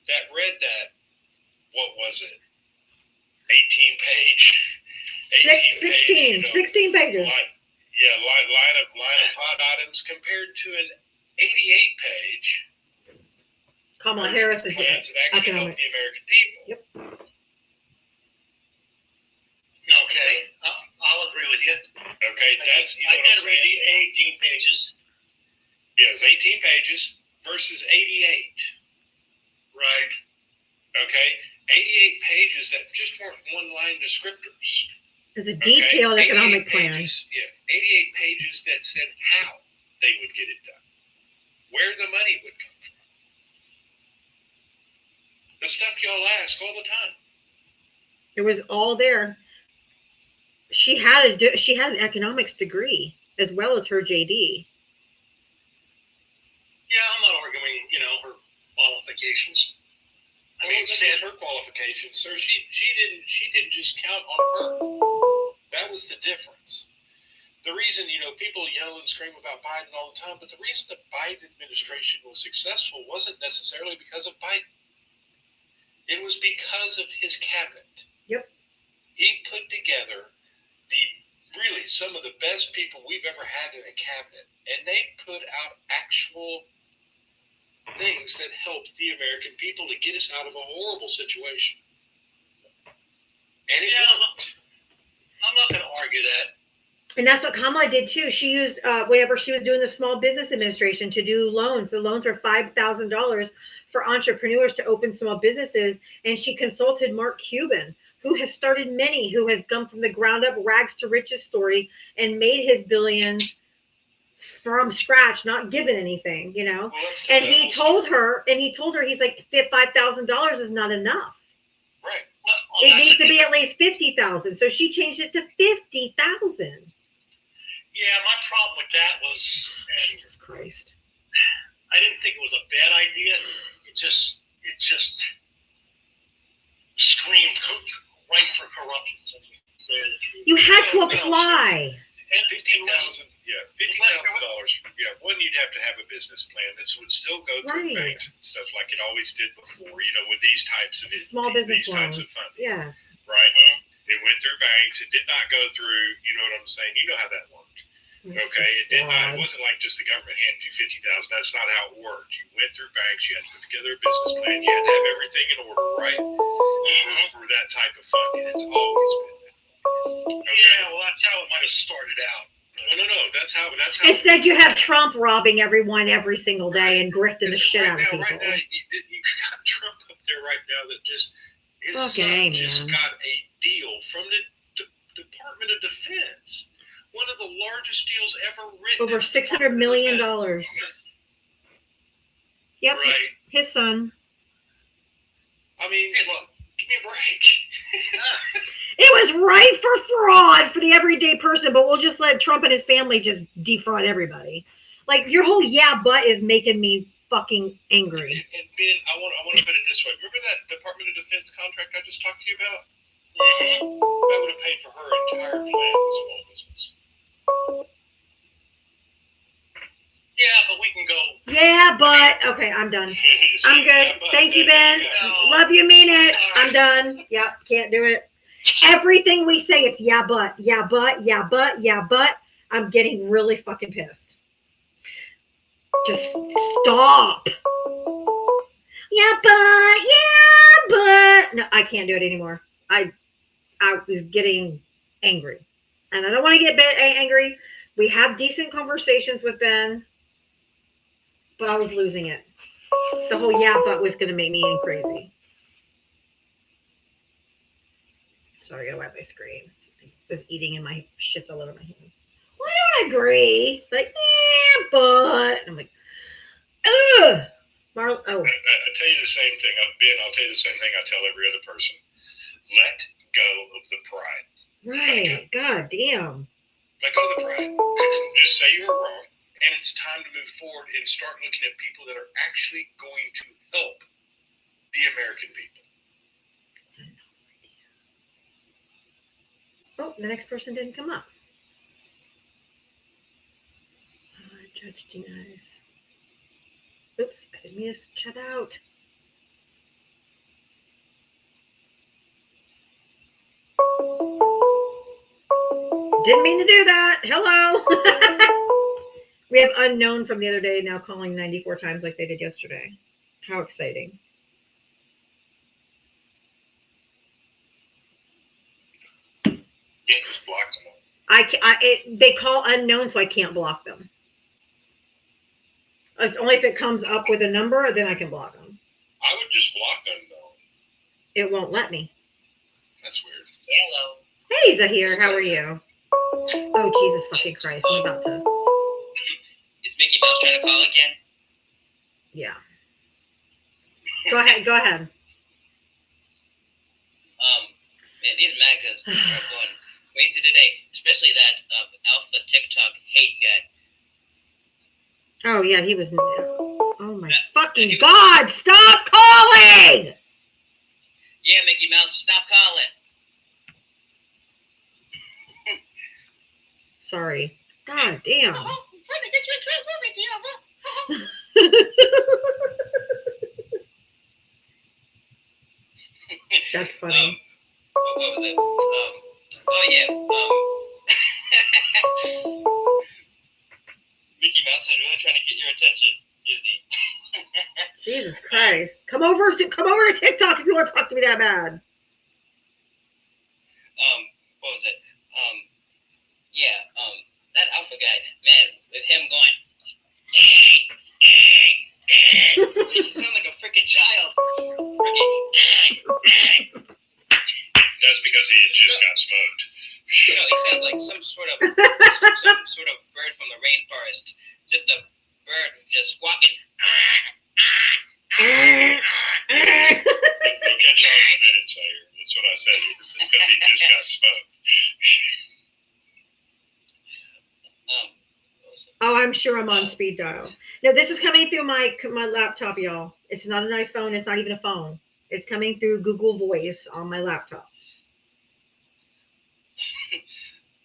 that read that. What was it? 16 pages. Line of hot items compared to an 88-page Kamala Harris is plans that actually help the American people. Yep. Okay, I'll agree with you. Okay, that's I did read the 18 pages. Yeah, it's 18 pages versus 88. Right. Okay, 88 pages that just weren't one-line descriptors. There's a detailed economic plan. 88 pages that said how they would get it done, where the money would come from. The stuff y'all ask all the time. It was all there. She had an economics degree as well as her JD. Yeah, I'm not arguing, her qualifications. I mean, said her qualifications, sir. She didn't just count on her. That was the difference. The reason, people yell and scream about Biden all the time, but the reason the Biden administration was successful wasn't necessarily because of Biden. It was because of his cabinet. Yep. He put together some of the best people we've ever had in a cabinet, and they put out actual things that helped the American people to get us out of a horrible situation. And it worked. I'm not going to argue that. And that's what Kamala did too. She used whenever she was doing the Small Business Administration to do loans. The loans were $5,000 for entrepreneurs to open small businesses. And she consulted Mark Cuban, who has started many, who has come from the ground up, rags to riches story, and made his billions from scratch, not given anything, Well, and he told her, he's like, $5,000 is not enough. Right. Well, it needs to be at least 50,000. So she changed it to 50,000. Yeah, my problem with that was, Jesus Christ, I didn't think it was a bad idea. It just screamed right for corruption. You had to apply. And $50,000. Yeah, $50,000. Yeah, one, you'd have to have a business plan. This would still go through Right. banks and stuff like it always did before. You know, with these types of Small business these types loans. of funding, Yes. right? It went through banks. It did not go through. You know what I'm saying? You know how that worked. Okay, it did not. It wasn't like just the government handed you $50,000. That's not how it worked. You went through banks. You had to put together a business plan. You had to have everything in order, right? For that type of funding, it's always been that. Okay. Yeah, well, that's how it might have started out. No. That's how. Instead, you have Trump robbing everyone every single day and grifting the shit out of people. Right now, you got Trump up there right now that just his Okay, son just man. got a deal from the Department of Defense. One of the largest deals ever written. Over $600 million. Yep, Right. his son. I mean, Hey, look, give me a break. It was right for fraud for the everyday person, but we'll just let Trump and his family just defraud everybody. Like, your whole but is making me fucking angry. And Ben, I want to put it this way. Remember that Department of Defense contract I just talked to you about? That would have paid for her entire plan of small business. yeah, but we can go. Yeah, but okay, I'm done. I'm good. Thank you, Ben. Love you, mean it. I'm done. Yep, can't do it. Everything we say, it's yeah, but. I'm getting really fucking pissed. Just stop. Yeah, but. No, I can't do it anymore. I was getting angry. And I don't want to get angry. We have decent conversations with Ben. But I was losing it. The whole but was going to make me crazy. Sorry, I gotta wipe my screen. I was eating and my shit's all over my hand. Well, I don't agree. But but. I'm like, ugh. I tell you the same thing. I'll tell you the same thing I tell every other person. Let go of the pride. Right. God damn. Let go of the pride. Just say you were wrong. And it's time to move forward and start looking at people that are actually going to help the American people. Oh, the next person didn't come up. Judge denies. Oops, I didn't mean to shut out. Didn't mean to do that. Hello. We have unknown from the other day now calling 94 times like they did yesterday. How exciting. Yeah, just block them all. They call unknown, so I can't block them. It's only if it comes up with a number, then I can block them. I would just block unknown. It won't let me. That's weird. Hello. Hey, Zahir, how are you? Oh, Jesus fucking Christ. I'm about to. Is Mickey Mouse trying to call again? Yeah. Go ahead. Man, these MAGAs are going crazy today, especially that alpha TikTok hate guy. Oh, yeah, he was. Oh, my fucking God. Stop calling! Yeah, Mickey Mouse, stop calling. Sorry. God damn. That's funny. What was it? Oh yeah. Mickey Mouse is really trying to get your attention, is he? Jesus Christ. Come over to TikTok if you want to talk to me that bad. What was it? Yeah, that alpha guy, man, with him going, you sound like a freaking child. That's because he had just got smoked. You know, he sounds like some sort of bird from the rainforest. Just a bird just squawking. We'll catch on in a minute, Sayer. That's what I said. It's because he just got smoked. Oh, I'm sure I'm on speed dial. No, this is coming through my laptop, y'all. It's not an iPhone. It's not even a phone. It's coming through Google Voice on my laptop.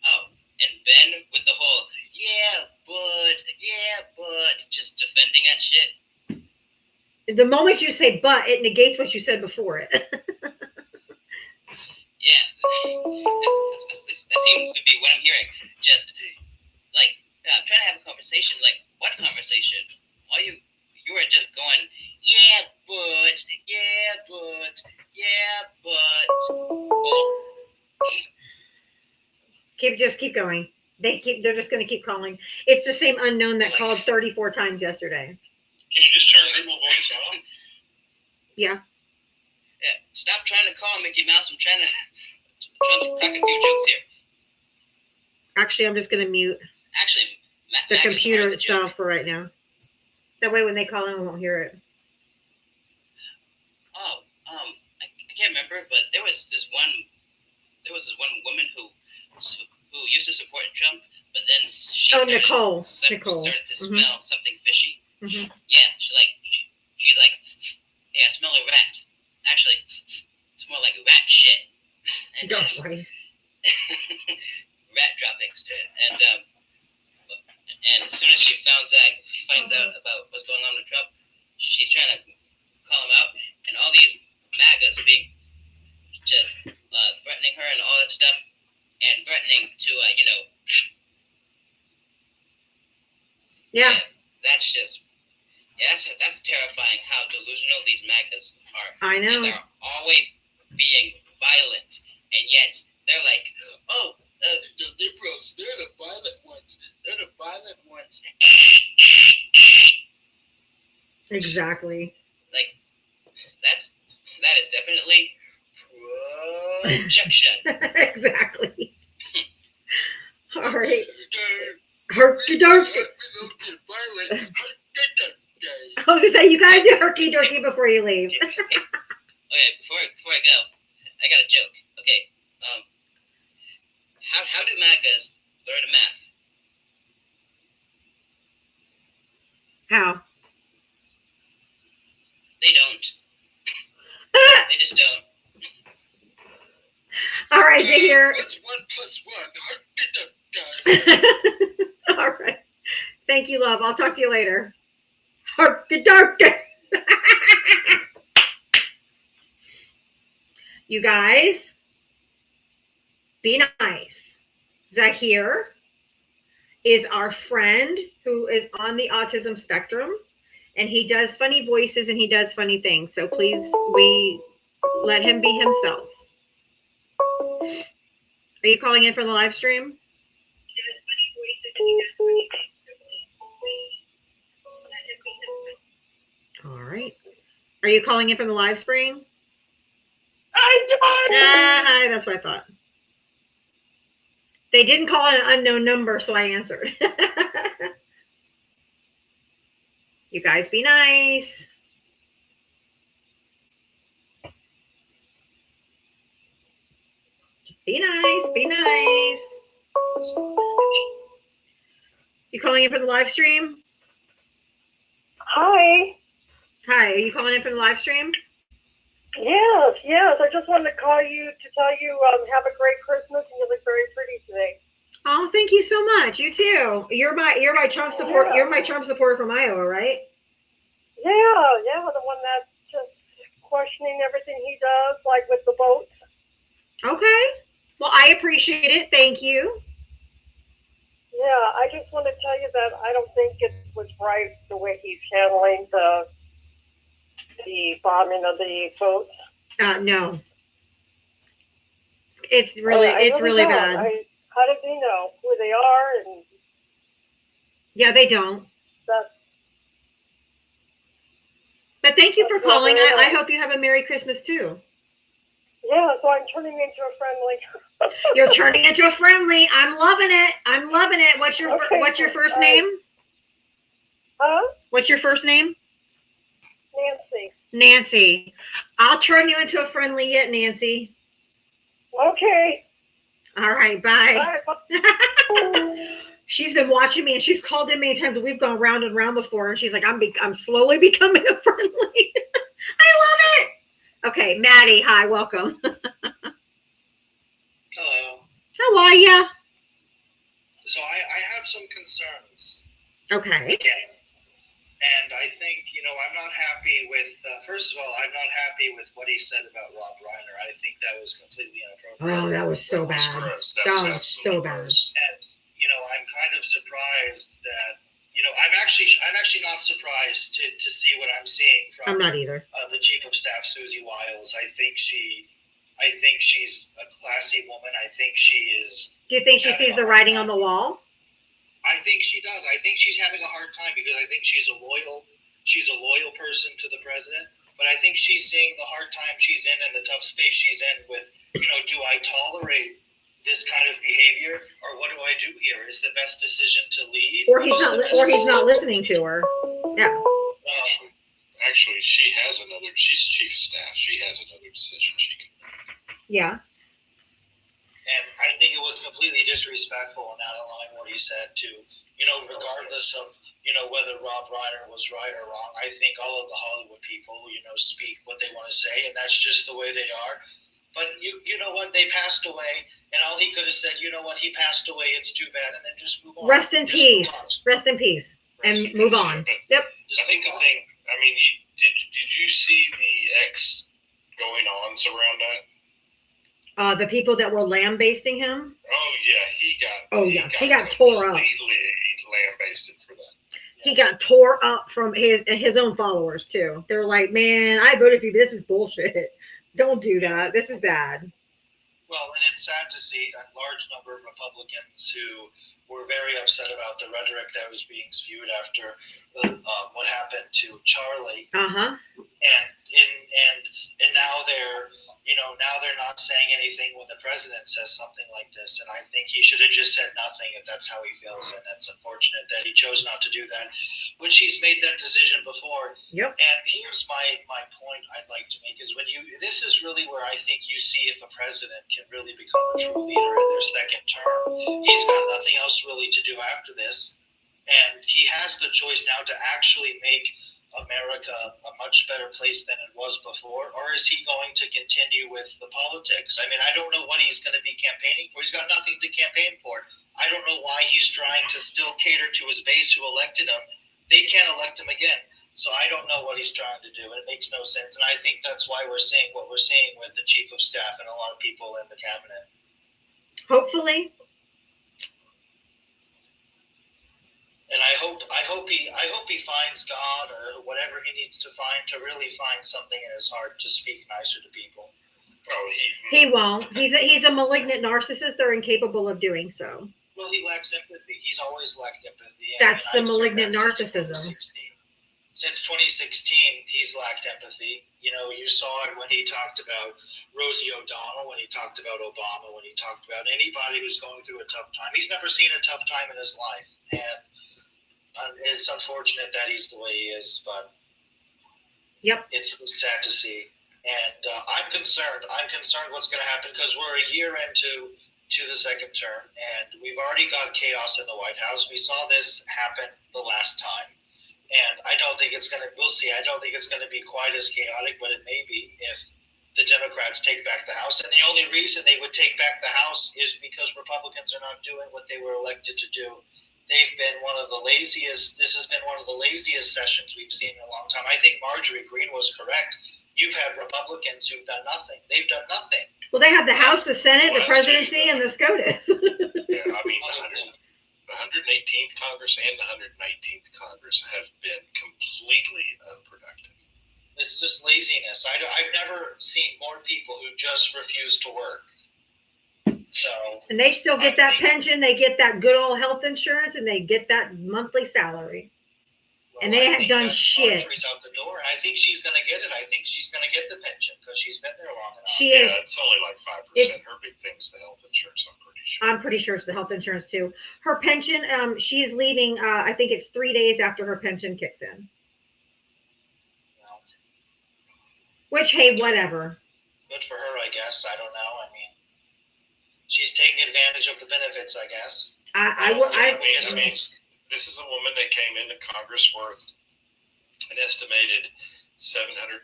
Oh, And Ben with the whole yeah, but just defending that shit. The moment you say "but," it negates what you said before it. Yeah, that seems to be what I'm hearing. Just like I'm trying to have a conversation. Like, what conversation? All you were just going, yeah, but. Keep going. They're just going to keep calling. It's the same unknown that called 34 times yesterday. Can you just turn normal voice off? Yeah. Yeah. Stop trying to call Mickey Mouse. I'm trying to crack a few jokes here. Actually, I'm just going to mute the computer itself for right now. That way, when they call in, we won't hear it. Oh, I can't remember, but there was this one woman who used to support Trump, but then she started to smell something fishy. Mm-hmm. Yeah, she's like, hey, I smell a rat. Actually, it's more like rat shit. And Right. rat droppings. And as soon as she finds out about what's going on with Trump, she's trying to call him out, and all these MAGAs being just threatening her and all that stuff, and threatening to Yeah. That's terrifying how delusional these MAGAs are. I know. And they're always being violent, and yet they're like, oh, the liberals, they're the violent ones. Exactly. Like, that is definitely projection. Exactly. All right. Herky dorky. I was gonna say, you gotta do herky dorky before you leave. Okay, before I go, I got a joke. Okay, how do MAGAs learn math? How? They don't. They just don't. All right, so here. What's 1 + 1? All right. Thank you, love. I'll talk to you later. Herky dorky. You guys, be nice. Zahir is our friend who is on the autism spectrum, and he does funny voices and he does funny things. So please, we let him be himself. Are you calling in from the live stream? All right. Are you calling in from the live stream? Hi, that's what I thought. They didn't call it an unknown number, so I answered. You guys be nice. Be nice. Be nice. You calling in for the live stream? Hi. Hi, are you calling in for the live stream? Yes. I just wanted to call you to tell you have a great Christmas, and you look very pretty today. Oh, thank you so much. You too. You're my Trump support. Yeah. You're my Trump supporter from Iowa, right? Yeah, the one that's just questioning everything he does, like with the votes. Okay. Well, I appreciate it. Thank you. Yeah, I just want to tell you that I don't think it was right the way he's handling the bombing of the votes. No. It's really bad. How does he know who they are? And yeah, they don't. That's, but thank you for calling. Really I hope you have a Merry Christmas too. Yeah, so I'm turning into a friendly. You're turning into a friendly. I'm loving it. What's your first name? Huh? What's your first name? Nancy. Nancy. I'll turn you into a friendly yet, Nancy. Okay. All right, bye. Bye. She's been watching me, and she's called in many times. We've gone round and round before, and she's like, I'm slowly becoming a friendly. I love it. Okay, Maddie, hi, welcome. Hello. How are ya? So I have some concerns. Okay. Again. And I think, I'm not happy with, first of all, I'm not happy with what he said about Rob Reiner. I think that was completely inappropriate. Oh, that was so That was bad. gross. That was so absolutely bad. gross. And, I'm kind of surprised that, I'm actually not surprised to see what I'm seeing I'm from not either. the Chief of Staff, Susie Wiles. I think she's a classy woman. I think she is. Do you think she sees the writing on the wall? I think she does. I think she's having a hard time because I think she's a loyal person to the president. But I think she's seeing the hard time she's in and the tough space she's in with, do I tolerate this kind of behavior or what do I do here? Is the best decision to leave? Or he's not listening to her. Yeah. Actually, she's chief of staff. She has another decision she can make. Yeah. And I think it was completely disrespectful and out of line what he said to, regardless of, whether Rob Reiner was right or wrong. I think all of the Hollywood people, speak what they want to say, and that's just the way they are. But you know what? They passed away, and all he could have said, you know what? He passed away. It's too bad, and then just move on. Rest in peace. Rest in peace. And move on. Yep. I think the thing, did you see the X going ons around that? The people that were lambasting him. Oh yeah, he got tore up. Completely lambasted for that. He got tore up from his own followers too. They're like, man, I voted for you. This is bullshit. Don't do that. This is bad. Well, and it's sad to see a large number of Republicans who were very upset about the rhetoric that was being spewed after what happened to Charlie. Uh-huh. And now they're not saying anything when the president says something like this. And I think he should have just said nothing if that's how he feels. And it's unfortunate that he chose not to do that, which he's made that decision before. Yep. And here's my point I'd like to make is this is really where I think you see if a president can really become a true leader in their second term. He's got nothing else really to do after this. And he has the choice now to actually make America a much better place than it was before, or is he going to continue with the politics? I mean, I don't know what he's going to be campaigning for. He's got nothing to campaign for. I don't know why he's trying to still cater to his base who elected him. They can't elect him again. So I don't know what he's trying to do. It makes no sense. And I think that's why we're seeing what we're seeing with the chief of staff and a lot of people in the cabinet. Hopefully. And I hope he finds God or whatever he needs to find to really find something in his heart to speak nicer to people. Oh, he won't. He's a malignant narcissist. They're incapable of doing so. Well, he lacks empathy. He's always lacked empathy. That's the malignant narcissism. Since 2016, he's lacked empathy. You saw it when he talked about Rosie O'Donnell, when he talked about Obama, when he talked about anybody who's going through a tough time. He's never seen a tough time in his life. And it's unfortunate that he's the way he is, but yep, it's sad to see. And I'm concerned. I'm concerned what's going to happen because we're a year into the second term, and we've already got chaos in the White House. We saw this happen the last time, and I don't think it's going to. We'll see. I don't think it's going to be quite as chaotic, but it may be if the Democrats take back the House. And the only reason they would take back the House is because Republicans are not doing what they were elected to do. They've been one of the laziest. This has been one of the laziest sessions we've seen in a long time. I think Marjorie Greene was correct. You've had Republicans who've done nothing. They've done nothing. Well, they have the House, the Senate, the presidency, and the SCOTUS. Yeah, I mean, the 118th Congress and the 119th Congress have been completely unproductive. It's just laziness. I've never seen more people who just refuse to work. So, and they still get that pension, they get that good old health insurance, and they get that monthly salary. Well, and they haven't done shit. Marjorie's out the door, and I think she's going to get it. I think she's going to get the pension because she's been there long enough. She is. Yeah, it's only like 5%. Her big thing's the health insurance, I'm pretty sure. I'm pretty sure it's the health insurance too. Her pension, she's leaving, I think it's 3 days after her pension kicks in. Which, hey, whatever. Good for her, I guess. I don't know. I mean, she's taking advantage of the benefits, I guess. I mean, this is a woman that came into Congress worth an estimated $750,000,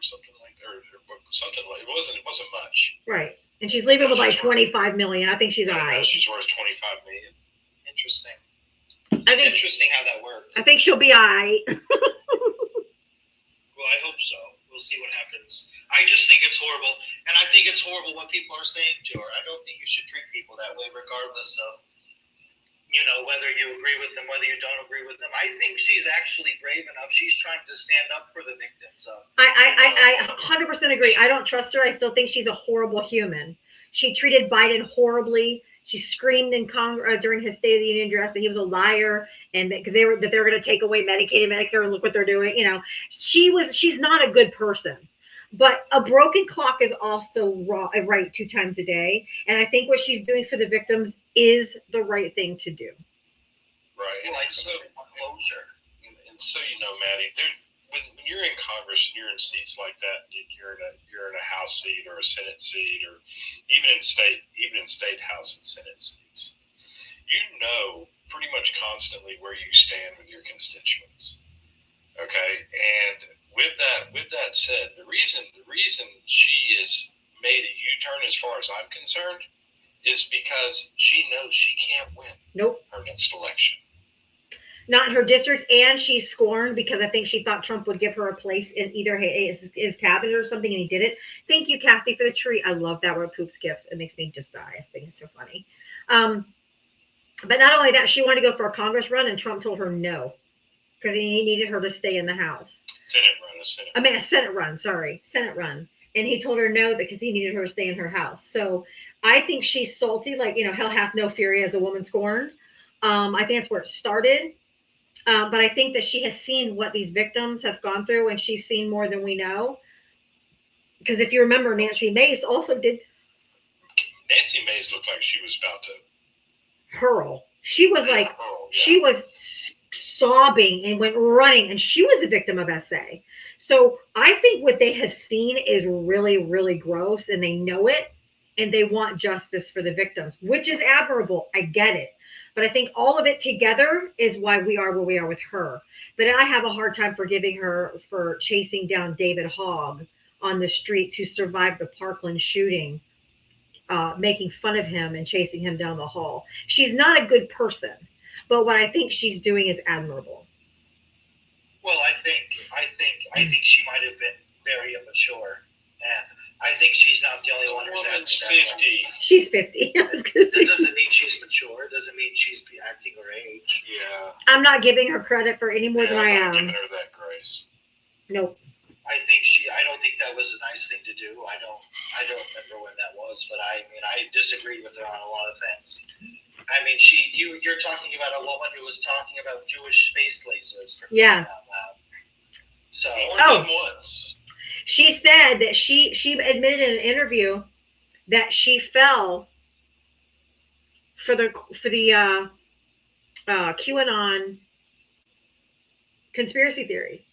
something like that, or something like it wasn't much. Right, And she's leaving with like 25 million. I think she's all right. She's worth 25 million. Interesting. I It's think interesting how that works. I think she'll be all right. Well, I hope so. We'll see what happens. I just think it's horrible, and I think it's horrible what people are saying to her. I don't think you should treat people that way, regardless of, whether you agree with them, whether you don't agree with them. I think she's actually brave enough. She's trying to stand up for the victims of. I 100% agree. I don't trust her. I still think she's a horrible human. She treated Biden horribly. She screamed in Congress during his State of the Union address that he was a liar and that they were going to take away Medicaid and Medicare, and look what they're doing. She's not a good person. But a broken clock is also right 2 times a day. And I think what she's doing for the victims is the right thing to do. Right. And Closure. And so Maddie, when you're in Congress and you're in seats like that, you're in a House seat or a Senate seat, or even in state House and Senate seats, pretty much constantly where you stand with your constituents. Okay, and with that said, the reason she has made a U-turn, as far as I'm concerned, is because she knows she can't win. Nope. Her next election. Not in her district, and she's scorned because I think she thought Trump would give her a place in either his cabinet or something, and he didn't. Thank you, Kathy, for the tree. I love that word, poops gifts. It makes me just die. I think it's so funny. But not only that, she wanted to go for a Congress run, and Trump told her no because he needed her to stay in the House. A Senate run. And he told her no because he needed her to stay in her house. So I think she's salty, like, hell hath no fury as a woman scorned. I think that's where it started. But I think that she has seen what these victims have gone through, and she's seen more than we know. Because if you remember, Nancy Mace also did. Nancy Mace looked like she was about to hurl. She was she was sobbing and went running, and she was a victim of SA. So I think what they have seen is really, really gross, and they know it, and they want justice for the victims, which is admirable. I get it. But I think all of it together is why we are where we are with her. But I have a hard time forgiving her for chasing down David Hogg on the streets, who survived the Parkland shooting, making fun of him and chasing him down the hall. She's not a good person, but what I think she's doing is admirable. Well, I think she might have been very immature, and I think she's not the only one who's acting that way. She's 50. That doesn't mean she's mature. It doesn't mean she's acting her age. Yeah. I'm not giving her credit for any more than I am. I'm not giving her that grace. Nope. I don't think that was a nice thing to do. I don't remember when that was, but I disagreed with her on a lot of things. I mean, you're talking about a woman who was talking about Jewish space lasers for crying out loud. So more than once. She said that she admitted in an interview that she fell for the QAnon conspiracy theory.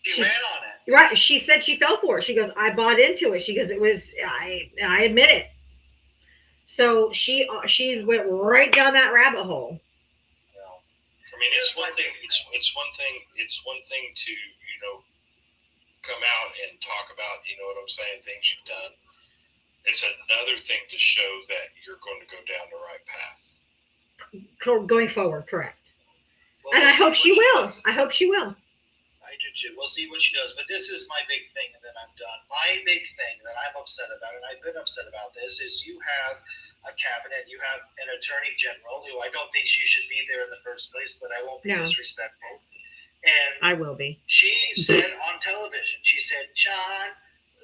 She ran on it. Right. She said she fell for it. She goes, I bought into it. She goes, I admit it. So she went right down that rabbit hole. I mean, it's one thing to come out and talk about, what I'm saying, things you've done. It's another thing to show that you're going to go down the right path. Going forward, correct. Well, and I hope she will. I hope she will. I do too. We'll see what she does. But this is my big thing, and then I'm done. My big thing that I'm upset about, and I've been upset about this, is you have a cabinet, you have an attorney general who I don't think she should be there in the first place, but I won't be disrespectful. And I will be. She said on television, she said, John,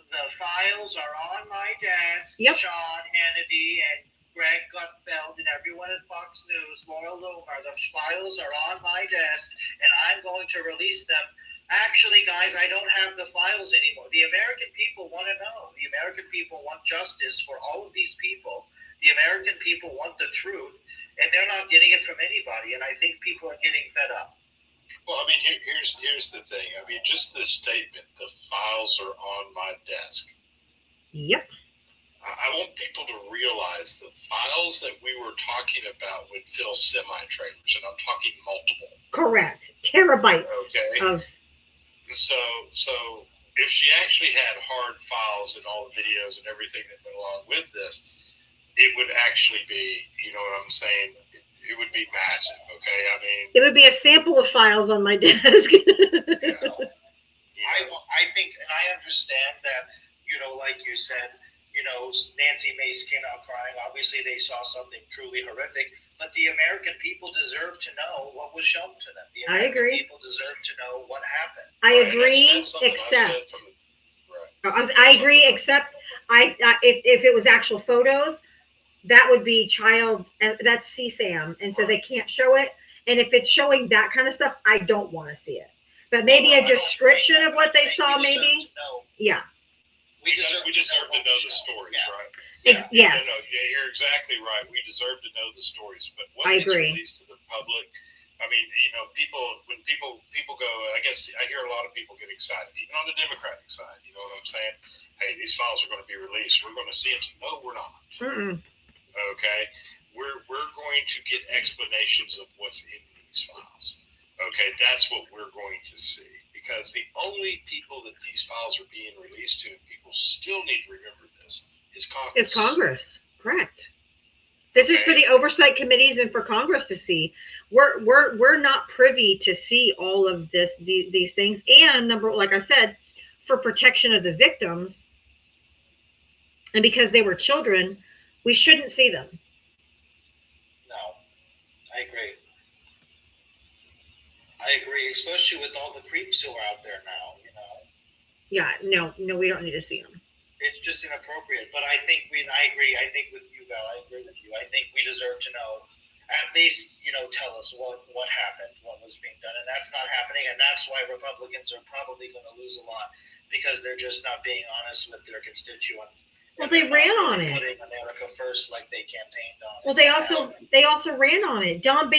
the files are on my desk. Yep. Sean Hannity and Greg Gutfeld and everyone at Fox News, Laura Loomer, the files are on my desk, and I'm going to release them. Actually, guys, I don't have the files anymore. The American people want to know. The American people want justice for all of these people. The American people want the truth, and they're not getting it from anybody, and I think people are getting fed up. Well, I mean, here's the thing. I mean, just this statement, the files are on my desk. Yep. I want people to realize the files that we were talking about would fill semi-trailers, and I'm talking multiple. Correct. Terabytes. Okay. Of... So if she actually had hard files and all the videos and everything that went along with this, it would actually be, you know what I'm saying? It would be massive, okay? I mean, It would be a sample of files on my desk. yeah, you know, I think, and I understand that, like you said, Nancy Mace came out crying. Obviously, they saw something truly horrific. But the American people deserve to know what was shown to them. The I American agree. people deserve to know what happened. I Right, agree, that's something I said except from the- right. I agree, except if it was actual photos, that would be child, that's CSAM, and so they can't show it. And if it's showing that kind of stuff, I don't want to see it. But maybe a description of what they saw, maybe. Yeah. We deserve to know the stories, Yeah. right? Yes. No, you're exactly right. We deserve to know the stories, but what I gets agree. released to the public, I mean, when people go, I guess I hear a lot of people get excited, even on the Democratic side. You know what I'm saying? Hey, these files are going to be released. We're going to see them. No, we're not. Mm-mm. Okay, we're going to get explanations of what's in these files. Okay, that's what we're going to see. Because the only people that these files are being released to, and people still need to remember this, is Congress. It's Congress, correct. This is for the oversight committees and for Congress to see. We're not privy to see all of these things. And like I said, for protection of the victims, and because they were children, we shouldn't see them. No, I agree. I agree, especially with all the creeps who are out there now, Yeah, no, we don't need to see them. It's just inappropriate. But I agree. I think with you, Val, I agree with you. I think we deserve to know, at least, tell us what happened, what was being done. And that's not happening. And that's why Republicans are probably going to lose a lot, because they're just not being honest with their constituents. Well, they ran on it. Putting America first like they campaigned on it. Well, they also ran on it. Dan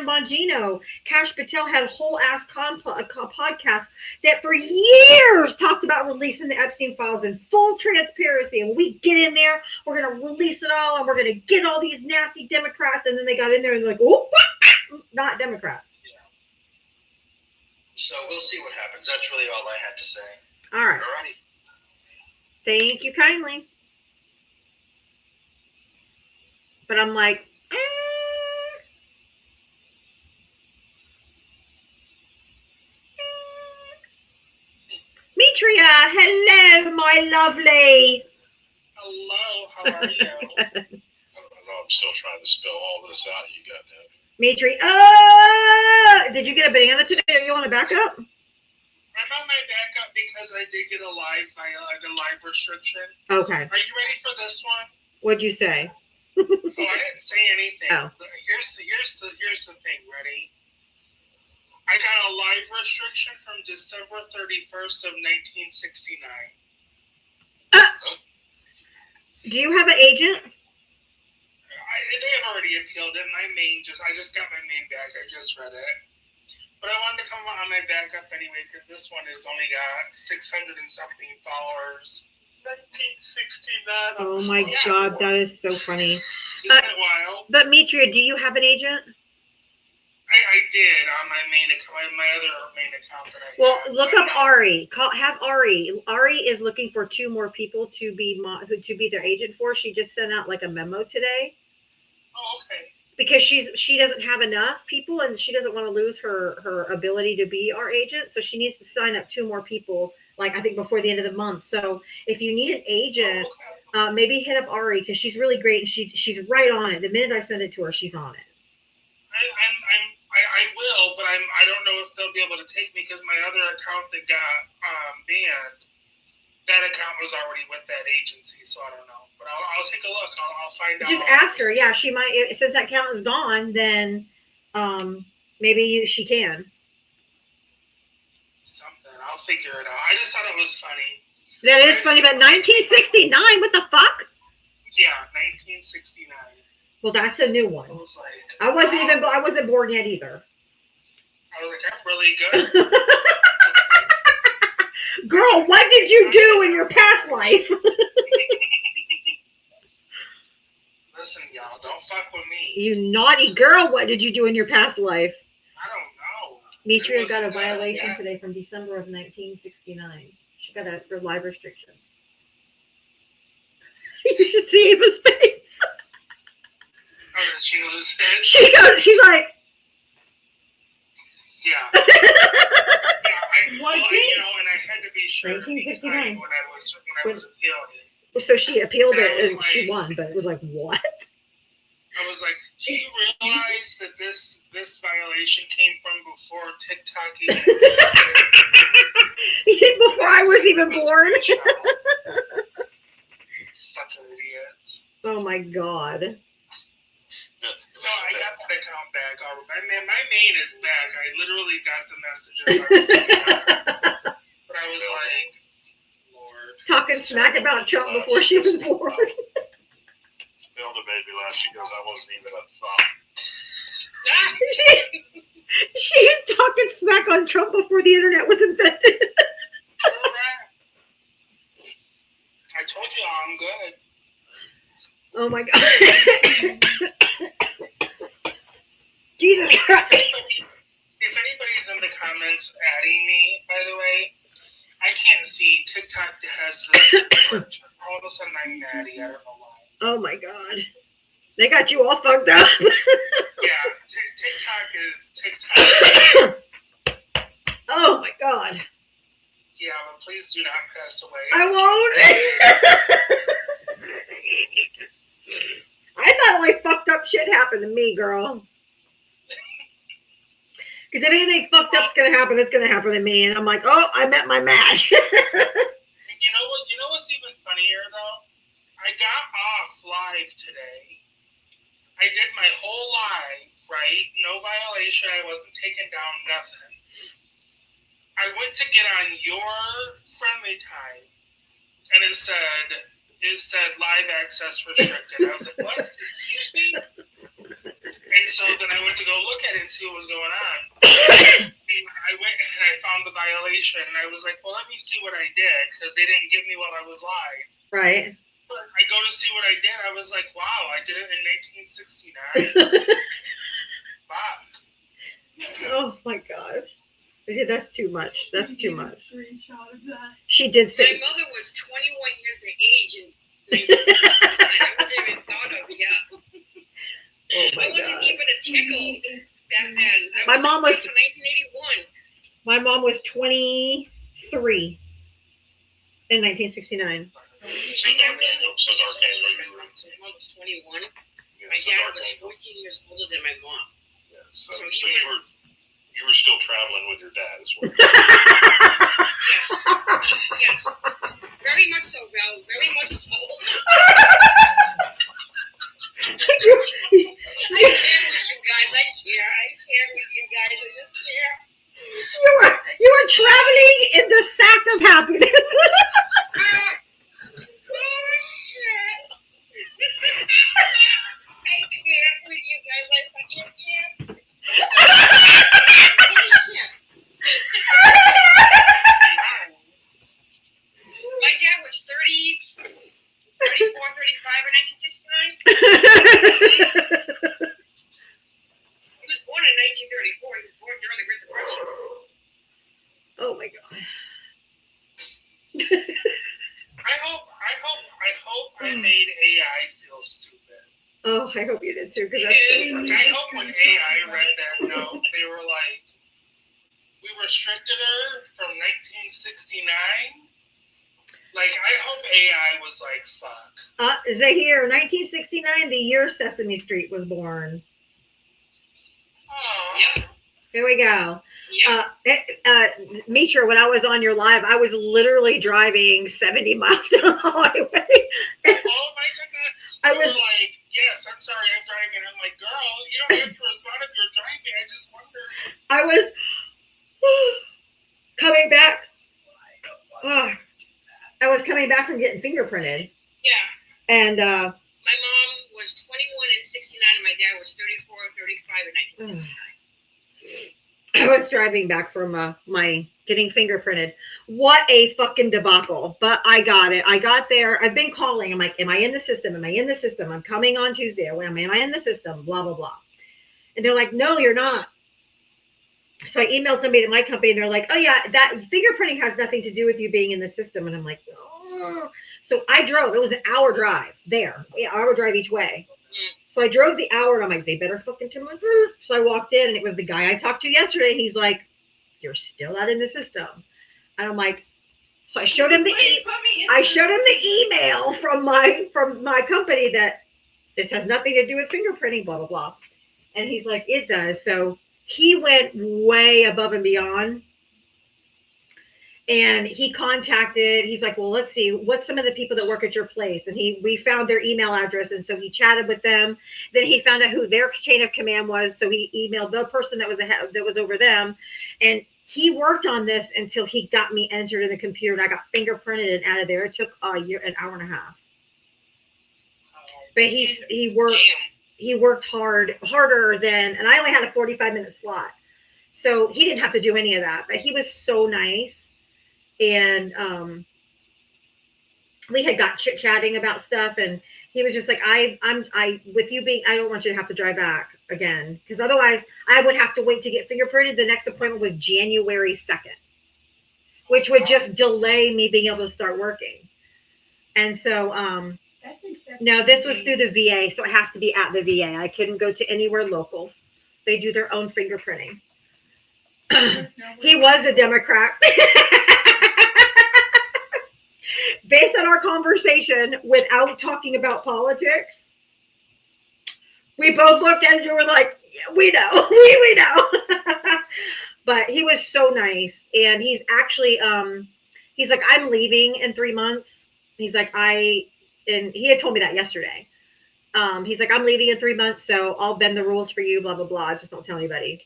Bongino, Kash Patel had a whole ass podcast that for years talked about releasing the Epstein files in full transparency. And when we get in there, we're going to release it all, and we're going to get all these nasty Democrats. And then they got in there and they're like, oh, not Democrats. Yeah. So we'll see what happens. That's really all I had to say. All right. Alrighty. Thank you kindly. But I'm like, Mitria, hello, my lovely. Hello, how are you? I don't know. I'm still trying to spell all this out. You got that? Mitri, did you get a banana today? Are you on a backup? I'm on my backup because I did get a live restriction. Okay. Are you ready for this one? What'd you say? Oh, I didn't say anything. Oh. Here's the thing. Ready? I got a live restriction from December 31st of 1969. Do you have an agent? They have already appealed it. I just got my main back. I just read it. But I wanted to come on my backup anyway, because this one has only got 600 and something followers. 1969. Oh my God, that is so funny. Isn't it wild? But Mitria, do you have an agent? I did on my main account, my other main account that I Well, had. look up Ari. Have Ari. Ari is looking for 2 more people to be their agent for. She just sent out like a memo today. Oh, okay. Because she doesn't have enough people, and she doesn't want to lose her ability to be our agent, so she needs to sign up 2 more people, like I think before the end of the month. So if you need an agent, maybe hit up Ari, because she's really great and she's right on it. The minute I send it to her, she's on it. I will, but I don't know if they'll be able to take me, because my other account that got banned, that account was already with that agency, so I don't know. But I'll take a look. I'll find out. Just ask her. Yeah, she might. Since that account is gone, then maybe she can. Something. I'll figure it out. I just thought it was funny. That is funny, but 1969. What the fuck? Yeah, 1969. Well, that's a new one. I was like, I wasn't born yet either. I was like, I'm really good. Girl, what did you do in your past life? Listen, y'all, don't fuck with me. You naughty girl, what did you do in your past life? I don't know. Mitria got a violation today from December of 1969. She got her live restriction. You should see Ava's face. Oh, did she lose it? She's like, Yeah. Yeah, What well, date? you know, and I had to be sure 1969. when I was appealing. so she appealed And I it was and she like- won, but it was like, what? I was like, do you realize that this violation came from before TikTok even existed? Before I was even born. Fucking idiots. Oh my god. No, I got that account back. My main is back. I literally got the messages. I was but I was like, Lord. Talking smack about Trump before she was born. Hilda made me laugh. She goes, I wasn't even a thought. She was talking smack on Trump before the internet was invented. I told you I'm good. Oh my god. Jesus Christ. If anybody's in the comments adding me, by the way, I can't see. TikTok has this. All of a sudden I'm natty. I don't know why. Oh my god. They got you all fucked up. Yeah, TikTok is TikTok. Oh my god. Yeah, but please do not pass away. I won't. I thought only fucked up shit happened to me, girl. Because if anything fucked up's gonna happen, it's gonna happen to me. And I'm like, oh, I met my match. You know what's even funnier though? I got off live today. I did my whole live, right? No violation. I wasn't taken down, nothing. I went to get on your friendly time, and it said live access restricted. I was like, what? Excuse me? And so then I went to go look at it and see what was going on. I went and I found the violation, and I was like, well, let me see what I did, because they didn't give me while I was live. Right. I go to see what I did. I was like, wow, I did it in 1969. Wow. Oh my god. Yeah, that's too much. That's too much. She did My say. mother was 21 years of age in 1969. I wasn't even thought of yet. Oh my I wasn't god. even a tickle back then. My mom was- born in 1981. My mom was 23 in 1969. So dark angel, you were. My mom was 21. Yeah, My so dad dark was angel. 14 years older than my mom. Yeah, so So you he were still traveling with your dad as well. Yes. Yes. Very much so, Val. Very much so. I care with you guys. I care with you guys. I just care. You were traveling in the sack of happiness. Oh, shit. I care with you guys. I fucking care. Holy shit. My dad was 34, 35 in 1969. He was born in 1934. He was born during the Great Depression. Oh my god. I made AI feel stupid. Oh, I hope you did too, because that's so funny. I hope when AI read that note, they were like, we restricted her from 1969. Like, I hope AI was like, fuck. Zahir, 1969, the year Sesame Street was born. Aww. There we go. Yeah. Mitra, when I was on your live, I was literally driving 70 miles down the highway. Oh my goodness. I You was- were like, yes, I'm sorry, I'm driving. I'm like, girl, you don't have to respond if you're driving. I just wonder. I was coming back. I was coming back from getting fingerprinted. Yeah. And My mom was 21 in 69, and my dad was 34 or 35 in 1969. I was driving back from my getting fingerprinted. What a fucking debacle. But I got it. I got there. I've been calling. I'm like, am I in the system? Am I in the system? I'm coming on Tuesday. Am I in the system? Blah, blah, blah. And they're like, no, you're not. So I emailed somebody at my company and they're like, oh yeah, that fingerprinting has nothing to do with you being in the system. And I'm like, oh. So I drove, it was an hour drive there, hour drive each way. So I drove the hour and I'm like, they better fucking tell me. So I walked in and it was the guy I talked to yesterday. He's like, you're still not in the system. And I'm like, so I showed him the email from my company that this has nothing to do with fingerprinting, blah, blah, blah. And he's like, it does. So he went way above and beyond. And he's like, well, let's see, what's some of the people that work at your place? And we found their email address. And so he chatted with them. Then he found out who their chain of command was. So he emailed the person that was over them. And he worked on this until he got me entered in the computer and I got fingerprinted and out of there. It took an hour and a half. But he worked harder than, and I only had a 45-minute slot. So he didn't have to do any of that, but he was so nice. And we had got chit-chatting about stuff and he was just like, I with you being, I don't want you to have to drive back again. Because otherwise I would have to wait to get fingerprinted. The next appointment was January 2nd, which would just delay me being able to start working. And so, no, this was through the VA. So it has to be at the VA. I couldn't go to anywhere local. They do their own fingerprinting. He was a Democrat. Based on our conversation, without talking about politics, we both looked at it and were like, yeah, we know, we know. But he was so nice. And he's actually, he's like, I'm leaving in 3 months. He's like, and he had told me that yesterday. He's like, I'm leaving in 3 months, so I'll bend the rules for you, blah, blah, blah. Just don't tell anybody.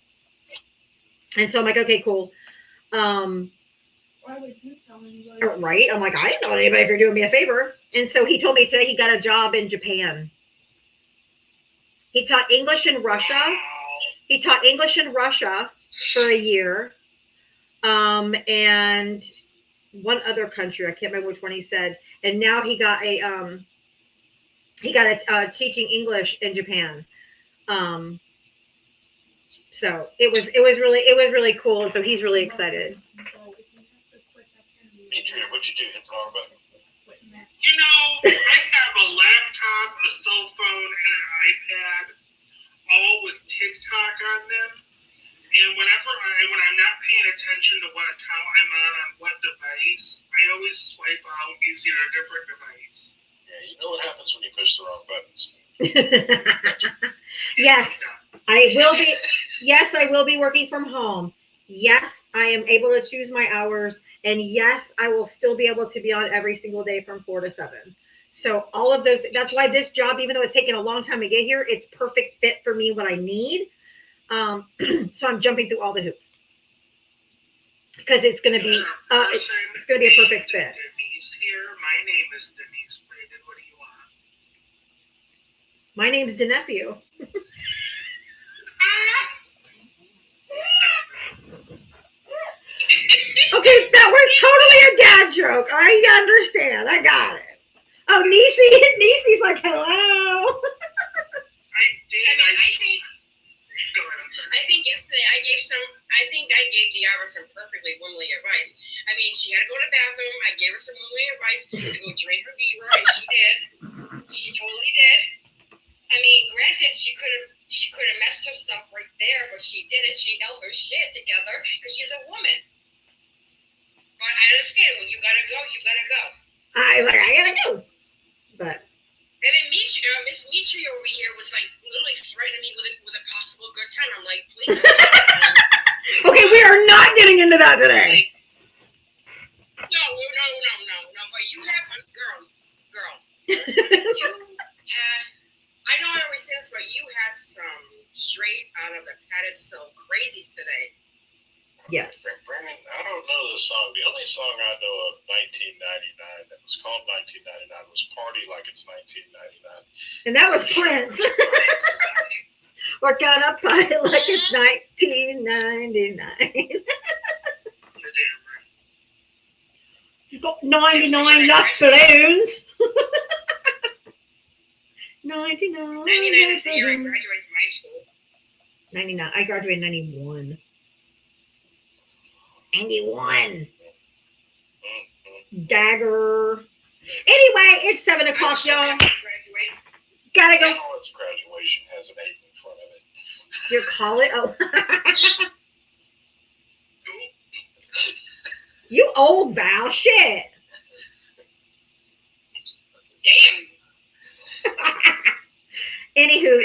And so I'm like, okay, cool. Why would you tell anybody? Right? I'm like, I didn't know anybody if you're doing me a favor. And so he told me today he got a job in Japan. He taught English in Russia. He taught English in Russia for a year. And one other country, I can't remember which one he said. And now he got a teaching English in Japan. So it was really cool. And so he's really excited. Adrian, what'd you do? Hit the wrong button. You know, I have a laptop, a cell phone, and an iPad, all with TikTok on them. And when I'm not paying attention to what account I'm on what device, I always swipe out using a different device. Yeah, you know what happens when you push the wrong buttons. Yes, I will be. Yes, I will be working from home. Yes, I am able to choose my hours. And yes, I will still be able to be on every single day from 4 to 7. So all of those, that's why this job, even though it's taken a long time to get here, it's perfect fit for me, what I need. So I'm jumping through all the hoops. Because it's going to be, it's going to be a perfect fit. Denise here. My name is Denise Brandon. What do you want? My name's Denephew. Okay, that was totally a dad joke. All right, you understand. I got it. Oh, Niecy's like, hello. I think yesterday I gave Diava some perfectly womanly advice. I mean, she had to go to the bathroom. I gave her some womanly advice to go drink her beaver, and she did. She totally did. I mean, granted, she could have messed herself right there, but she did it. She held her shit together because she's a woman. But I understand when you gotta go, you gotta go. I was like, I gotta go. But. And then Miss Mitri over here was like literally threatening me with a possible good time. I'm like, please. Okay, we are not getting into that today. No. But you have girl. You had. I know I always say this, but you had some straight out of the padded silk crazies today. Yes. Brandon, I don't know the song. The only song I know of 1999 that was called 1999 was Party Like It's 1999. And that was Prince. We're gonna party like it's 1999. You've got 99 left balloons. 99. 99 is the year I graduated from high school. 99. I graduated in 91. 91. Dagger. Anyway, it's 7 o'clock, y'all. Gotta go. College graduation has an 8 in front of it. Your college? Oh. You old, Val. Shit. Damn. Anywho.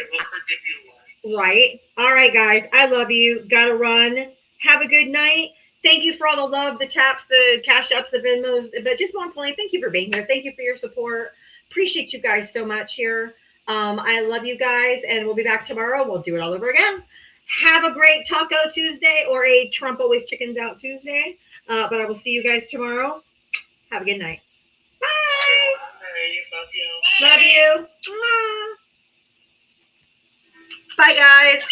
Right. All right, guys. I love you. Gotta run. Have a good night. Thank you for all the love, the taps, the cash ups, the Venmos. But just more importantly, thank you for being here. Thank you for your support. Appreciate you guys so much here. I love you guys, and we'll be back tomorrow. We'll do it all over again. Have a great Taco Tuesday or a Trump always chickens out Tuesday. But I will see you guys tomorrow. Have a good night. Bye. Love you. Love you. Bye, guys.